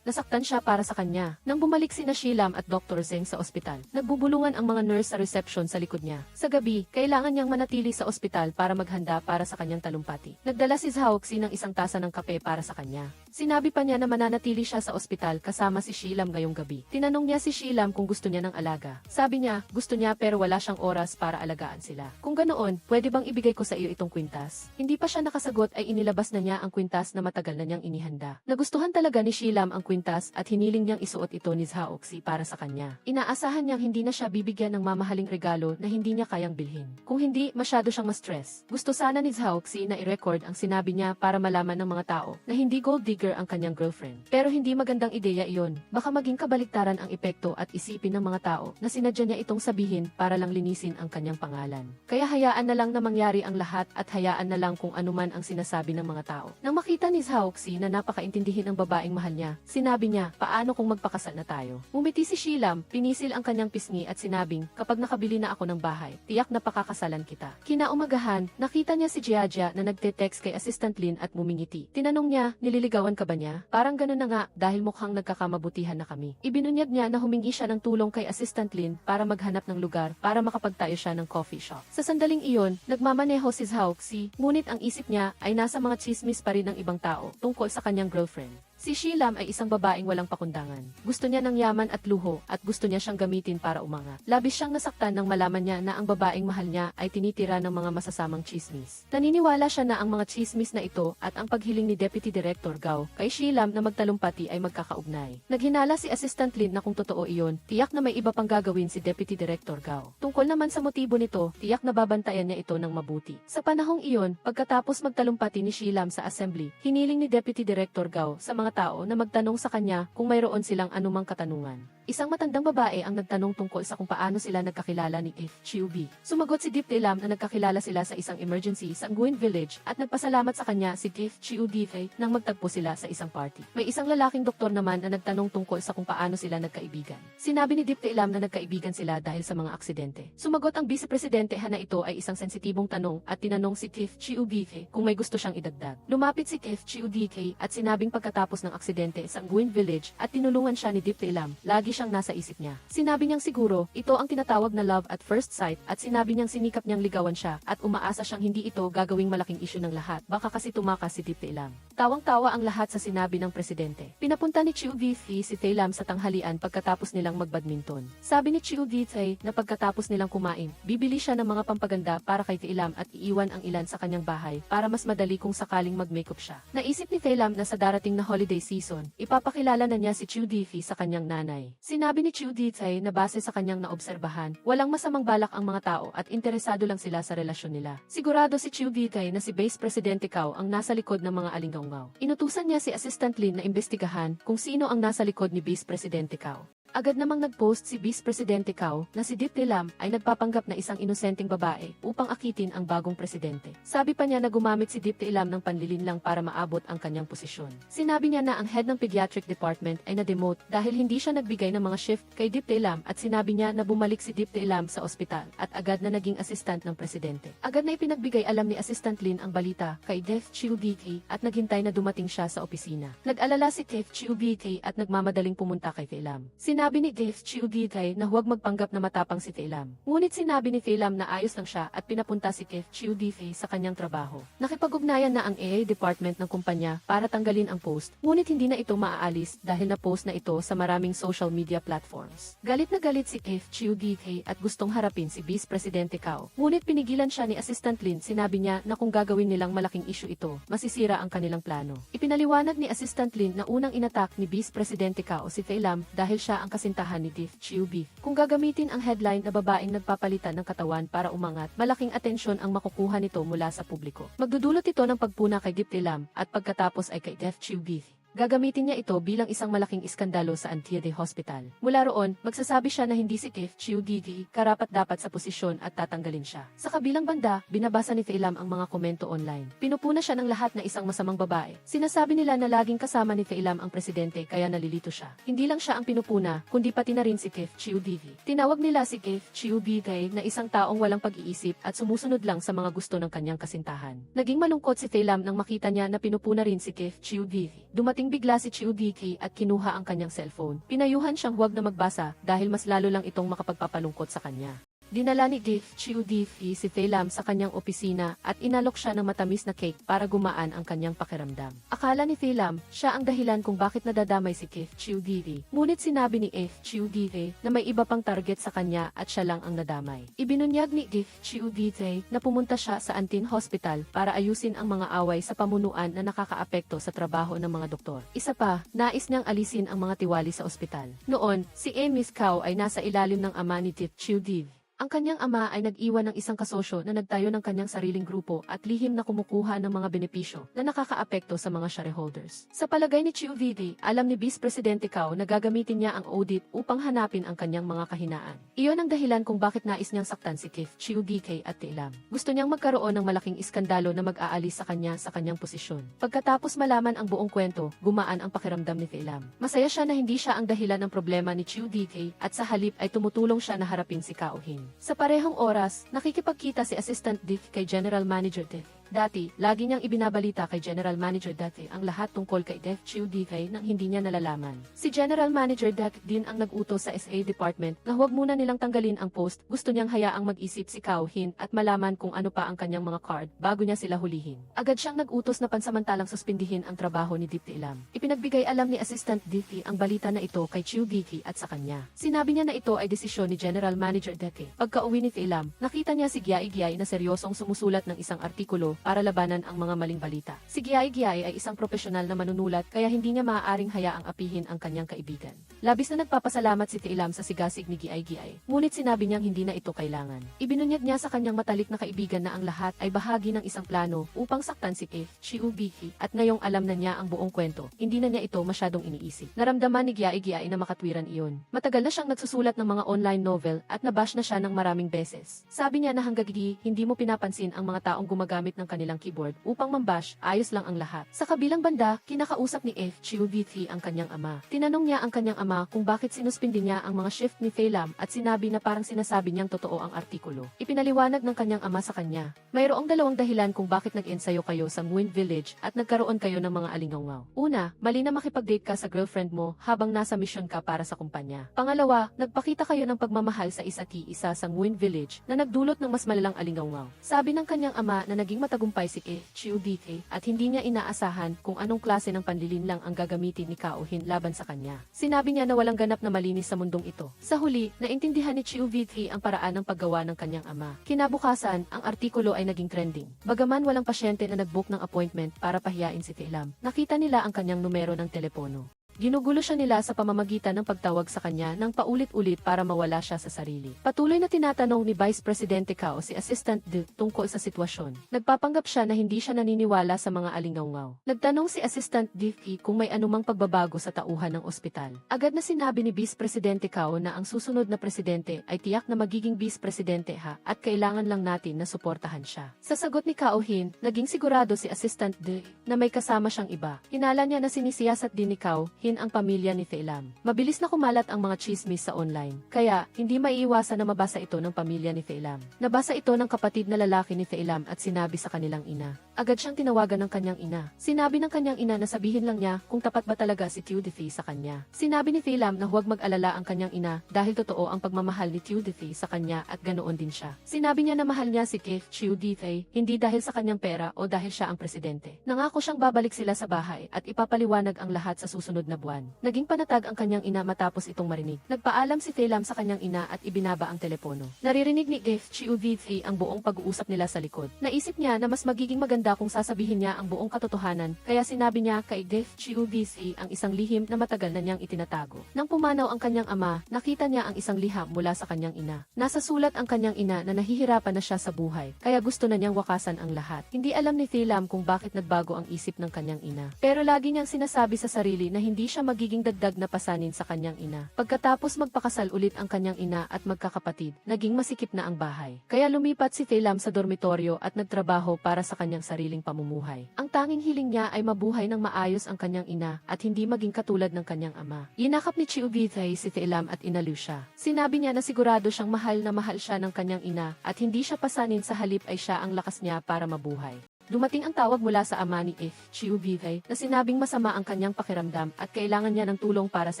Nasaktan siya para sa kanya. Nang bumalik si Shelam at Dr. Zeng sa ospital, nagbubulungan ang mga nurse sa reception sa likod niya. Sa gabi, kailangan niyang manatili sa ospital para maghanda para sa kanyang talumpati. Nagdala si Zhaoxi ng isang tasa ng kape para sa kanya. Sinabi pa niya na mananatili siya sa ospital kasama si Shelam ngayong gabi. Tinanong niya si Shelam kung gusto niya ng alaga. Sabi niya, gusto niya pero wala siyang oras para alagaan sila. Kung ganoon, pwede bang ibigay ko sa iyo itong kwintas? Hindi pa siya nakasagot ay inilabas na niya ang kwintas na matagal na niyang inihanda. Nagustuhan talaga ni Shelam ang kwintas at hiniling niyang isuot ito ni Zhaoxi para sa kanya. Inaasahan niyang hindi na siya bibigyan ng mamahaling regalo na hindi niya kayang bilhin. Kung hindi, masyado siyang ma-stress. Gusto sana ni Zhaoxi na i-record ang sinabi niya para malaman ng mga tao na hindi gold digger ang kanyang girlfriend. Pero hindi magandang ideya iyon. Baka maging kabaliktaran ang epekto at isipin ng mga tao na sinadya niya itong sabihin para lang linisin ang kanyang pangalan. Kaya hayaan na lang na mangyari ang lahat at hayaan na lang kung anuman ang sinasabi ng mga tao. Nang makita ni Zhaoxi na napakaintindihin ang babaeng mahal niya, sinabi niya, paano kung magpakasal na tayo? Umiti si Shelam, pinisil ang kanyang pisngi at sinabing, kapag nakabili na ako ng bahay, tiyak na pakakasalan kita. Kinaumagahan, nakita niya si Jiajia na nagte-text kay Assistant Lin at mumingiti. Tinanong niya, nililigawan ka ba niya? Parang ganun na nga, dahil mukhang nagkakamabutihan na kami. Ibinunyag niya na humingi siya ng tulong kay Assistant Lin para maghanap ng lugar para makapagtayo siya ng coffee shop. Sa sandaling iyon, nagmamaneho si Zhaoxi, ngunit ang isip niya ay nasa mga chismis pa rin ng ibang tao tungkol sa kanyang girlfriend. Si Shelam ay isang babaeng walang pakundangan. Gusto niya ng yaman at luho at gusto niya siyang gamitin para umangat. Labis siyang nasaktan nang malaman niya na ang babaeng mahal niya ay tinitira ng mga masasamang chismis. Naniniwala siya na ang mga chismis na ito at ang paghiling ni Deputy Director Gao kay Shelam na magtalumpati ay magkakaugnay. Naghinala si Assistant Lin na kung totoo iyon, tiyak na may iba pang gagawin si Deputy Director Gao. Tungkol naman sa motibo nito, tiyak na babantayan niya ito ng mabuti. Sa panahong iyon, pagkatapos magtalumpati ni Shelam sa assembly, hiniling ni Deputy Director Gao sa mga tao na magtanong sa kanya kung mayroon silang anumang katanungan. Isang matandang babae ang nagtanong tungkol sa kung paano sila nagkakilala ni If Chiubi. Sumagot si Deep Telam na nagkakilala sila sa isang emergency sa Nguyen Village at nagpasalamat sa kanya si If Chiubi nang magtagpo sila sa isang party. May isang lalaking doktor naman na nagtanong tungkol sa kung paano sila nagkaibigan. Sinabi ni Deep Telam na nagkaibigan sila dahil sa mga aksidente. Sumagot ang vice-presidente na ito ay isang sensitibong tanong at tinanong si If Chiubi kung may gusto siyang idagdag. Lumapit si If Chiubi at sinabing pagkatapos ng aksidente sa Nguyen Village at tinulungan siya ni Deep Telam, lagi siyang nasa isip niya. Sinabi niyang siguro, ito ang tinatawag na love at first sight at sinabi niyang sinikap niyang ligawan siya at umaasa siyang hindi ito gagawing malaking issue ng lahat. Baka kasi tumakas si Deep Tae Lam. Tawang-tawa ang lahat sa sinabi ng presidente. Pinapunta ni Chiu Dee-tae si Tae Lam sa tanghalian pagkatapos nilang magbadminton. Sabi ni Chiu Dee-tae na pagkatapos nilang kumain, bibili siya ng mga pampaganda para kay Tae Lam at iiwan ang ilan sa kanyang bahay para mas madali kung sakaling mag-makeup siya. Naisip ni Tae Lam na sa darating na holiday season, ipapakilala na niya si Chiu Dee-tae sa kanyang nanay. Sinabi ni Chiu Dee-tae na base sa kanyang naobserbahan, walang masamang balak ang mga tao at interesado lang sila sa relasyon nila. Sigurado si Chiu Dee-tae na si Vice Presidente Cao ang nasa likod ng mga alinggaw. Inutusan niya si Assistant Lin na imbestigahan kung sino ang nasa likod ni Vice Presidente Cao. Agad namang nag-post si Vice Presidente Cao na si Deep Tae Lam ay nagpapanggap na isang inosenteng babae upang akitin ang bagong presidente. Sabi pa niya na gumamit si Deep Tae Lam ng panlilin lang para maabot ang kanyang posisyon. Sinabi niya na ang head ng pediatric department ay na-demote dahil hindi siya nagbigay ng mga shift kay Deep Tae Lam at sinabi niya na bumalik si Deep Tae Lam sa ospital at agad na naging assistant ng presidente. Agad na ipinagbigay alam ni Assistant Lin ang balita kay Def Chiu Dee-tae at naghintay na dumating siya sa opisina. Nag-alala si Def Chiu Dee-tae at nagmamadaling pumunta kay Tae Lam. Sinabi ni Def Chiu Dee-tae na huwag magpanggap na matapang si Tae Lam. Ngunit sinabi ni Tae Lam na ayos lang siya at pinapunta si Def Chiu Dee-tae sa kanyang trabaho. Nakipag-ugnayan na ang AA department ng kumpanya para tanggalin ang post, ngunit hindi na ito maaalis dahil na-post na ito sa maraming social media platforms. Galit na galit si Def Chiu Dee-tae at gustong harapin si Vice Presidente Cao. Ngunit pinigilan siya ni Assistant Lin. Sinabi niya na kung gagawin nilang malaking issue ito, masisira ang kanilang plano. Ipinaliwanag ni Assistant Lin na unang inatak ni Vice Presidente Cao si Tae Lam dahil siya ang kasintahan ni Def Chiu Dee. Kung gagamitin ang headline na babaeng nagpapalitan ng katawan para umangat, malaking atensyon ang makukuha nito mula sa publiko. Magdudulot ito ng pagpuna kay Deep Tae Lam at pagkatapos ay kay Def Chiu Dee. Gagamitin niya ito bilang isang malaking iskandalo sa Antiede Hospital. Mula roon, magsasabi siya na hindi si Def Chiu Dee karapat-dapat sa posisyon at tatanggalin siya. Sa kabilang banda, binabasa ni Tae Lam ang mga komento online. Pinupuna siya ng lahat na isang masamang babae. Sinasabi nila na laging kasama ni Tae Lam ang presidente kaya nalilito siya. Hindi lang siya ang pinupuna, kundi pati na rin si Def Chiu Dee. Tinawag nila si Def Chiu Dee na isang taong walang pag-iisip at sumusunod lang sa mga gusto ng kanyang kasintahan. Naging malungkot si Tae Lam nang makita niya na pinupuna rin si Def Chiu Dee. Dumating bigla si Chiu Dee at kinuha ang kanyang cellphone. Pinayuhan siyang huwag na magbasa dahil mas lalo lang itong makapagpapalungkot sa kanya. Dinala ni Def Chiu Dee si Tae Lam sa kanyang opisina at inalok siya ng matamis na cake para gumaan ang kanyang pakiramdam. Akala ni Tae Lam, siya ang dahilan kung bakit nadadamay si Def Chiu Dee. Ngunit sinabi ni Def Chiu Dee na may iba pang target sa kanya at siya lang ang nadamay. Ibinunyag ni Def Chiu Dee na pumunta siya sa Antin Hospital para ayusin ang mga away sa pamunuan na nakakaapekto sa trabaho ng mga doktor. Isa pa, nais niyang alisin ang mga tiwali sa ospital. Noon, si Miss Cao ay nasa ilalim ng ama ni Def Chiu Dee. Ang kanyang ama ay nag-iwan ng isang kasosyo na nagtayo ng kanyang sariling grupo at lihim na kumukuha ng mga benepisyo na nakakaapekto sa mga shareholders. Sa palagay ni Chiu Dee, alam ni Vice Presidente Cao na gagamitin niya ang audit upang hanapin ang kanyang mga kahinaan. Iyon ang dahilan kung bakit nais niyang saktan si Def Chiu Dee at Tae Lam. Gusto niyang magkaroon ng malaking iskandalo na mag-aalis sa kanyang posisyon. Pagkatapos malaman ang buong kwento, gumaan ang pakiramdam ni Tae Lam. Masaya siya na hindi siya ang dahilan ng problema ni Chiu Dee at sa halip ay tumutulong siya na harapin si Cao Hin. Sa parehong oras, nakikipagkita si Assistant Def kay General Manager Def. Dati, lagi niyang ibinabalita kay General Manager Def ang lahat tungkol kay Def Chiu Dee nang hindi niya nalalaman. Si General Manager Def din ang nag-utos sa SA Department na huwag muna nilang tanggalin ang post. Gusto niyang hayaang mag-isip si Cao Hin at malaman kung ano pa ang kanyang mga card bago niya sila hulihin. Agad siyang nag-utos na pansamantalang suspindihin ang trabaho ni Deep Tae Lam. Ipinagbigay alam ni Assistant Def ang balita na ito kay Chiu Dee at sa kanya. Sinabi niya na ito ay desisyon ni General Manager Def. Pagka-uwi ni Tae Lam, nakita niya si Giai na seryosong sumusulat ng isang artikulo para labanan ang mga maling balita. Si Giai ay isang profesional na manunulat kaya hindi niya maaaring hayaang apihin ang kanyang kaibigan. Labis na nagpapasalamat si Tae Lam sa sigasig ni Giai, ngunit sinabi niyang hindi na ito kailangan. Ibinunyag niya sa kanyang matalik na kaibigan na ang lahat ay bahagi ng isang plano upang saktan si Def Chiu Dee at ngayong alam na niya ang buong kwento, hindi na niya ito masyadong iniisip. Naramdaman ni Giai na makatwiran iyon. Matagal na siyang nagsusulat ng mga online novel at nabash na siya ng maraming beses. Sabi niya na hanggang hindi mo pinapansin ang mga taong gumagamit ng ng kanilang keyboard upang mambash, ayos lang ang lahat. Sa kabilang banda, kinakausap ni FGUVT ang kanyang ama. Tinanong niya ang kanyang ama kung bakit sinuspindi niya ang mga shift ni Fei Lam at sinabi na parang sinasabi niyang totoo ang artikulo. Ipinaliwanag ng kanyang ama sa kanya. Mayroong dalawang dahilan kung bakit nag-ensayo kayo sa Nguyen Village at nagkaroon kayo ng mga alingaw. Una, mali na makipag-date ka sa girlfriend mo habang nasa mission ka para sa kumpanya. Pangalawa, nagpakita kayo ng pagmamahal sa isa't isa sa Nguyen Village na nagdulot ng mas malalang alingaw. Sabi ng kanyang ama na naging matagumpay si FGUVT at hindi niya inaasahan kung anong klase ng panlilinlang ang gagamitin ni Cao Hin laban sa kanya. Sinabi niya na walang ganap na malinis sa mundong ito. Sa huli, naintindihan ni GUVT ang paraan ng paggawa ng kanyang ama. Kinabukasan, ang artikulo ay naging trending. Bagaman walang pasyente na nag-book ng appointment para pahiyain si Fei Lam, nakita nila ang kanyang numero ng telepono. Ginugulo siya nila sa pamamagitan ng pagtawag sa kanya ng paulit-ulit para mawala siya sa sarili. Patuloy na tinatanong ni Vice Presidente Cao si Assistant De tungkol sa sitwasyon. Nagpapanggap siya na hindi siya naniniwala sa mga alingaw. Nagtanong si Assistant De kung may anumang pagbabago sa tauhan ng ospital. Agad na sinabi ni Vice Presidente Cao na ang susunod na presidente ay tiyak na magiging Vice Presidente at kailangan lang natin na suportahan siya. Sa sagot ni Cao Hin, naging sigurado si Assistant De na may kasama siyang iba. Hinala niya na sinisiyasat din ni Cao ang pamilya ni Fei Lam. Mabilis na kumalat ang mga chismis sa online, kaya hindi maiiwasan na mabasa ito ng pamilya ni Fei Lam. Nabasa ito ng kapatid na lalaki ni Fei Lam at sinabi sa kanilang ina. Agad siyang tinawagan ng kanyang ina. Sinabi ng kanyang ina na sabihin lang niya kung tapat ba talaga si Tiu Defi sa kanya. Sinabi ni Fei Lam na huwag mag-alala ang kanyang ina dahil totoo ang pagmamahal ni Tiu Defi sa kanya at ganoon din siya. Sinabi niya na mahal niya si Tiu Defi hindi dahil sa kanyang pera o dahil siya ang presidente. Nangako siyang babalik sila sa bahay at ipapaliwanag ang lahat sa susunod na buwan. Naging panatag ang kanyang ina matapos itong marinig. Nagpaalam si Fei Lam sa kanyang ina at ibinaba ang telepono. Naririnig ni FGUVT ang buong pag-uusap nila sa likod. Naisip niya na mas magiging maganda kung sasabihin niya ang buong katotohanan, kaya sinabi niya kay FGUVT ang isang lihim na matagal na niyang itinatago. Nang pumanaw ang kanyang ama, nakita niya ang isang liham mula sa kanyang ina. Nasa sulat ang kanyang ina na nahihirapan na siya sa buhay, kaya gusto na niyang wakasan ang lahat. Hindi alam ni Fei Lam kung bakit nagbago ang isip ng kanyang ina. Pero lagi niyang sinasabi sa sarili na hindi siya magiging dagdag na pasanin sa kanyang ina. Pagkatapos magpakasal ulit ang kanyang ina at magkakapatid, naging masikip na ang bahay. Kaya lumipat si Fei Lam sa dormitoryo at nagtrabaho para sa kanyang sariling pamumuhay. Ang tanging hiling niya ay mabuhay ng maayos ang kanyang ina at hindi maging katulad ng kanyang ama. Inakap ni Chiu Vitay si Fei Lam at inaliw siya. Sinabi niya na sigurado siyang mahal na mahal siya ng kanyang ina at hindi siya pasanin sa halip ay siya ang lakas niya para mabuhay. Dumating ang tawag mula sa ama ni Chiu Vitay na sinabing masama ang kanyang pakiramdam at kailangan niya ng tulong para sa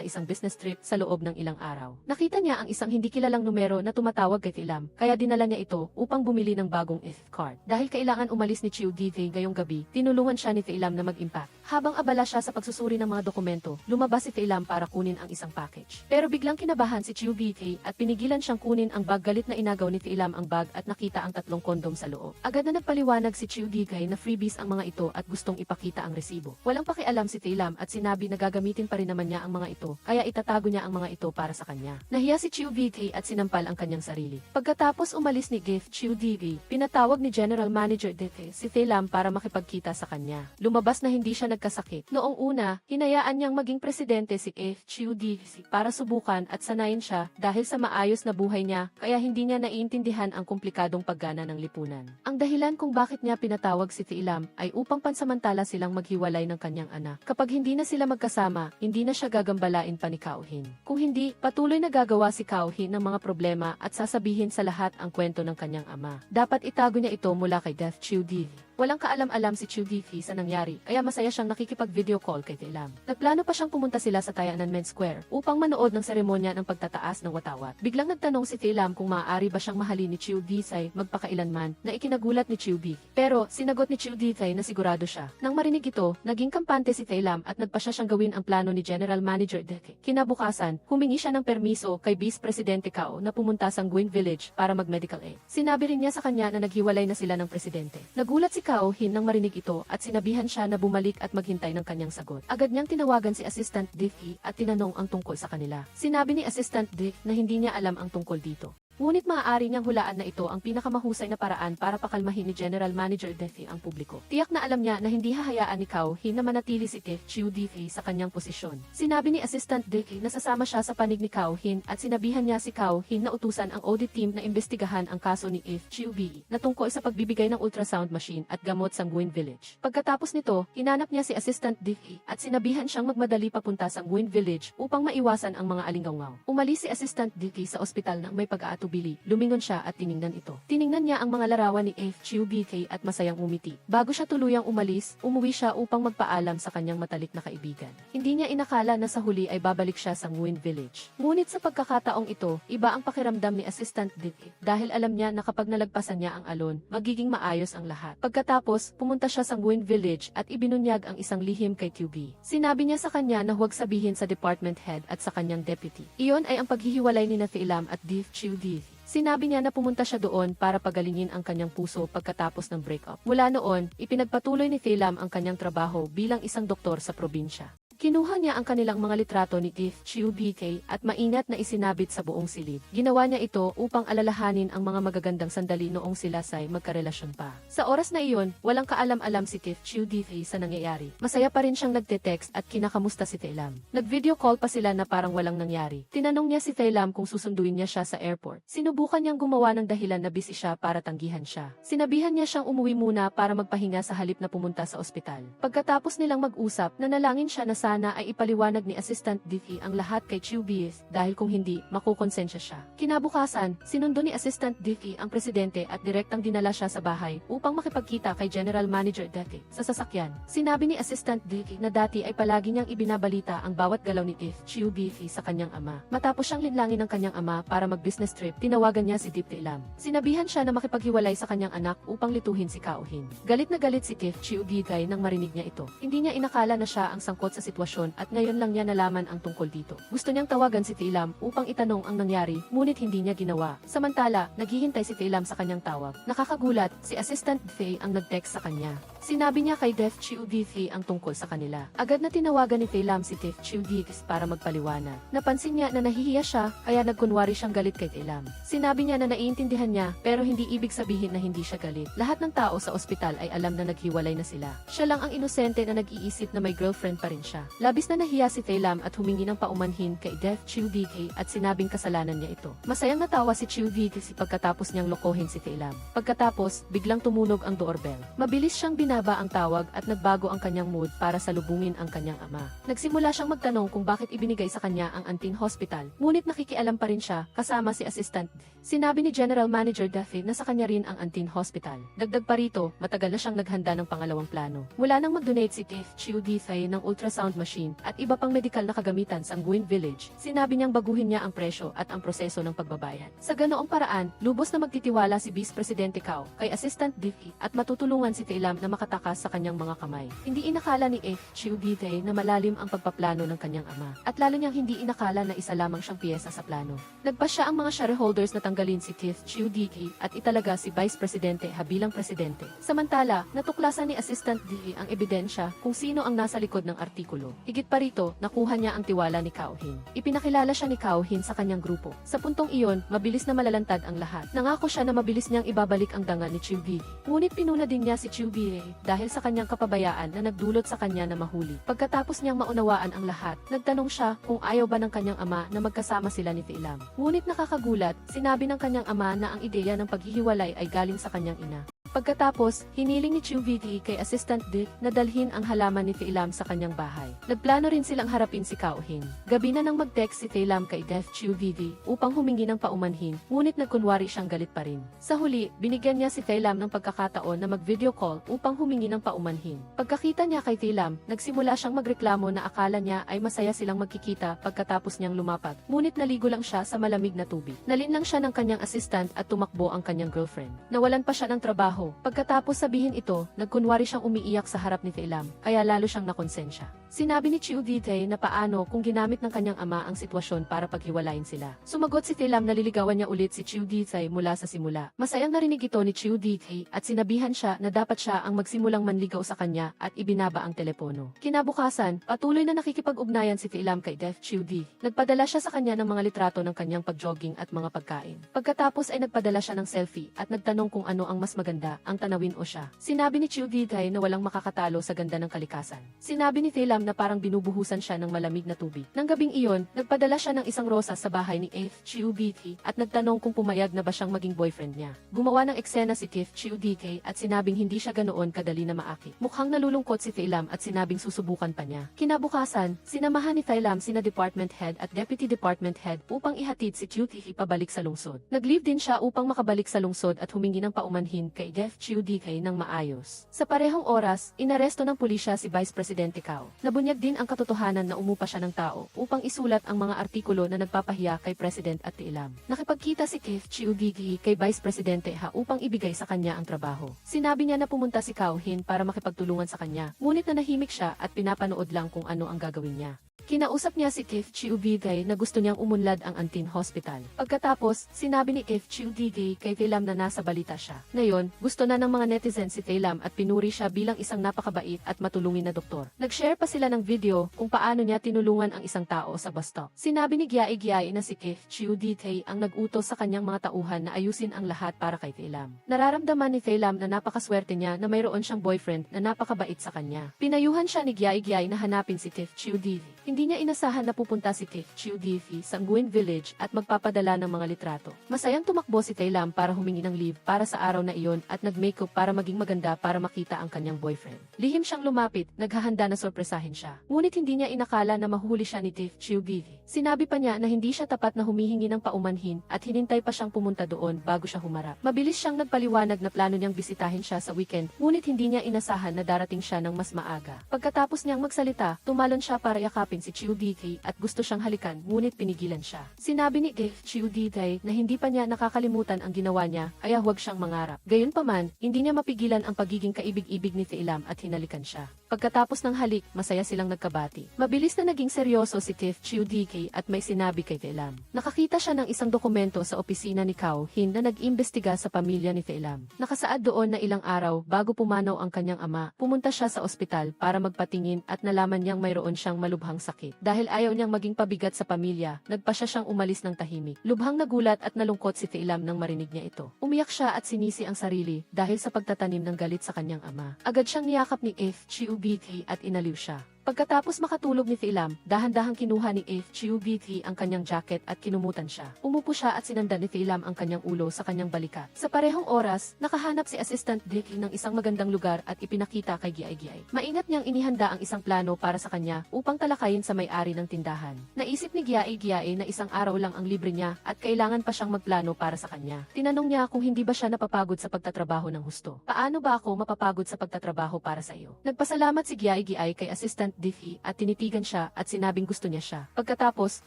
isang business trip sa loob ng ilang araw. Nakita niya ang isang hindi kilalang numero na tumatawag kay Fei Lam, kaya dinala niya ito upang bumili ng bagong card. Dahil kailangan umalis ni Chiu Vitay ngayong gabi, tinulungan siya ni Fei Lam na mag-impact. Habang abala siya sa pagsusuri ng mga dokumento, lumabas si Fei Lam para kunin ang isang package. Pero biglang kinabahan si Chiu Vitay at pinigilan siyang kunin ang bag. Galit na inagaw ni Fei Lam ang bag at nakita ang 3 kondom sa loob. Agad na nagpaliwanag si Chiu Vitay na freebies ang mga ito at gustong ipakita ang resibo. Walang pakialam si Fei Lam at sinabi na gagamitin pa rin naman niya ang mga ito, kaya itatago niya ang mga ito para sa kanya. Nahiya si Chiu Vitay at sinampal ang kanyang sarili. Pagkatapos umalis ni Chiu Vitay, pinatawag ni General Manager Dete si Fei Lam para makipagkita sa kanya. Lumabas na hindi siya nagkasakit. Noong una, hinayaan niyang maging presidente si Chiu Vitay para subukan at sanayin siya dahil sa maayos na buhay niya, kaya hindi niya naiintindihan ang komplikadong paggana ng lipunan. Ang dahilan kung bakit niya pinatawag si Fei Lam ay upang pansamantala silang maghiwalay ng kanyang anak. Kapag hindi na sila magkasama, hindi na siya gagambalain pa ni Cao Hin. Kung hindi, patuloy na gagawa si Cao Hin ng mga problema at sasabihin sa lahat ang kwento ng kanyang ama. Dapat itago niya ito mula kay Chiu Vitay. Walang kaalam-alam si Chiu Vitay sa nangyari, kaya masaya siyang nakikipag-video call kay Fei Lam. Nagplano pa siyang pumunta sila sa Tiananmen Square upang manood ng seremonya ng pagtataas ng watawat. Biglang nagtanong si Fei Lam kung maaari ba siyang mahalin ni Chiu Vitay magpakailanman na ikinagulat ni Chiu Vitay. Pero sinagot ni Chiu Vitay na sigurado siya. Nang marinig ito, naging kampante si Fei Lam at nagpasya siyang gawin ang plano ni General Manager Deke. Kinabukasan, humingi siya ng permiso kay Vice Presidente Cao na pumunta sa Nguyen Village para mag-medical aid. Sinabi rin niya sa kanya na naghiwalay na sila ng presidente. Nagulat si Cao Hin nang marinig ito at sinabihan siya na bumalik at maghintay ng kanyang sagot. Agad niyang tinawagan si Assistant Dick at tinanong ang tungkol sa kanila. Sinabi ni Assistant Dick na hindi niya alam ang tungkol dito. Ngunit maaari niyang hulaan na ito ang pinakamahusay na paraan para pakalmahin ni General Manager Defi ang publiko. Tiyak na alam niya na hindi hahayaan ni Cao Hin na manatili si Tiff Chiu Defi sa kanyang posisyon. Sinabi ni Assistant Defi na sasama siya sa panig ni Cao Hin at sinabihan niya si Cao Hin na utusan ang audit team na imbestigahan ang kaso ni Tiff Chiu Defi na tungkol sa pagbibigay ng ultrasound machine at gamot sa Nguyen Village. Pagkatapos nito, hinanap niya si Assistant Defi at sinabihan siyang magmadali papunta sa Nguyen Village upang maiwasan ang mga alinggaw-ngaw. Umalis si Assistant Defi sa ospital nang may pag-aatubili. Lumingon siya at tiningnan ito. Tiningnan niya ang mga larawan ni Tiff Chiu Defi at masayang umiti. Bago siya tuluyang umalis, umuwi siya upang magpaalam sa kanyang matalik na kaibigan. Hindi niya inakala na sa huli ay babalik siya sa Nguyen Village. Ngunit sa pagkakataong ito, iba ang pakiramdam ni Assistant Defi dahil alam niya na kapag nalagpasan niya ang alon, magiging maayos ang lahat. Pagkatapos, pumunta siya sa Nguyen Village at ibinunyag ang isang lihim kay QB. Sinabi niya sa kanya na huwag sabihin sa department head at sa kanyang deputy. Iyon ay ang paghihiwalay ni Filam at Tiff Chiu Defi. Sinabi niya na pumunta siya doon para pagalingin ang kanyang puso pagkatapos ng breakup. Mula noon, ipinagpatuloy ni Filam ang kanyang trabaho bilang isang doktor sa probinsya. Kinuha niya ang kanilang mga litrato ni Tiff Chiu Defi at maingat na isinabit sa buong silid. Ginawa niya ito upang alalahanin ang mga magagandang sandali noong sila ay magkarelasyon pa. Sa oras na iyon, walang kaalam-alam si Tiff Chiu Defi sa nangyayari. Masaya pa rin siyang nagte-text at kinakamusta si Filam. Nag-video call pa sila na parang walang nangyari. Tinanong niya si Filam kung susunduin niya siya sa airport. Sinubukan niyang gumawa ng dahilan na busy siya para tanggihan siya. Sinabihan niya siyang umuwi muna para magpahinga sa halip na pumunta sa ospital. Pagkatapos nilang mag-usap, nanalangin siya na sana ay ipaliwanag ni Assistant Defi ang lahat kay Chiu Defi dahil kung hindi, makukonsensya siya. Kinabukasan, sinundo ni Assistant Defi ang presidente at direktang dinala siya sa bahay upang makipagkita kay General Manager Defi sa sasakyan. Sinabi ni Assistant Defi na dati ay palagi niyang ibinabalita ang bawat galaw ni Tiff Chiu Defi sa kanyang ama. Matapos siyang linlangin ng kanyang ama para mag-business trip, tinawagan niya si Tiff Filam. Sinabihan siya na makipaghiwalay sa kanyang anak upang lituhin si Cao Hin. Galit na galit si Tiff Chiu Defi nang marinig niya ito. Hindi niya inakala na siya ang sangkot sa sitwasyon at ngayon lang niya nalaman ang tungkol dito. Gusto niyang tawagan si Filam upang itanong ang nangyari, ngunit hindi niya ginawa. Samantala, naghihintay si Filam sa kanyang tawag. Nakakagulat, si Assistant Defi ang nag-text sa kanya. Sinabi niya kay Tiff Chiu Defi ang tungkol sa kanila. Agad na tinawagan ni Filam si Tiff Chiu Defi para magpaliwanag. Napansin niya na nahihiya siya, kaya nagkunwari siyang galit kay Filam. Sinabi niya na naiintindihan niya, pero hindi ibig sabihin na hindi siya galit. Lahat ng tao sa ospital ay alam na naghiwalay na sila. Siya lang ang inosente na nag-iisip na may girlfriend pa rin siya. Labis na nahiya si Filam at humingi ng paumanhin kay Tiff Chiu Defi at sinabing kasalanan niya ito. Masayang natawa si Chiu Defi pagkatapos niyang lokohin si Filam. Pagkatapos, biglang tumunog ang doorbell. Mabilis siyang binaba ang tawag at nagbago ang kanyang mood para salubungin ang kanyang ama. Nagsimula siyang magtanong kung bakit ibinigay sa kanya ang Antin Hospital, ngunit nakikialam pa rin siya kasama si Assistant. Sinabi ni General Manager Defi na sa kanya rin ang Antin Hospital. Dagdag pa rito, matagal na siyang naghanda ng pangalawang plano. Wala nang mag-donate si Tiff Chiu Defi ng ultrasound machine at iba pang medikal na kagamitan sa Nguyen Village. Sinabi niyang baguhin niya ang presyo at ang proseso ng pagbabayad. Sa ganoong paraan, lubos na magtitiwala si Vice Presidente Cao kay Assistant Defi at matutulungan si Filam na makatakas sa kanyang mga kamay. Hindi inakala ni Tiff Chiu Defi na malalim ang pagpaplano ng kanyang ama at lalo niyang hindi inakala na isa lamang siyang piyesa sa plano. Nagpasya ang mga shareholders na tanggalin si Tiff Chiu Defi at italaga si Vice Presidente bilang presidente. Samantala, natuklasan ni Assistant Defi ang ebidensya kung sino ang nasa likod ng artikulo. Higit pa rito, nakuha niya ang tiwala ni Cao Hin. Ipinakilala siya ni Cao Hin sa kanyang grupo. Sa puntong iyon, mabilis na malalantad ang lahat. Nangako siya na mabilis niyang ibabalik ang danga ni Chiu Defi. Ngunit pinuna din niya si Chiu Defi dahil sa kanyang kapabayaan na nagdulot sa kanya na mahuli. Pagkatapos niyang maunawaan ang lahat, nagtanong siya kung ayaw ba ng kanyang ama na magkasama sila ni Filam. Ngunit nakakagulat, sinabi ng kanyang ama na ang ideya ng paghihiwalay ay galing sa kanyang ina. Pagkatapos, hiniling ni Chiu Defi kay Assistant Dick na dalhin ang halaman ni Filam sa kanyang bahay. Nagplano rin silang harapin si Cao Hin. Gabi na nang mag-text si Filam kay Chiu Defi upang humingi ng paumanhin, ngunit nagkunwari siyang galit pa rin. Sa huli, binigyan niya si Filam ng pagkakataon na mag-video call upang humingi ng paumanhin. Pagkakita niya kay Filam, nagsimula siyang magreklamo na akala niya ay masaya silang magkikita pagkatapos niyang lumapag, ngunit naligo lang siya sa malamig na tubig. Nalinlang siya ng kanyang assistant at tumakbo ang kanyang girlfriend. Nawalan pa siya ng trabaho trabaho. Pagkatapos sabihin ito, nagkunwari siyang umiiyak sa harap ni Taelam, kaya lalo siyang nakonsensya. Sinabi ni Chiu Ditae na paano kung ginamit ng kanyang ama ang sitwasyon para paghiwalayin sila. Sumagot si Taelam na liligawan niya ulit si Chiu Ditae mula sa simula. Masayang narinig ito ni Chiu Ditae at sinabihan siya na dapat siya ang magsimulang manligaw sa kanya at ibinaba ang telepono. Kinabukasan, patuloy na nakikipag-ugnayan si Taelam kay Def Chiu Di. Nagpadala siya sa kanya ng mga litrato ng kanyang pag-jogging at mga pagkain. Pagkatapos ay nagpadala siya ng selfie at nagtanong kung ano ang mas maganda, ang tanawin o siya. Sinabi ni Chiu Ditae na walang makakatalo sa ganda ng kalikasan. Sinabi ni Taelam na parang binubuhusan siya ng malamig na tubig. Nang gabing iyon, nagpadala siya ng isang rosas sa bahay ni F. Chiu Ditae at nagtanong kung pumayag na ba siyang maging boyfriend niya. Gumawa ng eksena si F. Chiu Ditae at sinabing hindi siya ganoon kadali na maakit. Mukhang nalulungkot si Taelam at sinabing susubukan pa niya. Kinabukasan, sinamahan ni Taelam sina department head at deputy department head upang ihatid si Chiu Ditae pabalik sa lungsod. Nag-leave din siya upang makabalik sa lungsod at humingi ng paumanhin kay F. Chiu Ditae ng maayos. Sa parehong oras, inaresto ng pulisya si Vice Presidente Cao. Nabunyag din ang katotohanan na umupa siya ng tao upang isulat ang mga artikulo na nagpapahiya kay President at Taelam. Nakipagkita si F. Chiu Ditae kay Vice Presidente Ha upang ibigay sa kanya ang trabaho. Sinabi niya na pumunta si Cao Hin para makipagtulungan sa kanya, ngunit nanahimik siya at pinapanood lang kung ano ang gagawin niya. Kinausap niya si F. Chiu Ditae na gusto niyang umunlad ang Antin Hospital. Pagkatapos, sinabi ni F. Chiu Ditae kay Taelam na nasa balita siya. Ngayon, gusto na ng mga netizen si Taelam at pinuri siya bilang isang napakabait at matulungin na doktor. Nag-share pa sila ng video kung paano niya tinulungan ang isang tao sa bus stop. Sinabi ni Gyae na si F. Chiu Ditae ang nag-utos sa kanyang mga tauhan na ayusin ang lahat para kay Taelam. Nararamdaman ni Taelam na napakaswerte niya na mayroon siyang boyfriend na napakabait sa kanya. Pinayuhan siya ni Gyae na hanapin si F. Chiu Ditae. Hindi niya inasahan na pupunta si F. Chiu Ditae sa Nguyen Village at magpapadala ng mga litrato. Masayang tumakbo si Taelam para humingi ng leave para sa araw na iyon at nag-makeup para maging maganda para makita ang kanyang boyfriend. Lihim siyang lumapit, naghahanda na sorpresahin siya. Ngunit hindi niya inakala na mahuli siya ni F. Chiu Ditae. Sinabi pa niya na hindi siya tapat na humihingi ng paumanhin at hinintay pa siyang pumunta doon bago siya humarap. Mabilis siyang nagpaliwanag na plano niyang bisitahin siya sa weekend, ngunit hindi niya inasahan na darating siya ng mas maaga. Pagkatapos niyang magsalita, tumalon siya para yakapin si Chiu Ditae at gusto siyang halikan ngunit pinigilan siya. Sinabi ni F. Chiu Ditae na hindi pa niya nakakalimutan ang ginawa niya kaya huwag siyang mangarap. Gayunpaman, hindi niya mapigilan ang pagiging kaibig-ibig ni Taelam at hinalikan siya. Pagkatapos ng halik, masaya silang nagkabati. Mabilis na naging seryoso si F. Chiu Ditae at may sinabi kay Taelam. Nakakita siya ng isang dokumento sa opisina ni Cao Hin na nag-imbestiga sa pamilya ni Taelam. Nakasaad doon na ilang araw bago pumanaw ang kanyang ama, pumunta siya sa ospital para magpatingin at nalaman niyang mayroon siyang malubhang sakit. Dahil ayaw niyang maging pabigat sa pamilya, nagpa siya siyang umalis ng tahimik. Lubhang nagulat at nalungkot si Taelam nang marinig niya ito. Umiyak siya at sinisi ang sarili dahil sa pagtatanim ng galit sa kanyang ama. Agad siyang niyakap ni F. Chiu Ditae at inaliw siya. Pagkatapos makatulog ni Taelam, dahan-dahang kinuha ni F. Chiu Ditae ang kanyang jacket at kinumutan siya. Umupo siya at sinandan ni Taelam ang kanyang ulo sa kanyang balikat. Sa parehong oras, nakahanap si Assistant Dick ng isang magandang lugar at ipinakita kay Gyae. Maingat niyang inihanda ang isang plano para sa kanya upang talakayin sa may-ari ng tindahan. Naisip ni Gyae na isang araw lang ang libre niya at kailangan pa siyang magplano para sa kanya. Tinanong niya kung hindi ba siya napapagod sa pagtatrabaho ng husto. Paano ba ako mapapagod sa pagtatrabaho para sa iyo? Nagpasalamat si Gyae kay Assistant Diffie at tinitigan siya at sinabing gusto niya siya. Pagkatapos,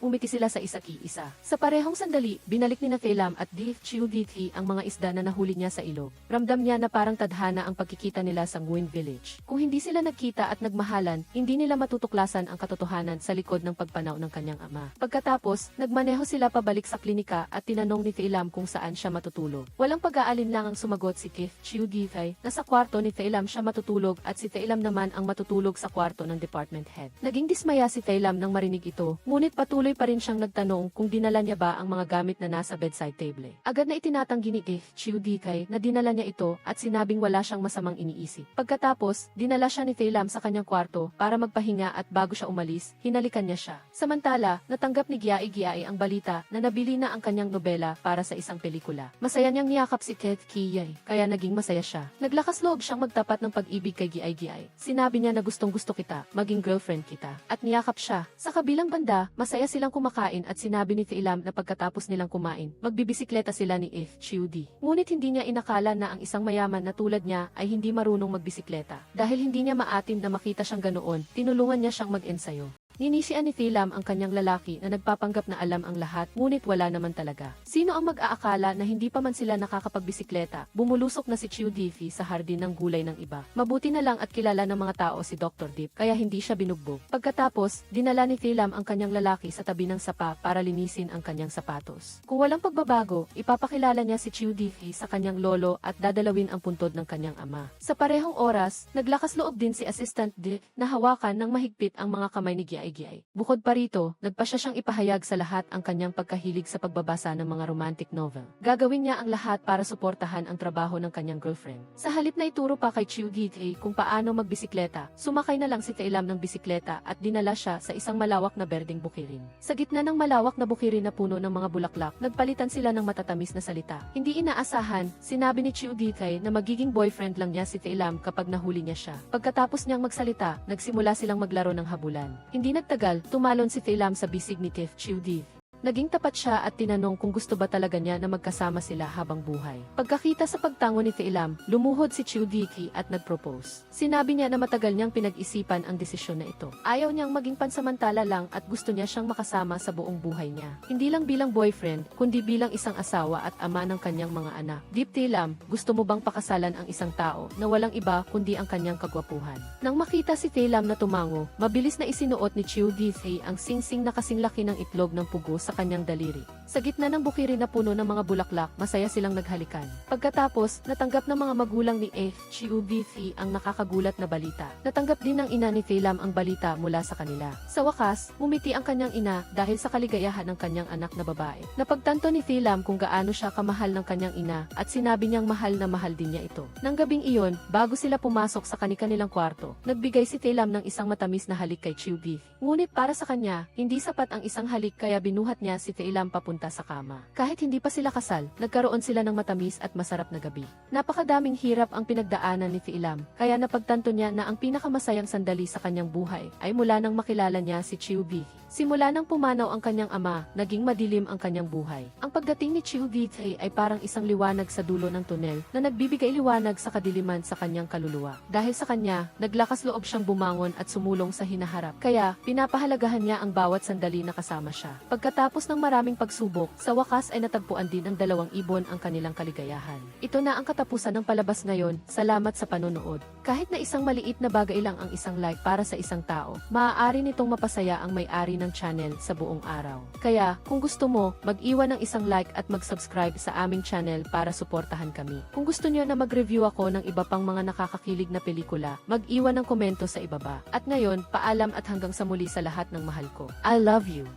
umiti sila sa isa't-isa. Sa parehong sandali, binalik ni Taelam at Def Chiu Ditae ang mga isda na nahuli niya sa ilog. Ramdam niya na parang tadhana ang pagkikita nila sa Nguyen Village. Kung hindi sila nagkita at nagmahalan, hindi nila matutuklasan ang katotohanan sa likod ng pagpanaw ng kanyang ama. Pagkatapos, nagmaneho sila pabalik sa klinika at tinanong ni Taelam kung saan siya matutulog. Walang pag-aalinlangang sumagot si Def Chiu Ditae na sa kwarto ni Taelam siya matutulog at si Taelam naman ang matutulog sa kwarto ng department head. Naging dismaya si Taelam nang marinig ito, ngunit patuloy pa rin siyang nagtanong kung dinala niya ba ang mga gamit na nasa bedside table. Agad na itinatanggi ni Def Chiu Ditae na dinala niya ito at sinabing wala siyang masamang iniisip. Pagkatapos, dinala siya ni Taelam sa kanyang kwarto para magpahinga at bago siya umalis, hinalikan niya siya. Samantala, natanggap ni Gyae ang balita na nabili na ang kanyang nobela para sa isang pelikula. Masaya niyang niyakap si Ket Kiyay, kaya naging masaya siya. Naglakas loob siyang magtapat ng pag-ibig kay Gyae. Sinabi niya na gustong gusto kita, maging girlfriend kita, at niyakap siya. Sa kabilang banda, masaya silang kumakain at sinabi ni Taelam na pagkatapos nilang kumain, magbibisikleta sila ni F. Chiu Di. Ngunit hindi niya inakala na ang isang mayaman na tulad niya ay hindi marunong magbisikleta. Dahil hindi niya maatim na makita siyang ganoon, tinulungan niya siyang mag-ensayo. Ninisian ni Thilam ang kanyang lalaki na nagpapanggap na alam ang lahat, ngunit wala naman talaga. Sino ang mag-aakala na hindi pa man sila nakakapagbisikleta? Bumulusok na si Chiu Diffie sa hardin ng gulay ng iba. Mabuti na lang at kilala ng mga tao si Dr. Deep, kaya hindi siya binugbog. Pagkatapos, dinala ni Thilam ang kanyang lalaki sa tabi ng sapa para linisin ang kanyang sapatos. Kung walang pagbabago, ipapakilala niya si Chiu Diffie sa kanyang lolo at dadalawin ang puntod ng kanyang ama. Sa parehong oras, naglakas loob din si Assistant D na hawakan ng mahigpit ang mga kamay ni Giai. Bukod pa rito, nagpa siya siyang ipahayag sa lahat ang kanyang pagkahilig sa pagbabasa ng mga romantic novel. Gagawin niya ang lahat para suportahan ang trabaho ng kanyang girlfriend. Sa halip na ituro pa kay Chiu Diffie kung paano magbisikleta, sumakay na lang si Thilam ng bisikleta at dinala siya sa isang malawak na berdeng bukirin. Sa gitna ng malawak na bukirin na puno ng mga bulaklak, nagpalitan sila ng matatamis na salita. Hindi inaasahan, sinabi ni Chiu Diffie na magiging boyfriend lang niya si Thilam kapag nahuli niya siya. Pagkatapos niyang magsalita, nagsimula silang maglaro ng habulan. Hindi nagtagal, tumalon si Thilam sa bisig ni Chiu Diffie. Naging tapat siya at tinanong kung gusto ba talaga niya na magkasama sila habang buhay. Pagkakita sa pagtango ni Thilam, lumuhod si Chiu Diffie at nag-propose. Sinabi niya na matagal niyang pinag-isipan ang desisyon na ito. Ayaw niyang maging pansamantala lang at gusto niya siyang makasama sa buong buhay niya. Hindi lang bilang boyfriend, kundi bilang isang asawa at ama ng kanyang mga anak. Deep Thilam, gusto mo bang pakasalan ang isang tao na walang iba kundi ang kanyang kagwapuhan? Nang makita si Thilam na tumango, mabilis na isinuot ni Chiu Diffie ang singsing na kasing laki ng itlog ng pugo sa kanyang daliri. Sa gitna ng bukirin na puno ng mga bulaklak, masaya silang naghalikan. Pagkatapos, natanggap ng mga magulang ni Chiu Diffie ang nakakagulat na balita. Natanggap din ng ina ni Thilam ang balita mula sa kanila. Sa wakas, umiti ang kanyang ina dahil sa kaligayahan ng kanyang anak na babae. Napagtanto ni Thilam kung gaano siya kamahal ng kanyang ina at sinabi niyang mahal na mahal din niya ito. Nang gabing iyon, bago sila pumasok sa kanilang kwarto, nagbigay si Thilam ng isang matamis na halik kay Chiu Diffie. Ngunit para sa kanya, hindi sapat ang isang halik kaya binuhat niya si Thilam papunta sa kama. Kahit hindi pa sila kasal, nagkaroon sila ng matamis at masarap na gabi. Napakadaming hirap ang pinagdaanan ni Thilam, kaya napagtanto niya na ang pinakamasayang sandali sa kanyang buhay ay mula nang makilala niya si Chiu Diffie. Simula nang pumanaw ang kanyang ama, naging madilim ang kanyang buhay. Ang pagdating ni Chiu Diffie ay parang isang liwanag sa dulo ng tunel na nagbibigay liwanag sa kadiliman sa kanyang kaluluwa. Dahil sa kanya, naglakas loob siyang bumangon at sumulong sa hinaharap. Kaya, pinapahalagahan niya ang bawat sandali na kasama siya. Pagkatapos ng maraming pagsubok, sa wakas ay natagpuan din ng dalawang ibon ang kanilang kaligayahan. Ito na ang katapusan ng palabas ngayon. Salamat sa panonood. Kahit na isang maliit na bagay lang ang isang like para sa isang tao, maaari nitong mapasaya ang may-ari ng channel sa buong araw. Kaya, kung gusto mo, mag-iwan ng isang like at mag-subscribe sa aming channel para suportahan kami. Kung gusto niyo na mag-review ako ng iba pang mga nakakakilig na pelikula, mag-iwan ng komento sa ibaba. At ngayon, paalam at hanggang sa muli sa lahat ng mahal ko. I love you!